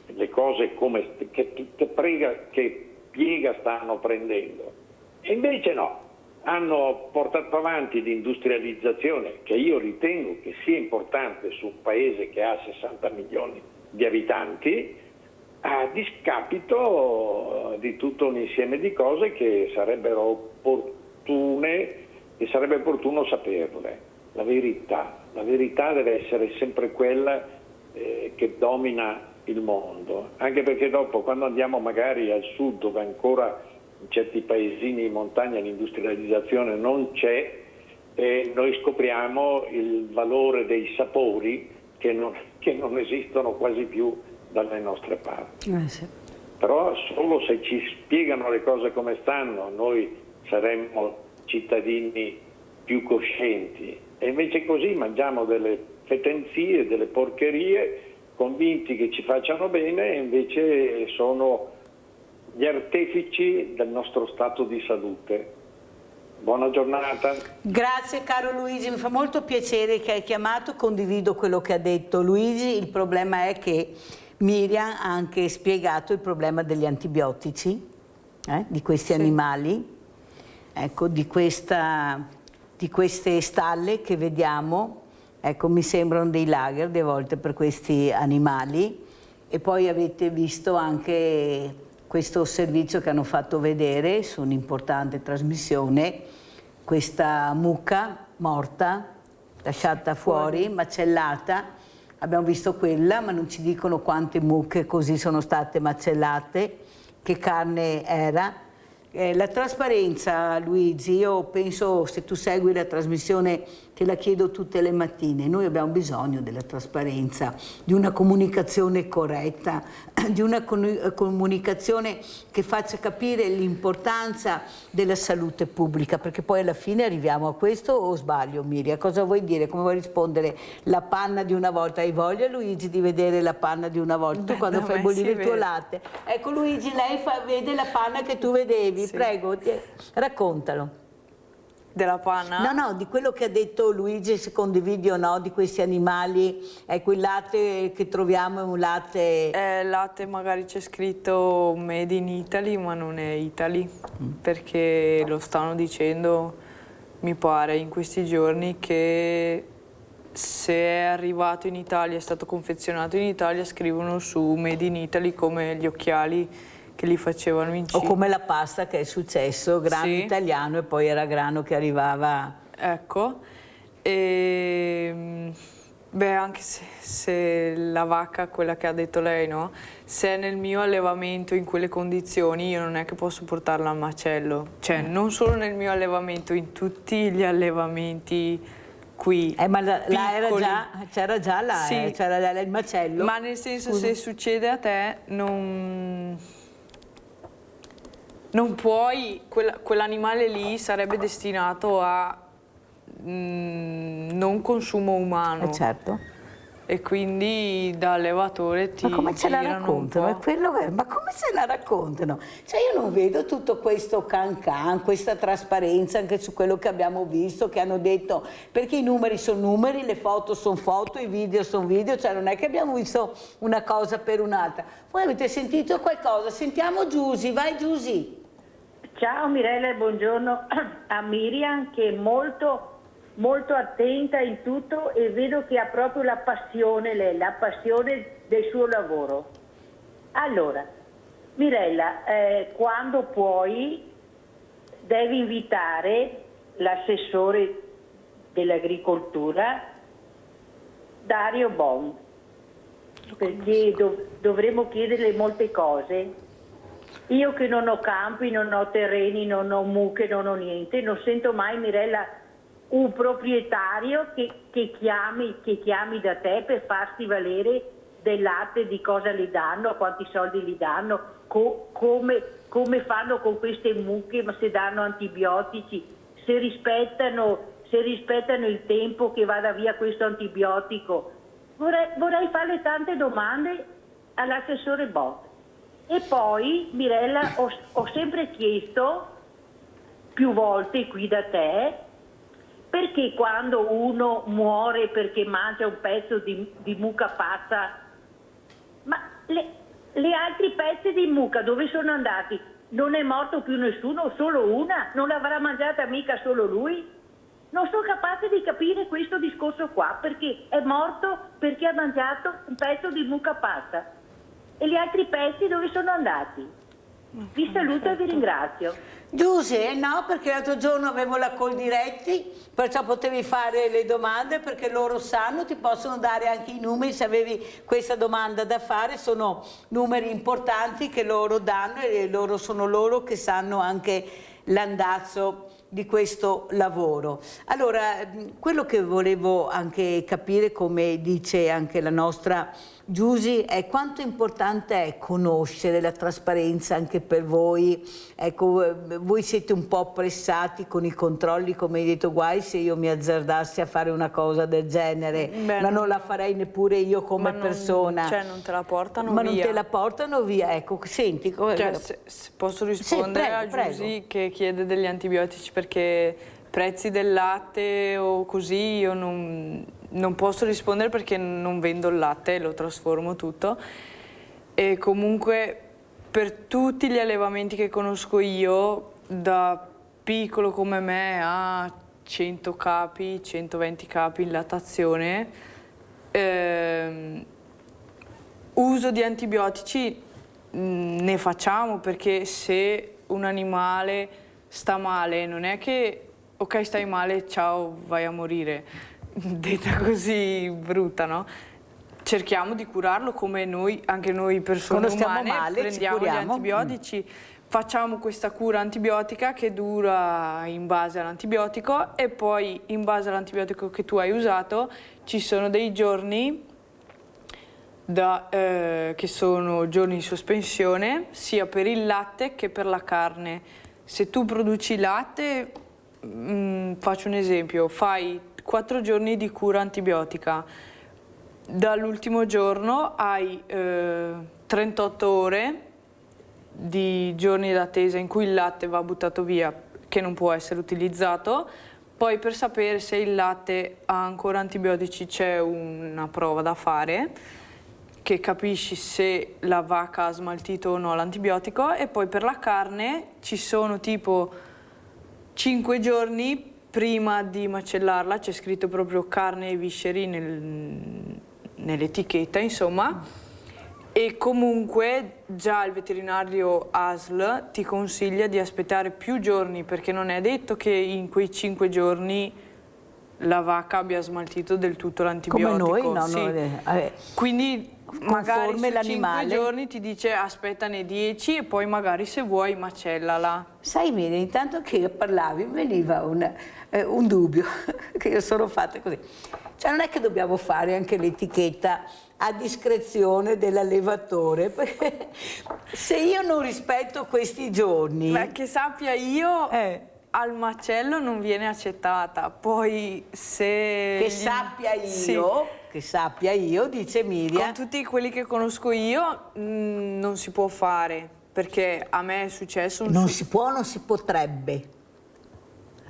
le cose come che piega stanno prendendo. E invece no, hanno portato avanti l'industrializzazione, che io ritengo che sia importante su un paese che ha 60 milioni di abitanti, a discapito di tutto un insieme di cose che sarebbero opportune e sarebbe opportuno saperle. La verità deve essere sempre quella che domina il mondo, anche perché dopo, quando andiamo magari al sud, dove ancora in certi paesini in montagna l'industrializzazione non c'è, noi scopriamo il valore dei sapori che non esistono quasi più dalle nostre parti. Sì. Però solo se ci spiegano le cose come stanno noi saremmo cittadini più coscienti, e invece così mangiamo delle fetenzie, delle porcherie, convinti che ci facciano bene, e invece sono gli artefici del nostro stato di salute. Buona giornata. Grazie caro Luigi, mi fa molto piacere che hai chiamato, condivido quello che ha detto Luigi. Il problema è che Miriam ha anche spiegato il problema degli antibiotici, di questi animali, ecco, di queste stalle che vediamo, ecco, mi sembrano dei lager delle volte per questi animali. E poi avete visto anche questo servizio che hanno fatto vedere su un'importante trasmissione, questa mucca morta, lasciata fuori, macellata. Abbiamo visto quella, ma non ci dicono quante mucche così sono state macellate, che carne era. La trasparenza, Luigi, io penso, se tu segui la trasmissione, te la chiedo tutte le mattine, noi abbiamo bisogno della trasparenza, di una comunicazione corretta, di una comunicazione che faccia capire l'importanza della salute pubblica, perché poi alla fine arriviamo a questo, o sbaglio Miriam? Cosa vuoi dire? Come vuoi rispondere? La panna di una volta, hai voglia Luigi di vedere la panna di una volta? Tu quando fai bollire il tuo latte? Ecco Luigi, lei vede la panna che tu vedevi, prego, raccontalo. Della panna? No, di quello che ha detto Luigi, se condividi o no, di questi animali. Ecco, il latte che troviamo è un latte... latte magari c'è scritto Made in Italy, ma non è Italy, perché lo stanno dicendo, mi pare, in questi giorni, che se è arrivato in Italia, è stato confezionato in Italia, scrivono su Made in Italy, come gli occhiali che li facevano in Cina. O come la pasta, che è successo, grano italiano e poi era grano che arrivava... Ecco, e anche se la vacca, quella che ha detto lei, no? Se è nel mio allevamento in quelle condizioni, io non è che posso portarla al macello. Cioè, non solo nel mio allevamento, in tutti gli allevamenti qui. Ma c'era già il macello? Ma nel senso, se succede a te, non puoi, quell'animale lì sarebbe destinato a non consumo umano. Certo. E quindi da allevatore ti Ma come ce la girano raccontano? un po'. Ma come se la raccontano? Cioè io non vedo tutto questo can-can, questa trasparenza anche su quello che abbiamo visto, che hanno detto, perché i numeri sono numeri, le foto sono foto, i video sono video, cioè non è che abbiamo visto una cosa per un'altra. Voi avete sentito qualcosa? Sentiamo Giusy, vai Giusy. Ciao Mirella e buongiorno a Miriam, che è molto attenta in tutto, e vedo che ha proprio la passione lei, la passione del suo lavoro. Allora, Mirella, quando puoi devi invitare l'assessore dell'agricoltura Dario Bon, perché dovremo chiederle molte cose. Io che non ho campi, non ho terreni, non ho mucche, non ho niente, non sento mai, Mirella, un proprietario che chiami da te per farsi valere del latte, di cosa gli danno, quanti soldi gli danno, come fanno con queste mucche, ma se danno antibiotici, se rispettano il tempo che vada via questo antibiotico. Vorrei farle tante domande all'assessore Bott. E poi, Mirella, ho sempre chiesto, più volte qui da te, perché quando uno muore perché mangia un pezzo di mucca pazza, ma le altri pezzi di mucca dove sono andati? Non è morto più nessuno, solo una? Non l'avrà mangiata mica solo lui? Non sono capace di capire questo discorso qua, perché è morto perché ha mangiato un pezzo di mucca pazza. E gli altri pezzi dove sono andati? Vi saluto e vi ringrazio. Giuse, no, perché l'altro giorno avevo la Coldiretti, perciò potevi fare le domande, perché loro sanno, ti possono dare anche i numeri se avevi questa domanda da fare, sono numeri importanti che loro danno e sono loro che sanno anche l'andazzo di questo lavoro. Allora, quello che volevo anche capire, come dice anche la nostra Giusy, è quanto importante è conoscere la trasparenza anche per voi. Ecco, voi siete un po' pressati con i controlli, come hai detto, guai se io mi azzardassi a fare una cosa del genere. Beh, ma non la farei neppure io come persona. Cioè non te la portano ma via. Non te la portano via, ecco, senti. Cioè, se posso rispondere sì, a Giusy che chiede degli antibiotici, perché prezzi del latte o così io non posso rispondere perché non vendo il latte, lo trasformo tutto. E comunque per tutti gli allevamenti che conosco io, da piccolo come me a 100 capi, 120 capi in lattazione, uso di antibiotici ne facciamo, perché se un animale sta male non è che ok, stai male, ciao, vai a morire, detta così brutta, no? Cerchiamo di curarlo come noi, anche noi persone umane, male, prendiamo gli antibiotici, facciamo questa cura antibiotica che dura in base all'antibiotico, e poi in base all'antibiotico che tu hai usato ci sono dei giorni che sono giorni di sospensione sia per il latte che per la carne. Se tu produci latte, faccio un esempio, fai 4 giorni di cura antibiotica, dall'ultimo giorno hai 38 ore di giorni d'attesa in cui il latte va buttato via, che non può essere utilizzato. Poi per sapere se il latte ha ancora antibiotici c'è una prova da fare, che capisci se la vacca ha smaltito o no l'antibiotico. E poi per la carne ci sono tipo 5 giorni prima di macellarla, c'è scritto proprio carne e visceri nell'etichetta, insomma, e comunque già il veterinario ASL ti consiglia di aspettare più giorni, perché non è detto che in quei 5 giorni la vacca abbia smaltito del tutto l'antibiotico. Come noi, no? Sì. Quindi magari su 5 giorni ti dice aspettane 10 e poi magari se vuoi macellala. Sai, Miriam, intanto che parlavi veniva un dubbio, che io sono fatta così. Cioè non è che dobbiamo fare anche l'etichetta a discrezione dell'allevatore, perché se io non rispetto questi giorni... Beh, che sappia io... al macello non viene accettata, poi se... Che sappia io, dice Miriam... Con tutti quelli che conosco io non si può fare, perché a me è successo... Non si può, non si potrebbe.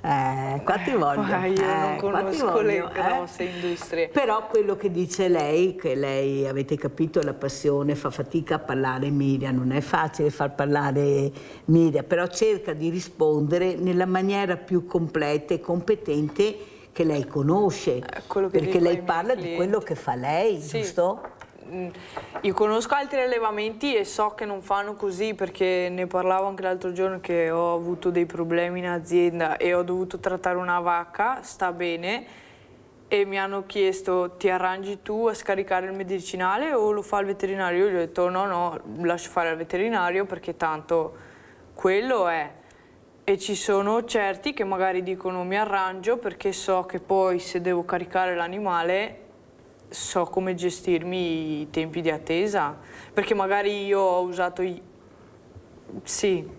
Qua ti voglio. Io non conosco le grosse industrie. Però quello che dice lei, che lei, avete capito, la passione, fa fatica a parlare Miriam, non è facile far parlare Miriam, però cerca di rispondere nella maniera più completa e competente che lei conosce, perché lei parla di quello che fa lei, giusto? Io conosco altri allevamenti e so che non fanno così, perché ne parlavo anche l'altro giorno che ho avuto dei problemi in azienda e ho dovuto trattare una vacca, sta bene, e mi hanno chiesto: ti arrangi tu a scaricare il medicinale o lo fa il veterinario? Io gli ho detto no, lascio fare al veterinario, perché tanto quello è. E ci sono certi che magari dicono mi arrangio, perché so che poi se devo caricare l'animale so come gestirmi i tempi di attesa, perché magari io ho usato sì,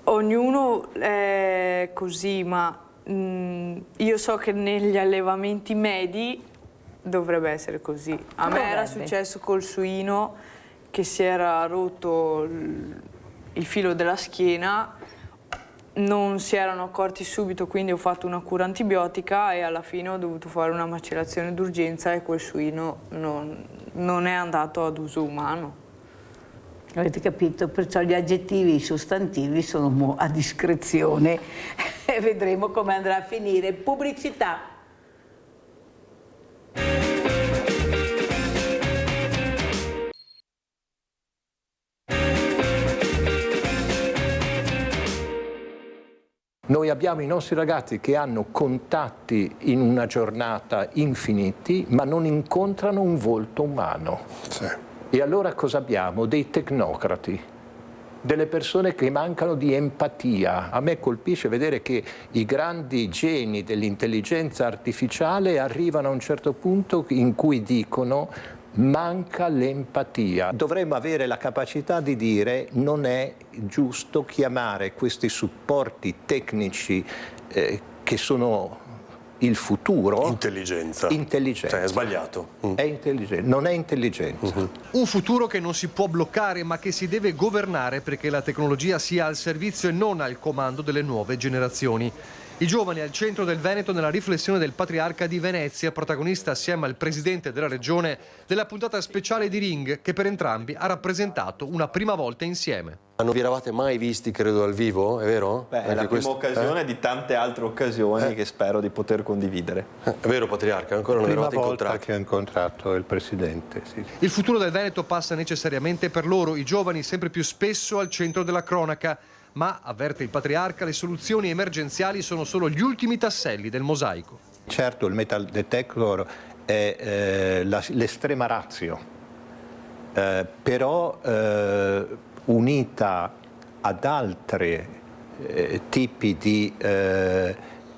ognuno è così, ma io so che negli allevamenti medi dovrebbe essere così. A me era successo col suino che si era rotto il filo della schiena, non si erano accorti subito, quindi ho fatto una cura antibiotica e alla fine ho dovuto fare una macellazione d'urgenza e quel suino non è andato ad uso umano. Avete capito? Perciò gli aggettivi e i sostantivi sono a discrezione e vedremo come andrà a finire. Pubblicità. Noi abbiamo i nostri ragazzi che hanno contatti in una giornata infiniti, ma non incontrano un volto umano. Sì. E allora cosa abbiamo? Dei tecnocrati, delle persone che mancano di empatia. A me colpisce vedere che i grandi geni dell'intelligenza artificiale arrivano a un certo punto in cui dicono: manca l'empatia. Dovremmo avere la capacità di dire: non è giusto chiamare questi supporti tecnici che sono il futuro intelligenza. Cioè, è sbagliato. È intelligenza, non è intelligenza. Un futuro che non si può bloccare, ma che si deve governare perché la tecnologia sia al servizio e non al comando delle nuove generazioni. I giovani al centro del Veneto nella riflessione del Patriarca di Venezia, protagonista assieme al presidente della regione della puntata speciale di Ring, che per entrambi ha rappresentato una prima volta insieme. Non vi eravate mai visti, credo, dal vivo, è vero? Beh, è la prima occasione di tante altre occasioni che spero di poter condividere. È vero, Patriarca, ancora non eravate incontrati. Che ho incontrato il presidente, sì. Il futuro del Veneto passa necessariamente per loro, i giovani sempre più spesso al centro della cronaca. Ma, avverte il Patriarca, le soluzioni emergenziali sono solo gli ultimi tasselli del mosaico. Certo, il metal detector è l'estrema ratio, però unita ad altri tipi di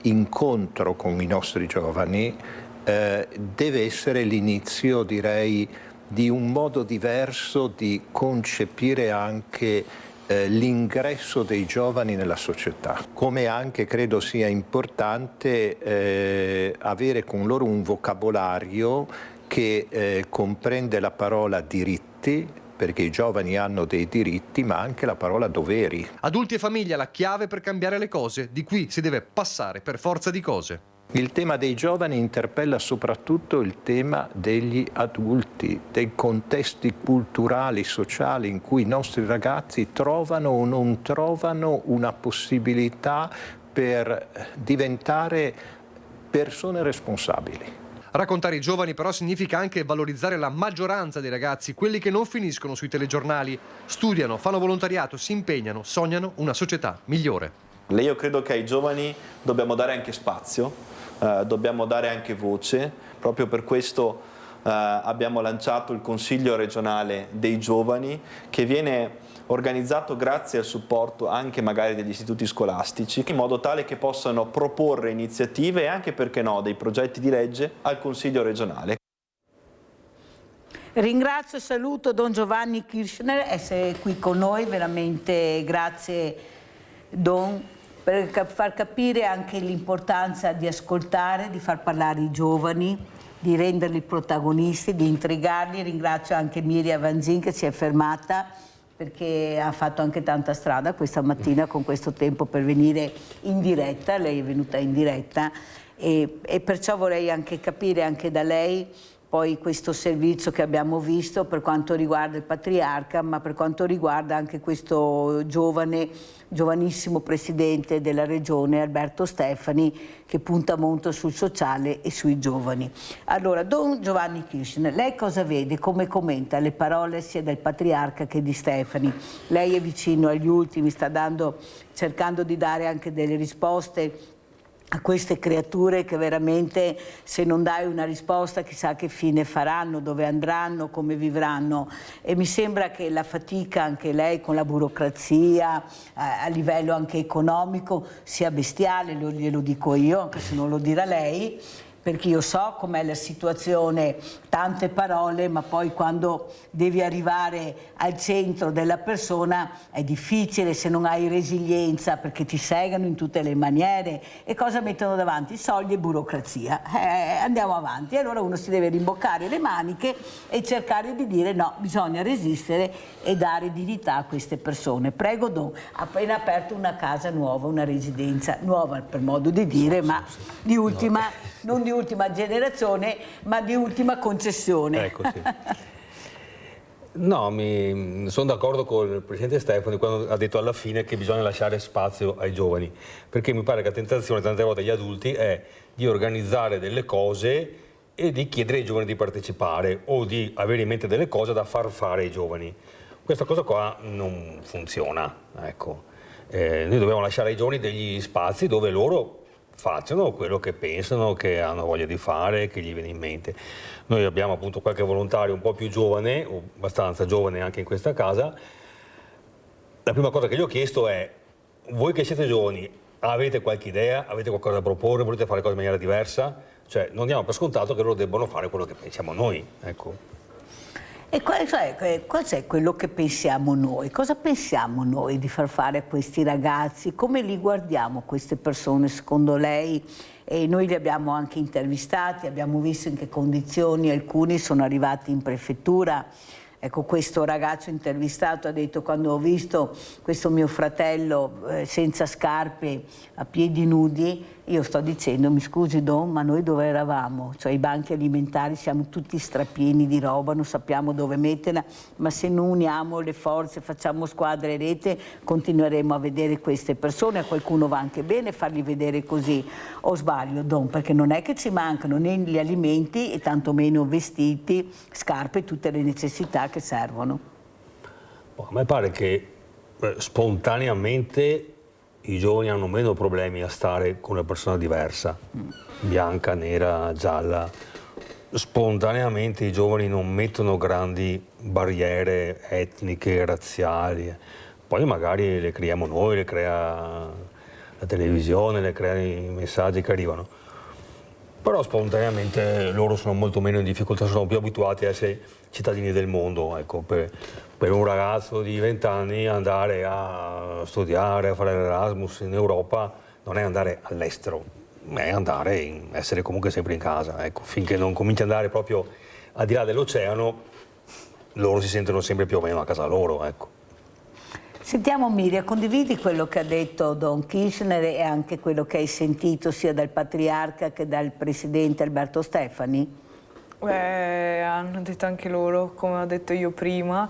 incontro con i nostri giovani, deve essere l'inizio, direi, di un modo diverso di concepire anche l'ingresso dei giovani nella società, come anche credo sia importante avere con loro un vocabolario che comprende la parola diritti, perché i giovani hanno dei diritti, ma anche la parola doveri. Adulti e famiglia, la chiave per cambiare le cose, di qui si deve passare per forza di cose. Il tema dei giovani interpella soprattutto il tema degli adulti, dei contesti culturali, sociali in cui i nostri ragazzi trovano o non trovano una possibilità per diventare persone responsabili. Raccontare i giovani però significa anche valorizzare la maggioranza dei ragazzi, quelli che non finiscono sui telegiornali, studiano, fanno volontariato, si impegnano, sognano una società migliore. Io credo che ai giovani dobbiamo dare anche spazio, dobbiamo dare anche voce, proprio per questo abbiamo lanciato il Consiglio regionale dei giovani, che viene organizzato grazie al supporto anche magari degli istituti scolastici, in modo tale che possano proporre iniziative e anche, perché no, dei progetti di legge al Consiglio regionale. Ringrazio e saluto Don Giovanni Kirchner essere qui con noi, veramente grazie Don, per far capire anche l'importanza di ascoltare, di far parlare i giovani, di renderli protagonisti, di intrigarli. Ringrazio anche Miriam Vanzin che si è fermata perché ha fatto anche tanta strada questa mattina con questo tempo per venire in diretta, lei è venuta in diretta e perciò vorrei anche capire anche da lei poi questo servizio che abbiamo visto per quanto riguarda il Patriarca, ma per quanto riguarda anche questo giovanissimo presidente della regione, Alberto Stefani, che punta molto sul sociale e sui giovani. Allora, Don Giovanni Kirchner, lei cosa vede, come commenta le parole sia del Patriarca che di Stefani? Lei è vicino agli ultimi, sta cercando di dare anche delle risposte a queste creature che veramente, se non dai una risposta, chissà che fine faranno, dove andranno, come vivranno. E mi sembra che la fatica, anche lei con la burocrazia, a livello anche economico, sia bestiale, glielo dico io, anche se non lo dirà lei, perché io so com'è la situazione, tante parole, ma poi quando devi arrivare al centro della persona è difficile se non hai resilienza, perché ti segano in tutte le maniere. E cosa mettono davanti? Soldi e burocrazia. Andiamo avanti. Allora uno si deve rimboccare le maniche e cercare di dire no, bisogna resistere e dare dignità a queste persone. Prego Don, ha appena aperto una casa nuova, una residenza nuova per modo di dire, ma di ultima, non di ultima generazione, ma di ultima concessione. Ecco, sì. No, sono d'accordo con il Presidente Stefani quando ha detto alla fine che bisogna lasciare spazio ai giovani, perché mi pare che la tentazione tante volte agli adulti è di organizzare delle cose e di chiedere ai giovani di partecipare o di avere in mente delle cose da far fare ai giovani. Questa cosa qua non funziona, ecco. Noi dobbiamo lasciare ai giovani degli spazi dove loro facciano quello che pensano, che hanno voglia di fare, che gli viene in mente. Noi abbiamo appunto qualche volontario un po' più giovane, o abbastanza giovane anche in questa casa. La prima cosa che gli ho chiesto è: voi che siete giovani, avete qualche idea, avete qualcosa da proporre, volete fare cose in maniera diversa? Cioè non diamo per scontato che loro debbano fare quello che pensiamo noi, ecco. E cos'è quello che pensiamo noi? Cosa pensiamo noi di far fare a questi ragazzi? Come li guardiamo queste persone secondo lei? E noi li abbiamo anche intervistati, abbiamo visto in che condizioni alcuni sono arrivati in prefettura. Ecco, questo ragazzo intervistato ha detto: quando ho visto questo mio fratello senza scarpe, a piedi nudi, io sto dicendo: mi scusi Don, ma noi dove eravamo? Cioè i banchi alimentari siamo tutti strapieni di roba, non sappiamo dove metterla, ma se non uniamo le forze, facciamo squadra e rete, continueremo a vedere queste persone. A qualcuno va anche bene farli vedere così. O sbaglio Don? Perché non è che ci mancano né gli alimenti e tantomeno vestiti, scarpe, tutte le necessità che servono. A me pare che spontaneamente i giovani hanno meno problemi a stare con una persona diversa, bianca, nera, gialla. Spontaneamente i giovani non mettono grandi barriere etniche, razziali. Poi magari le creiamo noi, le crea la televisione, le crea i messaggi che arrivano. Però spontaneamente loro sono molto meno in difficoltà, sono più abituati a essere cittadini del mondo. Ecco, per un ragazzo di 20 anni andare a studiare, a fare l'Erasmus in Europa non è andare all'estero, è andare essere comunque sempre in casa. Ecco, finché non comincia ad andare proprio al di là dell'oceano, loro si sentono sempre più o meno a casa loro. Ecco. Sentiamo Miriam, condividi quello che ha detto Don Kirchner e anche quello che hai sentito sia dal Patriarca che dal Presidente Alberto Stefani? Hanno detto anche loro, come ho detto io prima,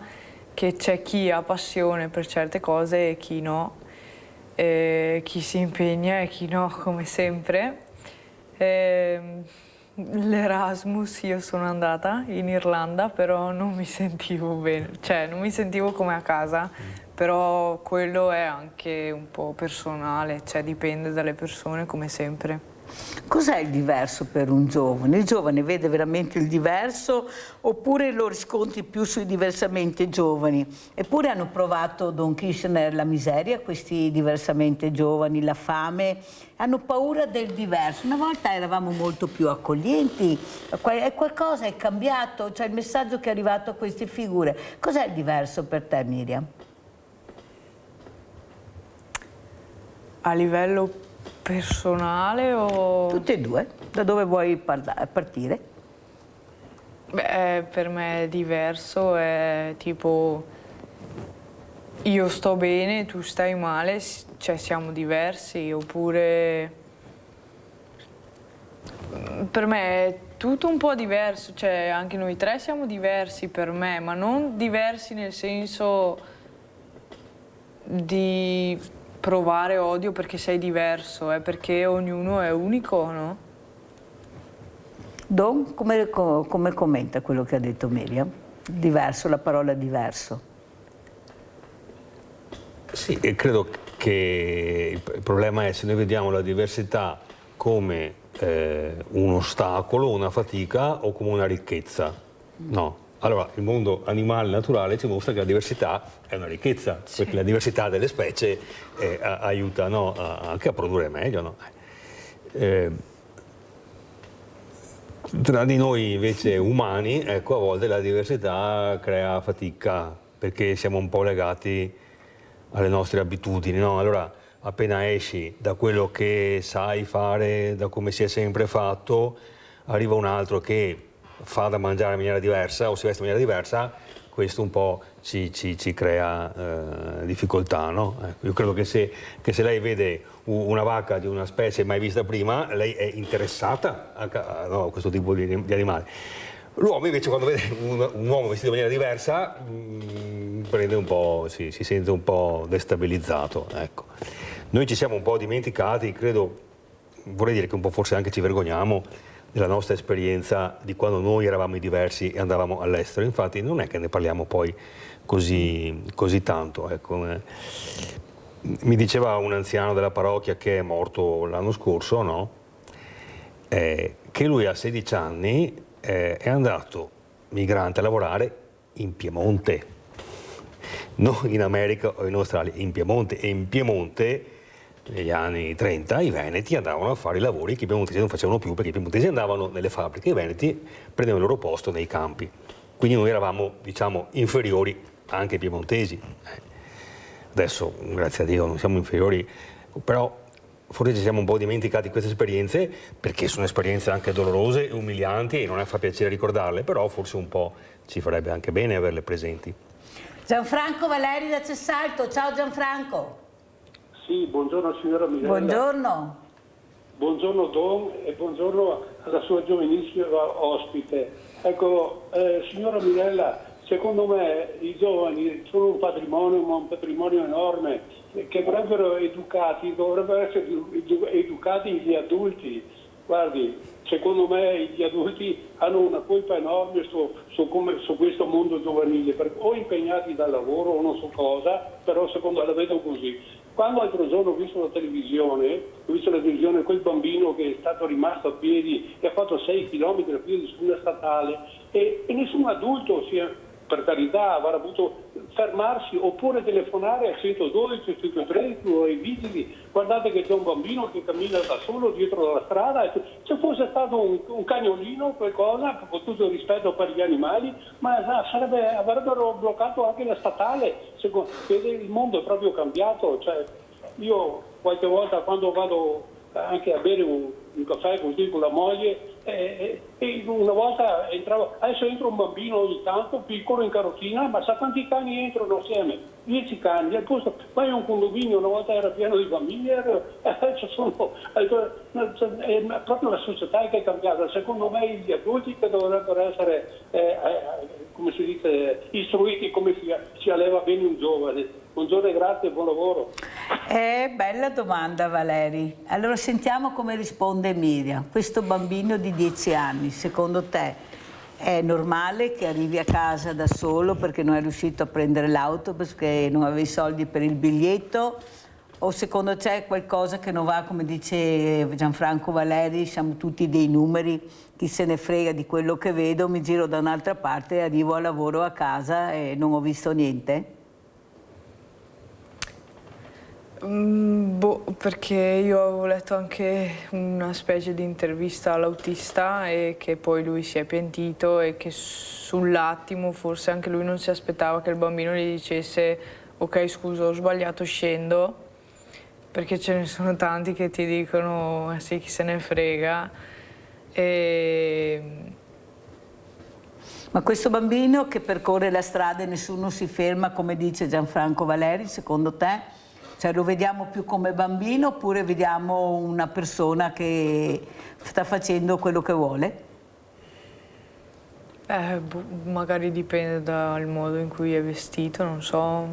che c'è chi ha passione per certe cose e chi no, chi si impegna e chi no, come sempre. L'Erasmus, io sono andata in Irlanda, però non mi sentivo bene, cioè non mi sentivo come a casa, però quello è anche un po' personale, cioè dipende dalle persone come sempre. Cos'è il diverso per un giovane? Il giovane vede veramente il diverso oppure lo riscontri più sui diversamente giovani? Eppure hanno provato Don Kirchner la miseria, questi diversamente giovani, la fame, hanno paura del diverso. Una volta eravamo molto più accoglienti, qualcosa è cambiato, cioè il messaggio che è arrivato a queste figure. Cos'è il diverso per te, Miriam? A livello personale o... Tutte e due, da dove vuoi partire? Beh, per me è diverso, è tipo io sto bene, tu stai male, cioè siamo diversi, oppure per me è tutto un po' diverso, cioè anche noi tre siamo diversi per me, ma non diversi nel senso di provare odio perché sei diverso, perché ognuno è unico, no? Don, come commenta quello che ha detto Miriam? Diverso, la parola diverso. Sì, credo che il problema è se noi vediamo la diversità come un ostacolo, una fatica o come una ricchezza. No. Allora, il mondo animale naturale ci mostra che la diversità è una ricchezza, sì, perché la diversità delle specie aiuta, no, anche a produrre meglio. No? Tra di noi invece umani, ecco, a volte la diversità crea fatica, perché siamo un po' legati alle nostre abitudini, no? Allora, appena esci da quello che sai fare, da come si è sempre fatto, arriva un altro che fa da mangiare in maniera diversa o si veste in maniera diversa, questo un po' ci crea difficoltà, no? Io credo che se lei vede una vacca di una specie mai vista prima, lei è interessata a questo tipo di animale. L'uomo invece, quando vede un uomo vestito in maniera diversa, prende un po', si sente un po' destabilizzato, ecco. Noi ci siamo un po' dimenticati, credo, vorrei dire che un po' forse anche ci vergogniamo della nostra esperienza di quando noi eravamo diversi e andavamo all'estero. Infatti non è che ne parliamo poi così tanto, ecco. Mi diceva un anziano della parrocchia che è morto l'anno scorso, no? Che lui a 16 anni è andato migrante a lavorare in Piemonte, non in America o in Australia, in Piemonte. E in Piemonte negli anni 30 i veneti andavano a fare i lavori che i piemontesi non facevano più, perché i piemontesi andavano nelle fabbriche, i veneti prendevano il loro posto nei campi. Quindi noi eravamo, diciamo, inferiori anche ai piemontesi. Adesso, grazie a Dio, non siamo inferiori, però forse ci siamo un po' dimenticati queste esperienze, perché sono esperienze anche dolorose e umilianti e non fa piacere ricordarle, però forse un po' ci farebbe anche bene averle presenti. Gianfranco Valeri da Cessalto, ciao Gianfranco. Sì, buongiorno signora Minella. Buongiorno. Buongiorno Don e buongiorno alla sua giovanissima ospite. Ecco, signora Minella, secondo me i giovani sono un patrimonio enorme che dovrebbero essere educati gli adulti. Guardi, secondo me gli adulti hanno una colpa enorme su questo mondo giovanile, perché o impegnati dal lavoro o non so cosa, però secondo me la vedo così. Quando l'altro giorno ho visto la televisione, quel bambino che è stato rimasto a piedi e ha fatto 6 chilometri a piedi su una statale e nessun adulto per carità avrà dovuto fermarsi oppure telefonare al 112, al 113 o ai vigili. Guardate che c'è un bambino che cammina da solo dietro la strada. Se fosse stato un cagnolino o qualcosa, con tutto il rispetto per gli animali, ma avrebbero bloccato anche la statale. Il mondo è proprio cambiato. Cioè, io qualche volta quando vado anche a bere un caffè così con la moglie, e una volta adesso entra un bambino ogni tanto piccolo in carrozzina, ma sa quanti cani entrano assieme? 10 cani, al posto poi un condominio una volta era pieno di bambini, è proprio la società che è cambiata. Secondo me gli adulti che dovrebbero essere come si dice, istruiti come si alleva bene un giovane. Buongiorno e grazie e buon lavoro. Bella domanda Valeri. Allora sentiamo come risponde Miriam. Questo bambino di 10 anni, secondo te è normale che arrivi a casa da solo perché non è riuscito a prendere l'autobus, perché non aveva i soldi per il biglietto? O secondo te è qualcosa che non va, come dice Gianfranco Valeri, siamo tutti dei numeri, chi se ne frega di quello che vedo, mi giro da un'altra parte, arrivo al lavoro a casa e non ho visto niente? Perché io avevo letto anche una specie di intervista all'autista e che poi lui si è pentito e che sull'attimo forse anche lui non si aspettava che il bambino gli dicesse ok scusa ho sbagliato scendo, perché ce ne sono tanti che ti dicono sì chi se ne frega. Ma questo bambino che percorre la strada e nessuno si ferma, come dice Gianfranco Valeri, secondo te? Cioè lo vediamo più come bambino oppure vediamo una persona che sta facendo quello che vuole? Magari dipende dal modo in cui è vestito, non so.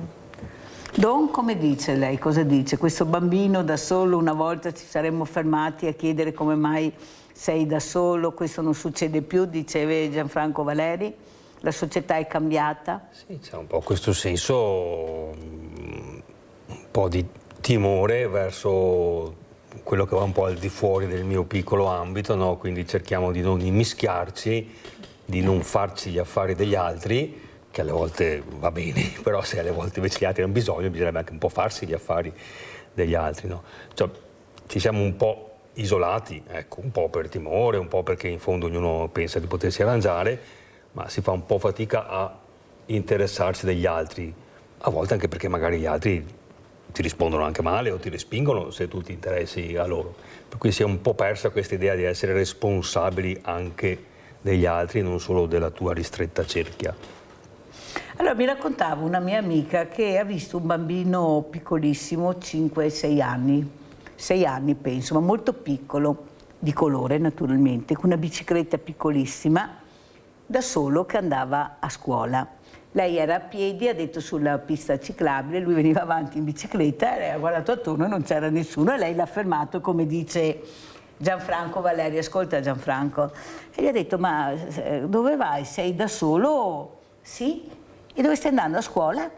Don, come dice lei? Cosa dice? Questo bambino da solo, una volta ci saremmo fermati a chiedere come mai sei da solo, questo non succede più, diceva Gianfranco Valeri, la società è cambiata? Sì, c'è un po' questo senso, un po' di timore verso quello che va un po' al di fuori del mio piccolo ambito, no? Quindi cerchiamo di non immischiarci, di non farci gli affari degli altri, che alle volte va bene, però se alle volte invece gli altri hanno bisogno, bisognerebbe anche un po' farsi gli affari degli altri, no? Cioè, ci siamo un po' isolati, ecco, un po' per timore, un po' perché in fondo ognuno pensa di potersi arrangiare, ma si fa un po' fatica a interessarsi degli altri, a volte anche perché magari gli altri ti rispondono anche male o ti respingono se tu ti interessi a loro. Per cui si è un po' persa questa idea di essere responsabili anche degli altri, non solo della tua ristretta cerchia. Allora, mi raccontava una mia amica che ha visto un bambino piccolissimo, 5-6 anni, 6 anni penso, ma molto piccolo, di colore naturalmente, con una bicicletta piccolissima, da solo, che andava a scuola. Lei era a piedi, ha detto, sulla pista ciclabile, lui veniva avanti in bicicletta, lei ha guardato attorno e non c'era nessuno, e lei l'ha fermato, come dice Gianfranco Valeri. Ascolta Gianfranco, e gli ha detto: ma dove vai? Sei da solo? Sì. E dove stai andando? A scuola?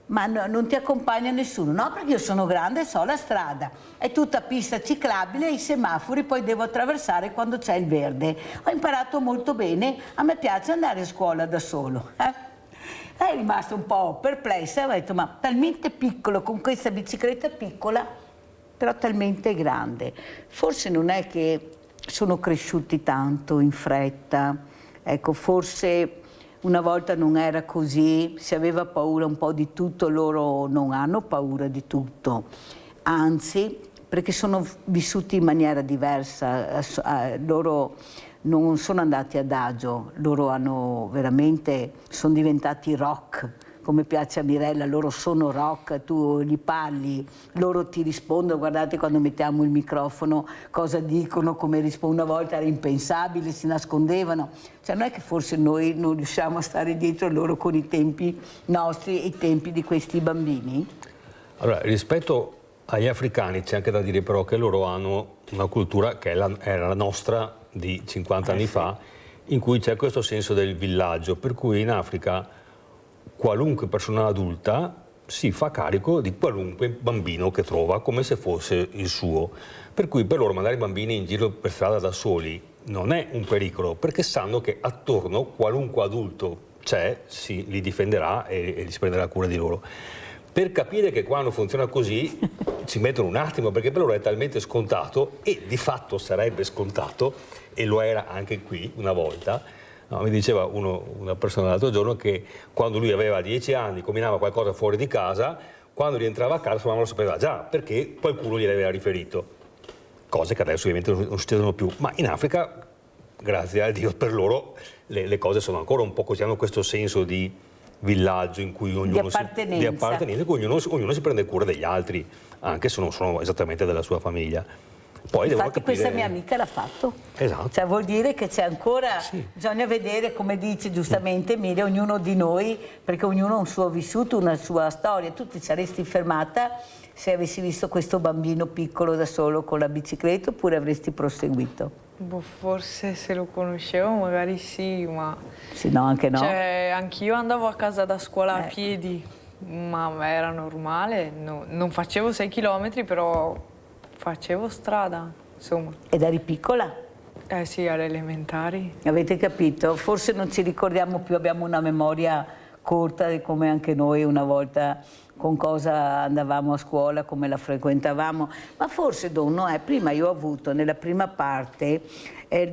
Ma non ti accompagna nessuno? No, perché io sono grande e so la strada, è tutta pista ciclabile, i semafori poi devo attraversare quando c'è il verde. Ho imparato molto bene, a me piace andare a scuola da solo. È rimasta un po' perplessa, ha detto: ma talmente piccolo, con questa bicicletta piccola, però talmente grande. Forse non è che sono cresciuti tanto in fretta, ecco, forse una volta non era così, si aveva paura un po' di tutto, loro non hanno paura di tutto, anzi, perché sono vissuti in maniera diversa, loro non sono andati adagio, loro hanno veramente, sono diventati rock, come piace a Mirella, loro sono rock, tu gli parli, loro ti rispondono, guardate quando mettiamo il microfono cosa dicono, come rispondono. Una volta era impensabile, si nascondevano, cioè non è che forse noi non riusciamo a stare dietro loro con i tempi nostri e i tempi di questi bambini? Allora, rispetto agli africani c'è anche da dire però che loro hanno una cultura che era la nostra di 50 anni fa, in cui c'è questo senso del villaggio, per cui in Africa qualunque persona adulta si fa carico di qualunque bambino che trova come se fosse il suo. Per cui per loro mandare i bambini in giro per strada da soli non è un pericolo, perché sanno che attorno qualunque adulto c'è, li difenderà e si prenderà cura di loro. Per capire che quando funziona così ci mettono un attimo, perché per loro è talmente scontato, e di fatto sarebbe scontato, e lo era anche qui una volta. No, mi diceva una persona l'altro giorno che quando lui aveva 10 anni combinava qualcosa fuori di casa, quando rientrava a casa sua mamma lo sapeva già, perché qualcuno gliel'aveva riferito. Cose che adesso ovviamente non succedono più, ma in Africa, grazie a Dio, per loro le cose sono ancora un po' così, hanno questo senso di villaggio in cui ognuno di appartenenza, in cui ognuno si prende cura degli altri, anche se non sono esattamente della sua famiglia. Poi infatti questa mia amica l'ha fatto. Esatto. Cioè vuol dire che c'è ancora, bisogna vedere, come dice giustamente Emilia, ognuno di noi, perché ognuno ha un suo vissuto, una sua storia. Tu ti saresti fermata se avessi visto questo bambino piccolo da solo con la bicicletta, oppure avresti proseguito? Boh, forse se lo conoscevo magari sì, ma... Sì, no, anche no. Cioè, anch'io andavo a casa da scuola a piedi, ma era normale, non facevo 6 chilometri, però facevo strada, insomma. Ed eri piccola? Eh sì, alle elementari. Avete capito? Forse non ci ricordiamo più, abbiamo una memoria corta di come anche noi una volta con cosa andavamo a scuola, come la frequentavamo, ma forse prima io ho avuto nella prima parte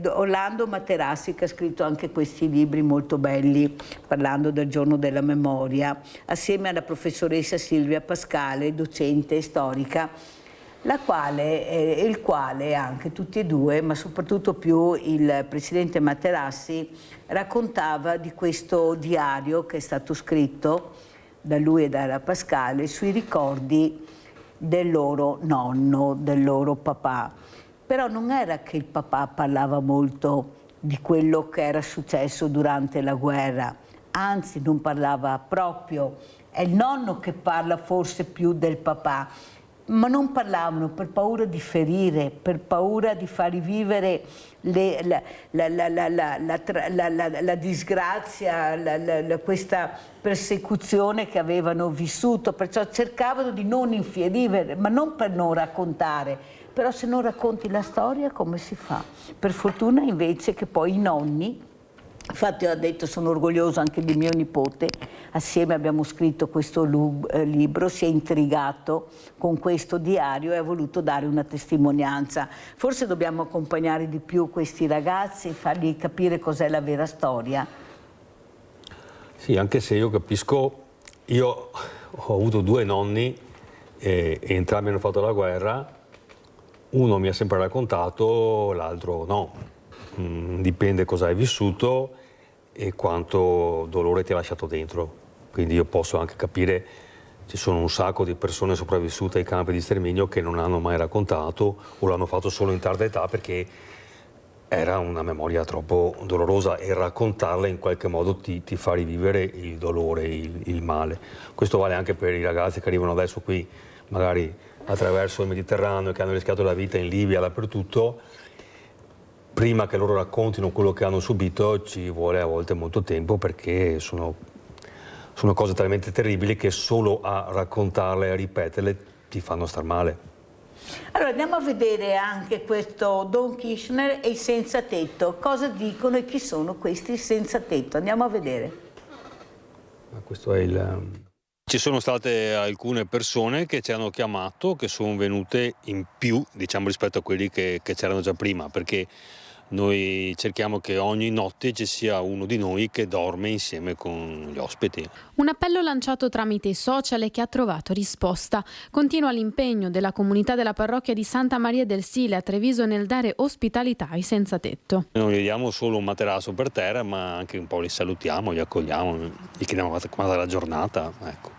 Orlando Materassi, che ha scritto anche questi libri molto belli parlando del giorno della memoria, assieme alla professoressa Silvia Pascale, docente storica, il quale anche tutti e due, ma soprattutto più il presidente Materassi, raccontava di questo diario che è stato scritto da lui e dalla Pascale sui ricordi del loro nonno, del loro papà. Però non era che il papà parlava molto di quello che era successo durante la guerra, anzi non parlava proprio, è il nonno che parla forse più del papà. Ma non parlavano per paura di ferire, per paura di far rivivere la disgrazia, questa persecuzione che avevano vissuto, perciò cercavano di non infierire, ma non per non raccontare. Però se non racconti la storia come si fa? Per fortuna invece che poi i nonni Infatti ho detto, sono orgoglioso anche di mio nipote, assieme abbiamo scritto questo libro, si è intrigato con questo diario e ha voluto dare una testimonianza. Forse dobbiamo accompagnare di più questi ragazzi, fargli capire cos'è la vera storia. Sì, anche se io capisco, io ho avuto 2 nonni e entrambi hanno fatto la guerra, uno mi ha sempre raccontato, l'altro no. Dipende cosa hai vissuto e quanto dolore ti ha lasciato dentro. Quindi io posso anche capire, ci sono un sacco di persone sopravvissute ai campi di sterminio che non hanno mai raccontato o l'hanno fatto solo in tarda età perché era una memoria troppo dolorosa e raccontarla in qualche modo ti fa rivivere il dolore, il male. Questo vale anche per i ragazzi che arrivano adesso qui, magari attraverso il Mediterraneo, che hanno rischiato la vita in Libia, dappertutto. Prima che loro raccontino quello che hanno subito ci vuole a volte molto tempo perché sono cose talmente terribili che solo a raccontarle e a ripeterle ti fanno star male. Allora andiamo a vedere anche questo Don Kirchner e i senza tetto. Cosa dicono e chi sono questi senza tetto? Andiamo a vedere. Questo è il... Ci sono state alcune persone che ci hanno chiamato, che sono venute in più, diciamo, rispetto a quelli che c'erano già prima, perché noi cerchiamo che ogni notte ci sia uno di noi che dorme insieme con gli ospiti. Un appello lanciato tramite i social e che ha trovato risposta. Continua l'impegno della comunità della parrocchia di Santa Maria del Sile a Treviso nel dare ospitalità ai senza tetto. Non gli diamo solo un materasso per terra, ma anche un po' li salutiamo, li accogliamo, gli chiediamo com'è la giornata, ecco.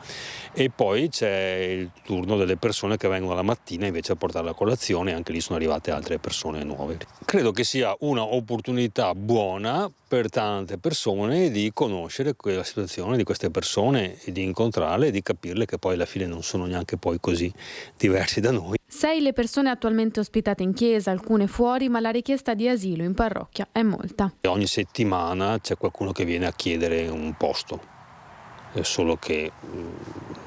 E poi c'è il turno delle persone che vengono la mattina invece a portare la colazione, anche lì sono arrivate altre persone nuove. Credo che sia un'opportunità buona per tante persone di conoscere la situazione di queste persone e di incontrarle e di capirle che poi alla fine non sono neanche poi così diversi da noi. 6 le persone attualmente ospitate in chiesa, alcune fuori, ma la richiesta di asilo in parrocchia è molta. Ogni settimana c'è qualcuno che viene a chiedere un posto. È solo che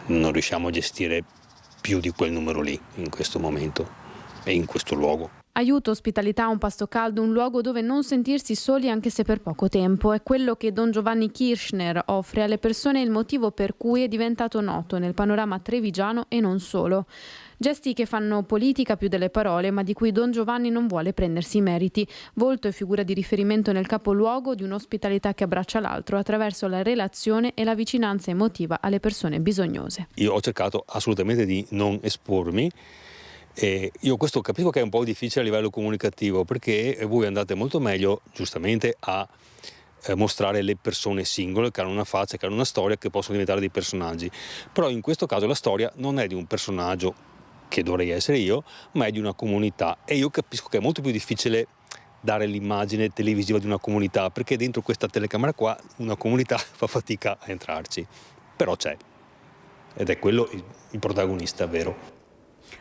non riusciamo a gestire più di quel numero lì in questo momento e in questo luogo. Aiuto, ospitalità, un pasto caldo, un luogo dove non sentirsi soli anche se per poco tempo. È quello che Don Giovanni Kirchner offre alle persone e il motivo per cui è diventato noto nel panorama trevigiano e non solo. Gesti che fanno politica più delle parole, ma di cui Don Giovanni non vuole prendersi i meriti. Volto e figura di riferimento nel capoluogo di un'ospitalità che abbraccia l'altro attraverso la relazione e la vicinanza emotiva alle persone bisognose. Io ho cercato assolutamente di non espormi. Io questo capisco che è un po' difficile a livello comunicativo perché voi andate molto meglio, giustamente, a mostrare le persone singole che hanno una faccia, che hanno una storia, che possono diventare dei personaggi. Però in questo caso la storia non è di un personaggio che dovrei essere io, ma è di una comunità e io capisco che è molto più difficile dare l'immagine televisiva di una comunità perché dentro questa telecamera qua una comunità fa fatica a entrarci, però c'è ed è quello il protagonista vero.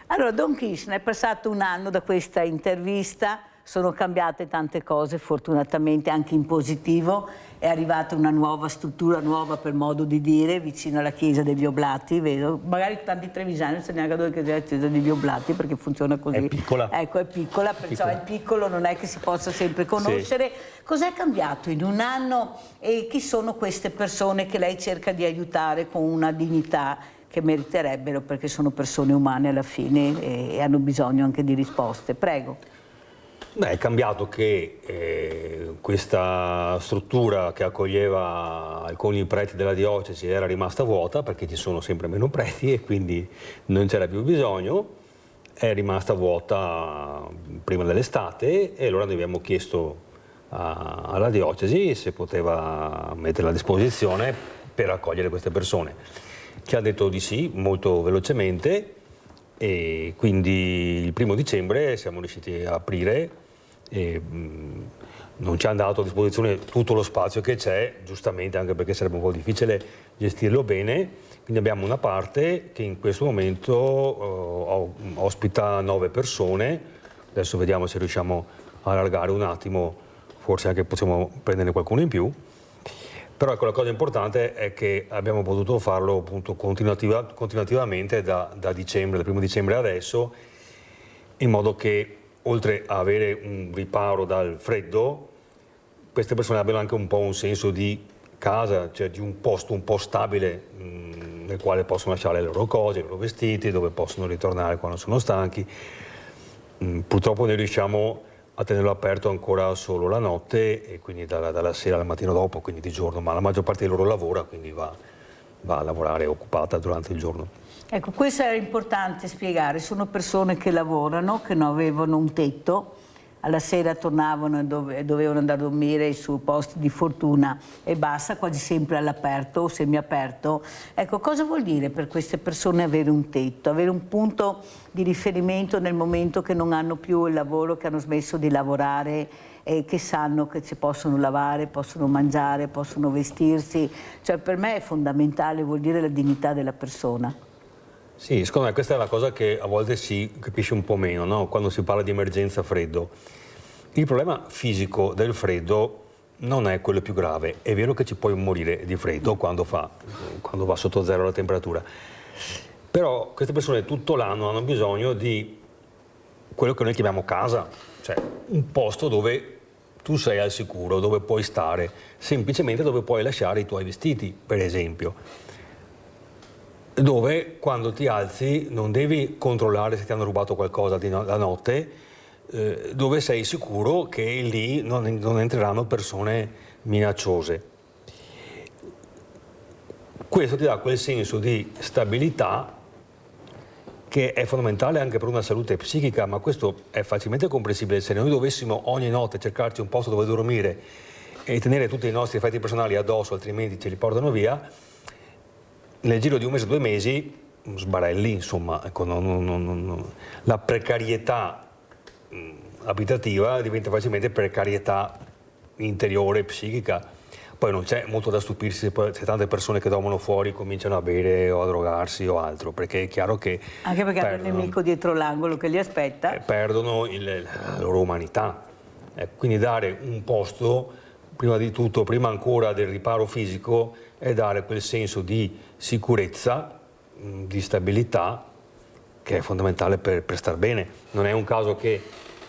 Allora, Don Kirchner, è passato un anno da questa intervista, sono cambiate tante cose, fortunatamente anche in positivo, è arrivata una nuova struttura, nuova per modo di dire, vicino alla chiesa degli Oblati, vedo, magari tanti trevigiani non sanno neanche dove è la chiesa degli Oblati perché funziona così. È piccola. Ecco, è piccola, perciò il piccolo non è che si possa sempre conoscere. Sì. Cos'è cambiato in un anno e chi sono queste persone che lei cerca di aiutare con una dignità che meriterebbero perché sono persone umane alla fine e hanno bisogno anche di risposte. Prego. Beh, è cambiato che questa struttura che accoglieva alcuni preti della diocesi era rimasta vuota perché ci sono sempre meno preti e quindi non c'era più bisogno, è rimasta vuota prima dell'estate e allora noi abbiamo chiesto alla diocesi se poteva metterla a disposizione per accogliere queste persone. Che ha detto di sì molto velocemente e quindi il 1° dicembre siamo riusciti a aprire e non ci hanno dato a disposizione tutto lo spazio che c'è, giustamente anche perché sarebbe un po' difficile gestirlo bene, quindi abbiamo una parte che in questo momento ospita 9 persone, adesso vediamo se riusciamo a allargare un attimo, forse anche possiamo prenderne qualcuno in più. Però ecco, la cosa importante è che abbiamo potuto farlo appunto continuativamente da dicembre, dal 1° dicembre adesso, in modo che oltre a avere un riparo dal freddo, queste persone abbiano anche un po' un senso di casa, cioè di un posto un po' stabile nel quale possono lasciare le loro cose, i loro vestiti, dove possono ritornare quando sono stanchi. Purtroppo noi riusciamo a tenerlo aperto ancora solo la notte e quindi dalla sera al mattino dopo, quindi di giorno, ma la maggior parte di loro lavora, quindi va a lavorare occupata durante il giorno. Ecco, questo era importante spiegare, sono persone che lavorano, che non avevano un tetto, alla sera tornavano e dovevano andare a dormire su posti di fortuna e basta, quasi sempre all'aperto o semiaperto. Ecco, cosa vuol dire per queste persone avere un tetto, avere un punto di riferimento nel momento che non hanno più il lavoro, che hanno smesso di lavorare e che sanno che si possono lavare, possono mangiare, possono vestirsi? Cioè, per me è fondamentale, vuol dire la dignità della persona. Sì, secondo me questa è la cosa che a volte si capisce un po' meno, no? Quando si parla di emergenza freddo. Il problema fisico del freddo non è quello più grave. È vero che ci puoi morire di freddo quando va sotto zero la temperatura. Però queste persone tutto l'anno hanno bisogno di quello che noi chiamiamo casa, cioè un posto dove tu sei al sicuro, dove puoi stare, semplicemente dove puoi lasciare i tuoi vestiti, per esempio. Dove quando ti alzi non devi controllare se ti hanno rubato qualcosa la notte, dove sei sicuro che lì non entreranno persone minacciose. Questo ti dà quel senso di stabilità che è fondamentale anche per una salute psichica, ma questo è facilmente comprensibile. Se noi dovessimo ogni notte cercarci un posto dove dormire e tenere tutti i nostri effetti personali addosso, altrimenti ce li portano via, nel giro di un mese o 2 mesi sbarelli, insomma, ecco, la precarietà abitativa diventa facilmente precarietà interiore, psichica. Poi non c'è molto da stupirsi se tante persone che dormono fuori cominciano a bere o a drogarsi o altro, perché è chiaro che anche perché hanno il nemico dietro l'angolo che li aspetta. Perdono la loro umanità. Quindi dare un posto, prima di tutto, prima ancora del riparo fisico, è dare quel senso di sicurezza, di stabilità, che è fondamentale per star bene. Non è un caso che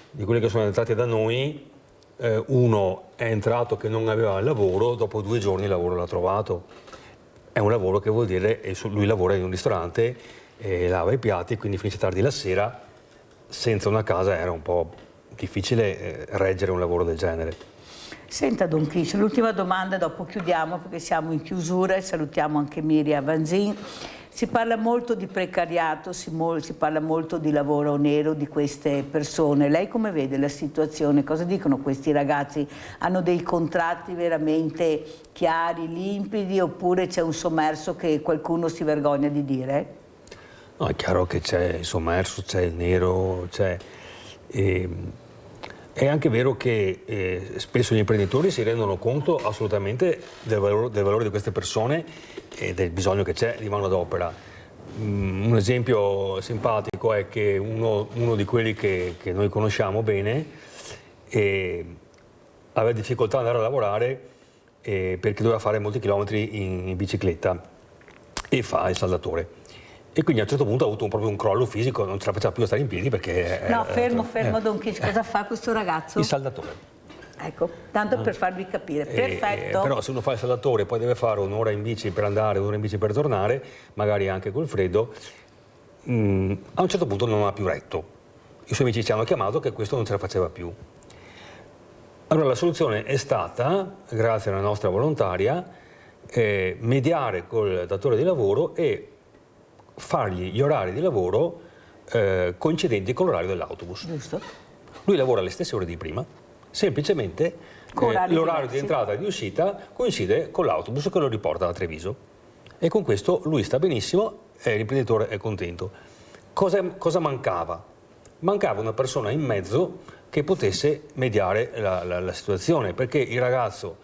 di quelli che sono entrati da noi, uno è entrato che non aveva il lavoro, dopo 2 giorni il lavoro l'ha trovato. È un lavoro che vuol dire, lui lavora in un ristorante, lava i piatti, quindi finisce tardi la sera. Senza una casa era un po' difficile reggere un lavoro del genere. Senta Don Kish, l'ultima domanda, dopo chiudiamo perché siamo in chiusura e salutiamo anche Miriam Vanzin. Si parla molto di precariato, si parla molto di lavoro nero di queste persone. Lei come vede la situazione? Cosa dicono questi ragazzi? Hanno dei contratti veramente chiari, limpidi, oppure c'è un sommerso che qualcuno si vergogna di dire? No, è chiaro che c'è il sommerso, c'è il nero, c'è... È anche vero che spesso gli imprenditori si rendono conto assolutamente del valore di queste persone e del bisogno che c'è di manodopera. Un esempio simpatico è che uno di quelli che noi conosciamo bene aveva difficoltà ad andare a lavorare perché doveva fare molti chilometri in bicicletta e fa il saldatore. E quindi a un certo punto ha avuto proprio un crollo fisico, non ce la faceva più a stare in piedi perché... No, fermo Don Kish, cosa fa questo ragazzo? Il saldatore. Ecco, tanto per farvi capire, perfetto. Però se uno fa il saldatore poi deve fare un'ora in bici per andare, un'ora in bici per tornare, magari anche col freddo, a un certo punto non ha più retto. I suoi amici ci hanno chiamato che questo non ce la faceva più. Allora la soluzione è stata, grazie alla nostra volontaria, mediare col datore di lavoro e fargli gli orari di lavoro coincidenti con l'orario dell'autobus. Giusto. Lui lavora le stesse ore di prima, semplicemente l'orario di entrata e di uscita coincide con l'autobus che lo riporta da Treviso. E con questo lui sta benissimo e l'imprenditore è contento. Cosa mancava? Mancava una persona in mezzo che potesse mediare la situazione, perché il ragazzo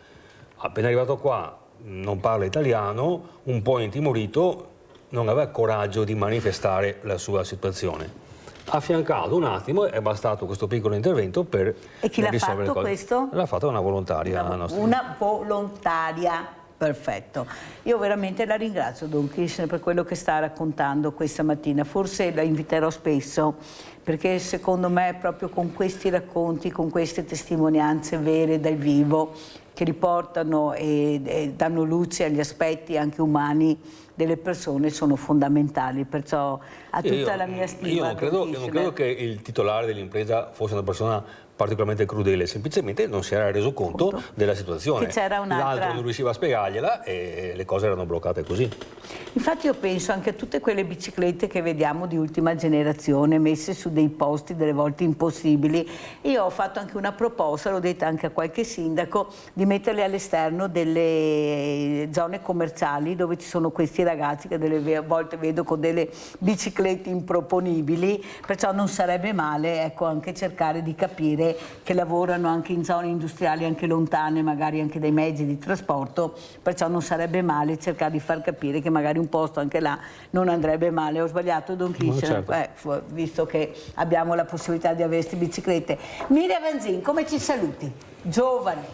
appena arrivato qua non parla italiano, un po' intimorito, non aveva coraggio di manifestare la sua situazione. Affiancato un attimo è bastato questo piccolo intervento per e chi l'ha risolvere fatto le cose. questo? L'ha fatto una volontaria. Una volontaria. Perfetto. Io veramente la ringrazio, Don Kirchner, per quello che sta raccontando questa mattina. Forse la inviterò spesso, perché secondo me proprio con questi racconti, con queste testimonianze vere dal vivo, che riportano e danno luce agli aspetti anche umani delle persone, sono fondamentali. Perciò a tutta la mia stima. Io non credo che il titolare dell'impresa fosse una persona particolarmente crudele, semplicemente non si era reso conto della situazione. Che c'era L'altro non riusciva a spiegargliela e le cose erano bloccate così. Infatti io penso anche a tutte quelle biciclette che vediamo di ultima generazione messe su dei posti delle volte impossibili. Io ho fatto anche una proposta, l'ho detta anche a qualche sindaco, di metterle all'esterno delle zone commerciali dove ci sono questi ragazzi che delle volte vedo con delle biciclette improponibili, perciò non sarebbe male, ecco, anche cercare di capire che lavorano anche in zone industriali anche lontane, magari anche dai mezzi di trasporto, perciò non sarebbe male cercare di far capire che magari un posto anche là non andrebbe male. Ho sbagliato, Don Kirchner? Certo. Visto che abbiamo la possibilità di avere queste biciclette. Miriam Vanzin, come ci saluti? Giovane,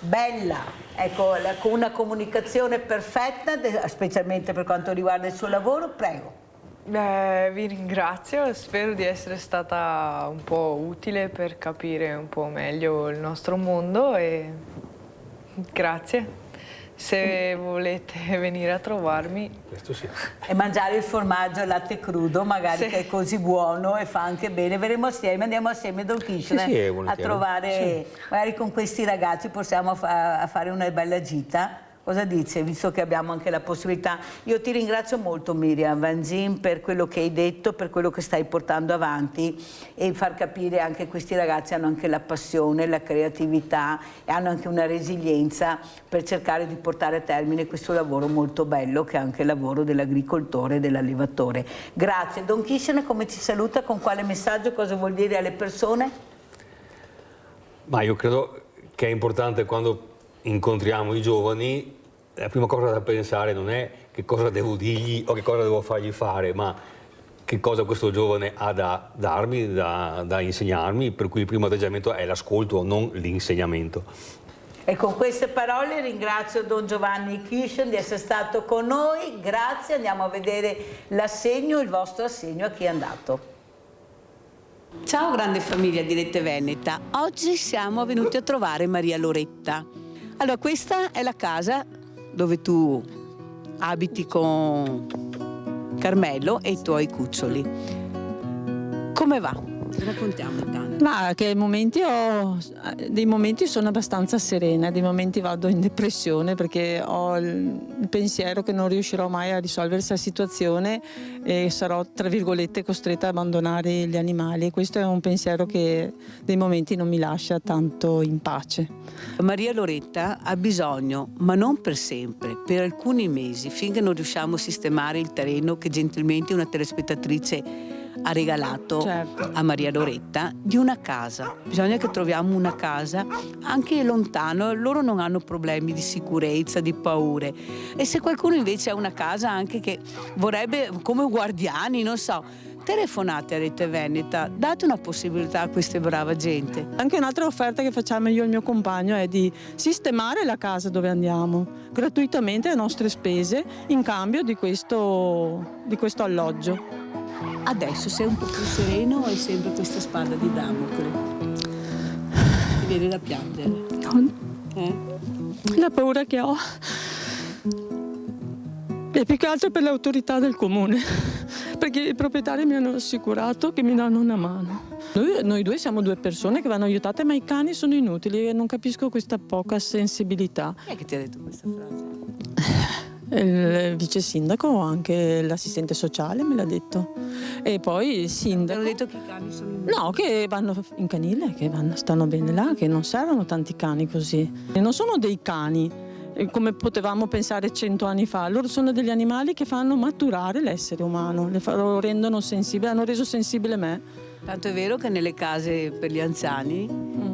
bella, ecco, con una comunicazione perfetta, specialmente per quanto riguarda il suo lavoro, prego. Vi ringrazio, spero di essere stata un po' utile per capire un po' meglio il nostro mondo e grazie. Se volete venire a trovarmi. Questo sì. E mangiare il formaggio al latte crudo, magari, sì, che è così buono e fa anche bene. Verremo assieme, andiamo assieme, Don Kirchner, a trovare, magari con questi ragazzi possiamo fare una bella gita. Cosa dice, visto che abbiamo anche la possibilità? Io ti ringrazio molto, Miriam Vanzin, per quello che hai detto, per quello che stai portando avanti e far capire anche che questi ragazzi hanno anche la passione, la creatività e hanno anche una resilienza per cercare di portare a termine questo lavoro molto bello che è anche il lavoro dell'agricoltore e dell'allevatore. Grazie. Don Kirchner, come ci saluta? Con quale messaggio? Cosa vuol dire alle persone? Ma io credo che è importante quando incontriamo i giovani, la prima cosa da pensare non è che cosa devo dirgli o che cosa devo fargli fare, ma che cosa questo giovane ha da darmi, da insegnarmi, per cui il primo atteggiamento è l'ascolto, non l'insegnamento. E con queste parole ringrazio Don Giovanni Kirchner di essere stato con noi, grazie, andiamo a vedere l'assegno, il vostro assegno a chi è andato. Ciao grande famiglia di Rete Veneta, oggi siamo venuti a trovare Maria Loretta. Allora, questa è la casa dove tu abiti con Carmelo e i tuoi cuccioli. Come va? Raccontiamo intanto. Ma che dei momenti sono abbastanza serena, dei momenti vado in depressione perché ho il pensiero che non riuscirò mai a risolvere questa situazione e sarò, tra virgolette, costretta ad abbandonare gli animali. Questo è un pensiero che dei momenti non mi lascia tanto in pace. Maria Loretta ha bisogno, ma non per sempre, per alcuni mesi, finché non riusciamo a sistemare il terreno che gentilmente una telespettatrice ha regalato a Maria Loretta, di una casa. Bisogna che troviamo una casa anche lontano, loro non hanno problemi di sicurezza, di paure. E se qualcuno invece ha una casa anche che vorrebbe come guardiani, non so, telefonate a Rete Veneta, date una possibilità a questa brava gente. Anche un'altra offerta che facciamo io e il mio compagno è di sistemare la casa dove andiamo, gratuitamente a nostre spese, in cambio di questo alloggio. Adesso sei un po' più sereno o hai sempre questa spada di Damocle? Ti viene da piangere? La paura che ho è più che altro per le autorità del comune, perché i proprietari mi hanno assicurato che mi danno una mano. Noi due siamo due persone che vanno aiutate, ma i cani sono inutili e non capisco questa poca sensibilità. Chi è che ti ha detto questa frase? Il vice sindaco, anche l'assistente sociale me l'ha detto. E poi il sindaco. Hanno detto che i cani sono inutili? No, che vanno in canile, che stanno bene là, che non servono tanti cani così. E non sono dei cani, come potevamo pensare 100 anni fa. Loro sono degli animali che fanno maturare l'essere umano, lo rendono sensibile, hanno reso sensibile me. Tanto è vero che nelle case per gli anziani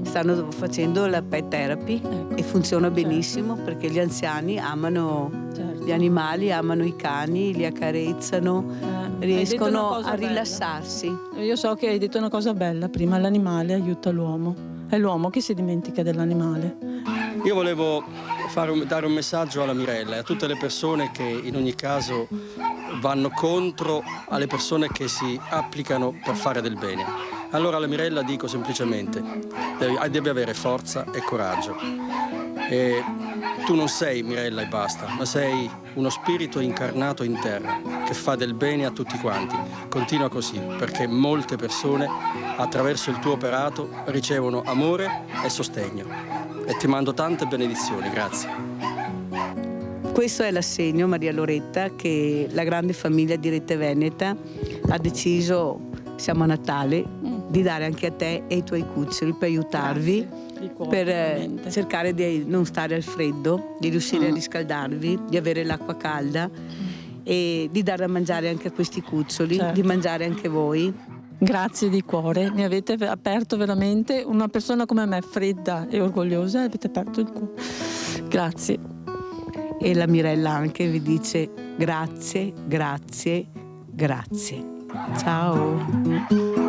stanno facendo la pet therapy e funziona benissimo perché gli anziani amano gli animali, amano i cani, li accarezzano, riescono a rilassarsi. Io so che hai detto una cosa bella prima, l'animale aiuta l'uomo, è l'uomo che si dimentica dell'animale. Io volevo dare un messaggio alla Mirella e a tutte le persone che in ogni caso vanno contro alle persone che si applicano per fare del bene. Allora alla Mirella dico semplicemente, devi avere forza e coraggio. E tu non sei Mirella e basta, ma sei uno spirito incarnato in terra che fa del bene a tutti quanti. Continua così, perché molte persone attraverso il tuo operato ricevono amore e sostegno. E ti mando tante benedizioni, grazie. Questo è l'assegno, Maria Loretta, che la grande famiglia di Rete Veneta ha deciso, siamo a Natale, di dare anche a te e ai tuoi cuccioli per aiutarvi, per cercare di non stare al freddo, di riuscire a riscaldarvi, di avere l'acqua calda e di dare da mangiare anche a questi cuccioli, di mangiare anche voi. Grazie di cuore, mi avete aperto veramente, una persona come me fredda e orgogliosa, avete aperto il cuore. Grazie. E la Mirella anche vi dice grazie, grazie, grazie. Ciao.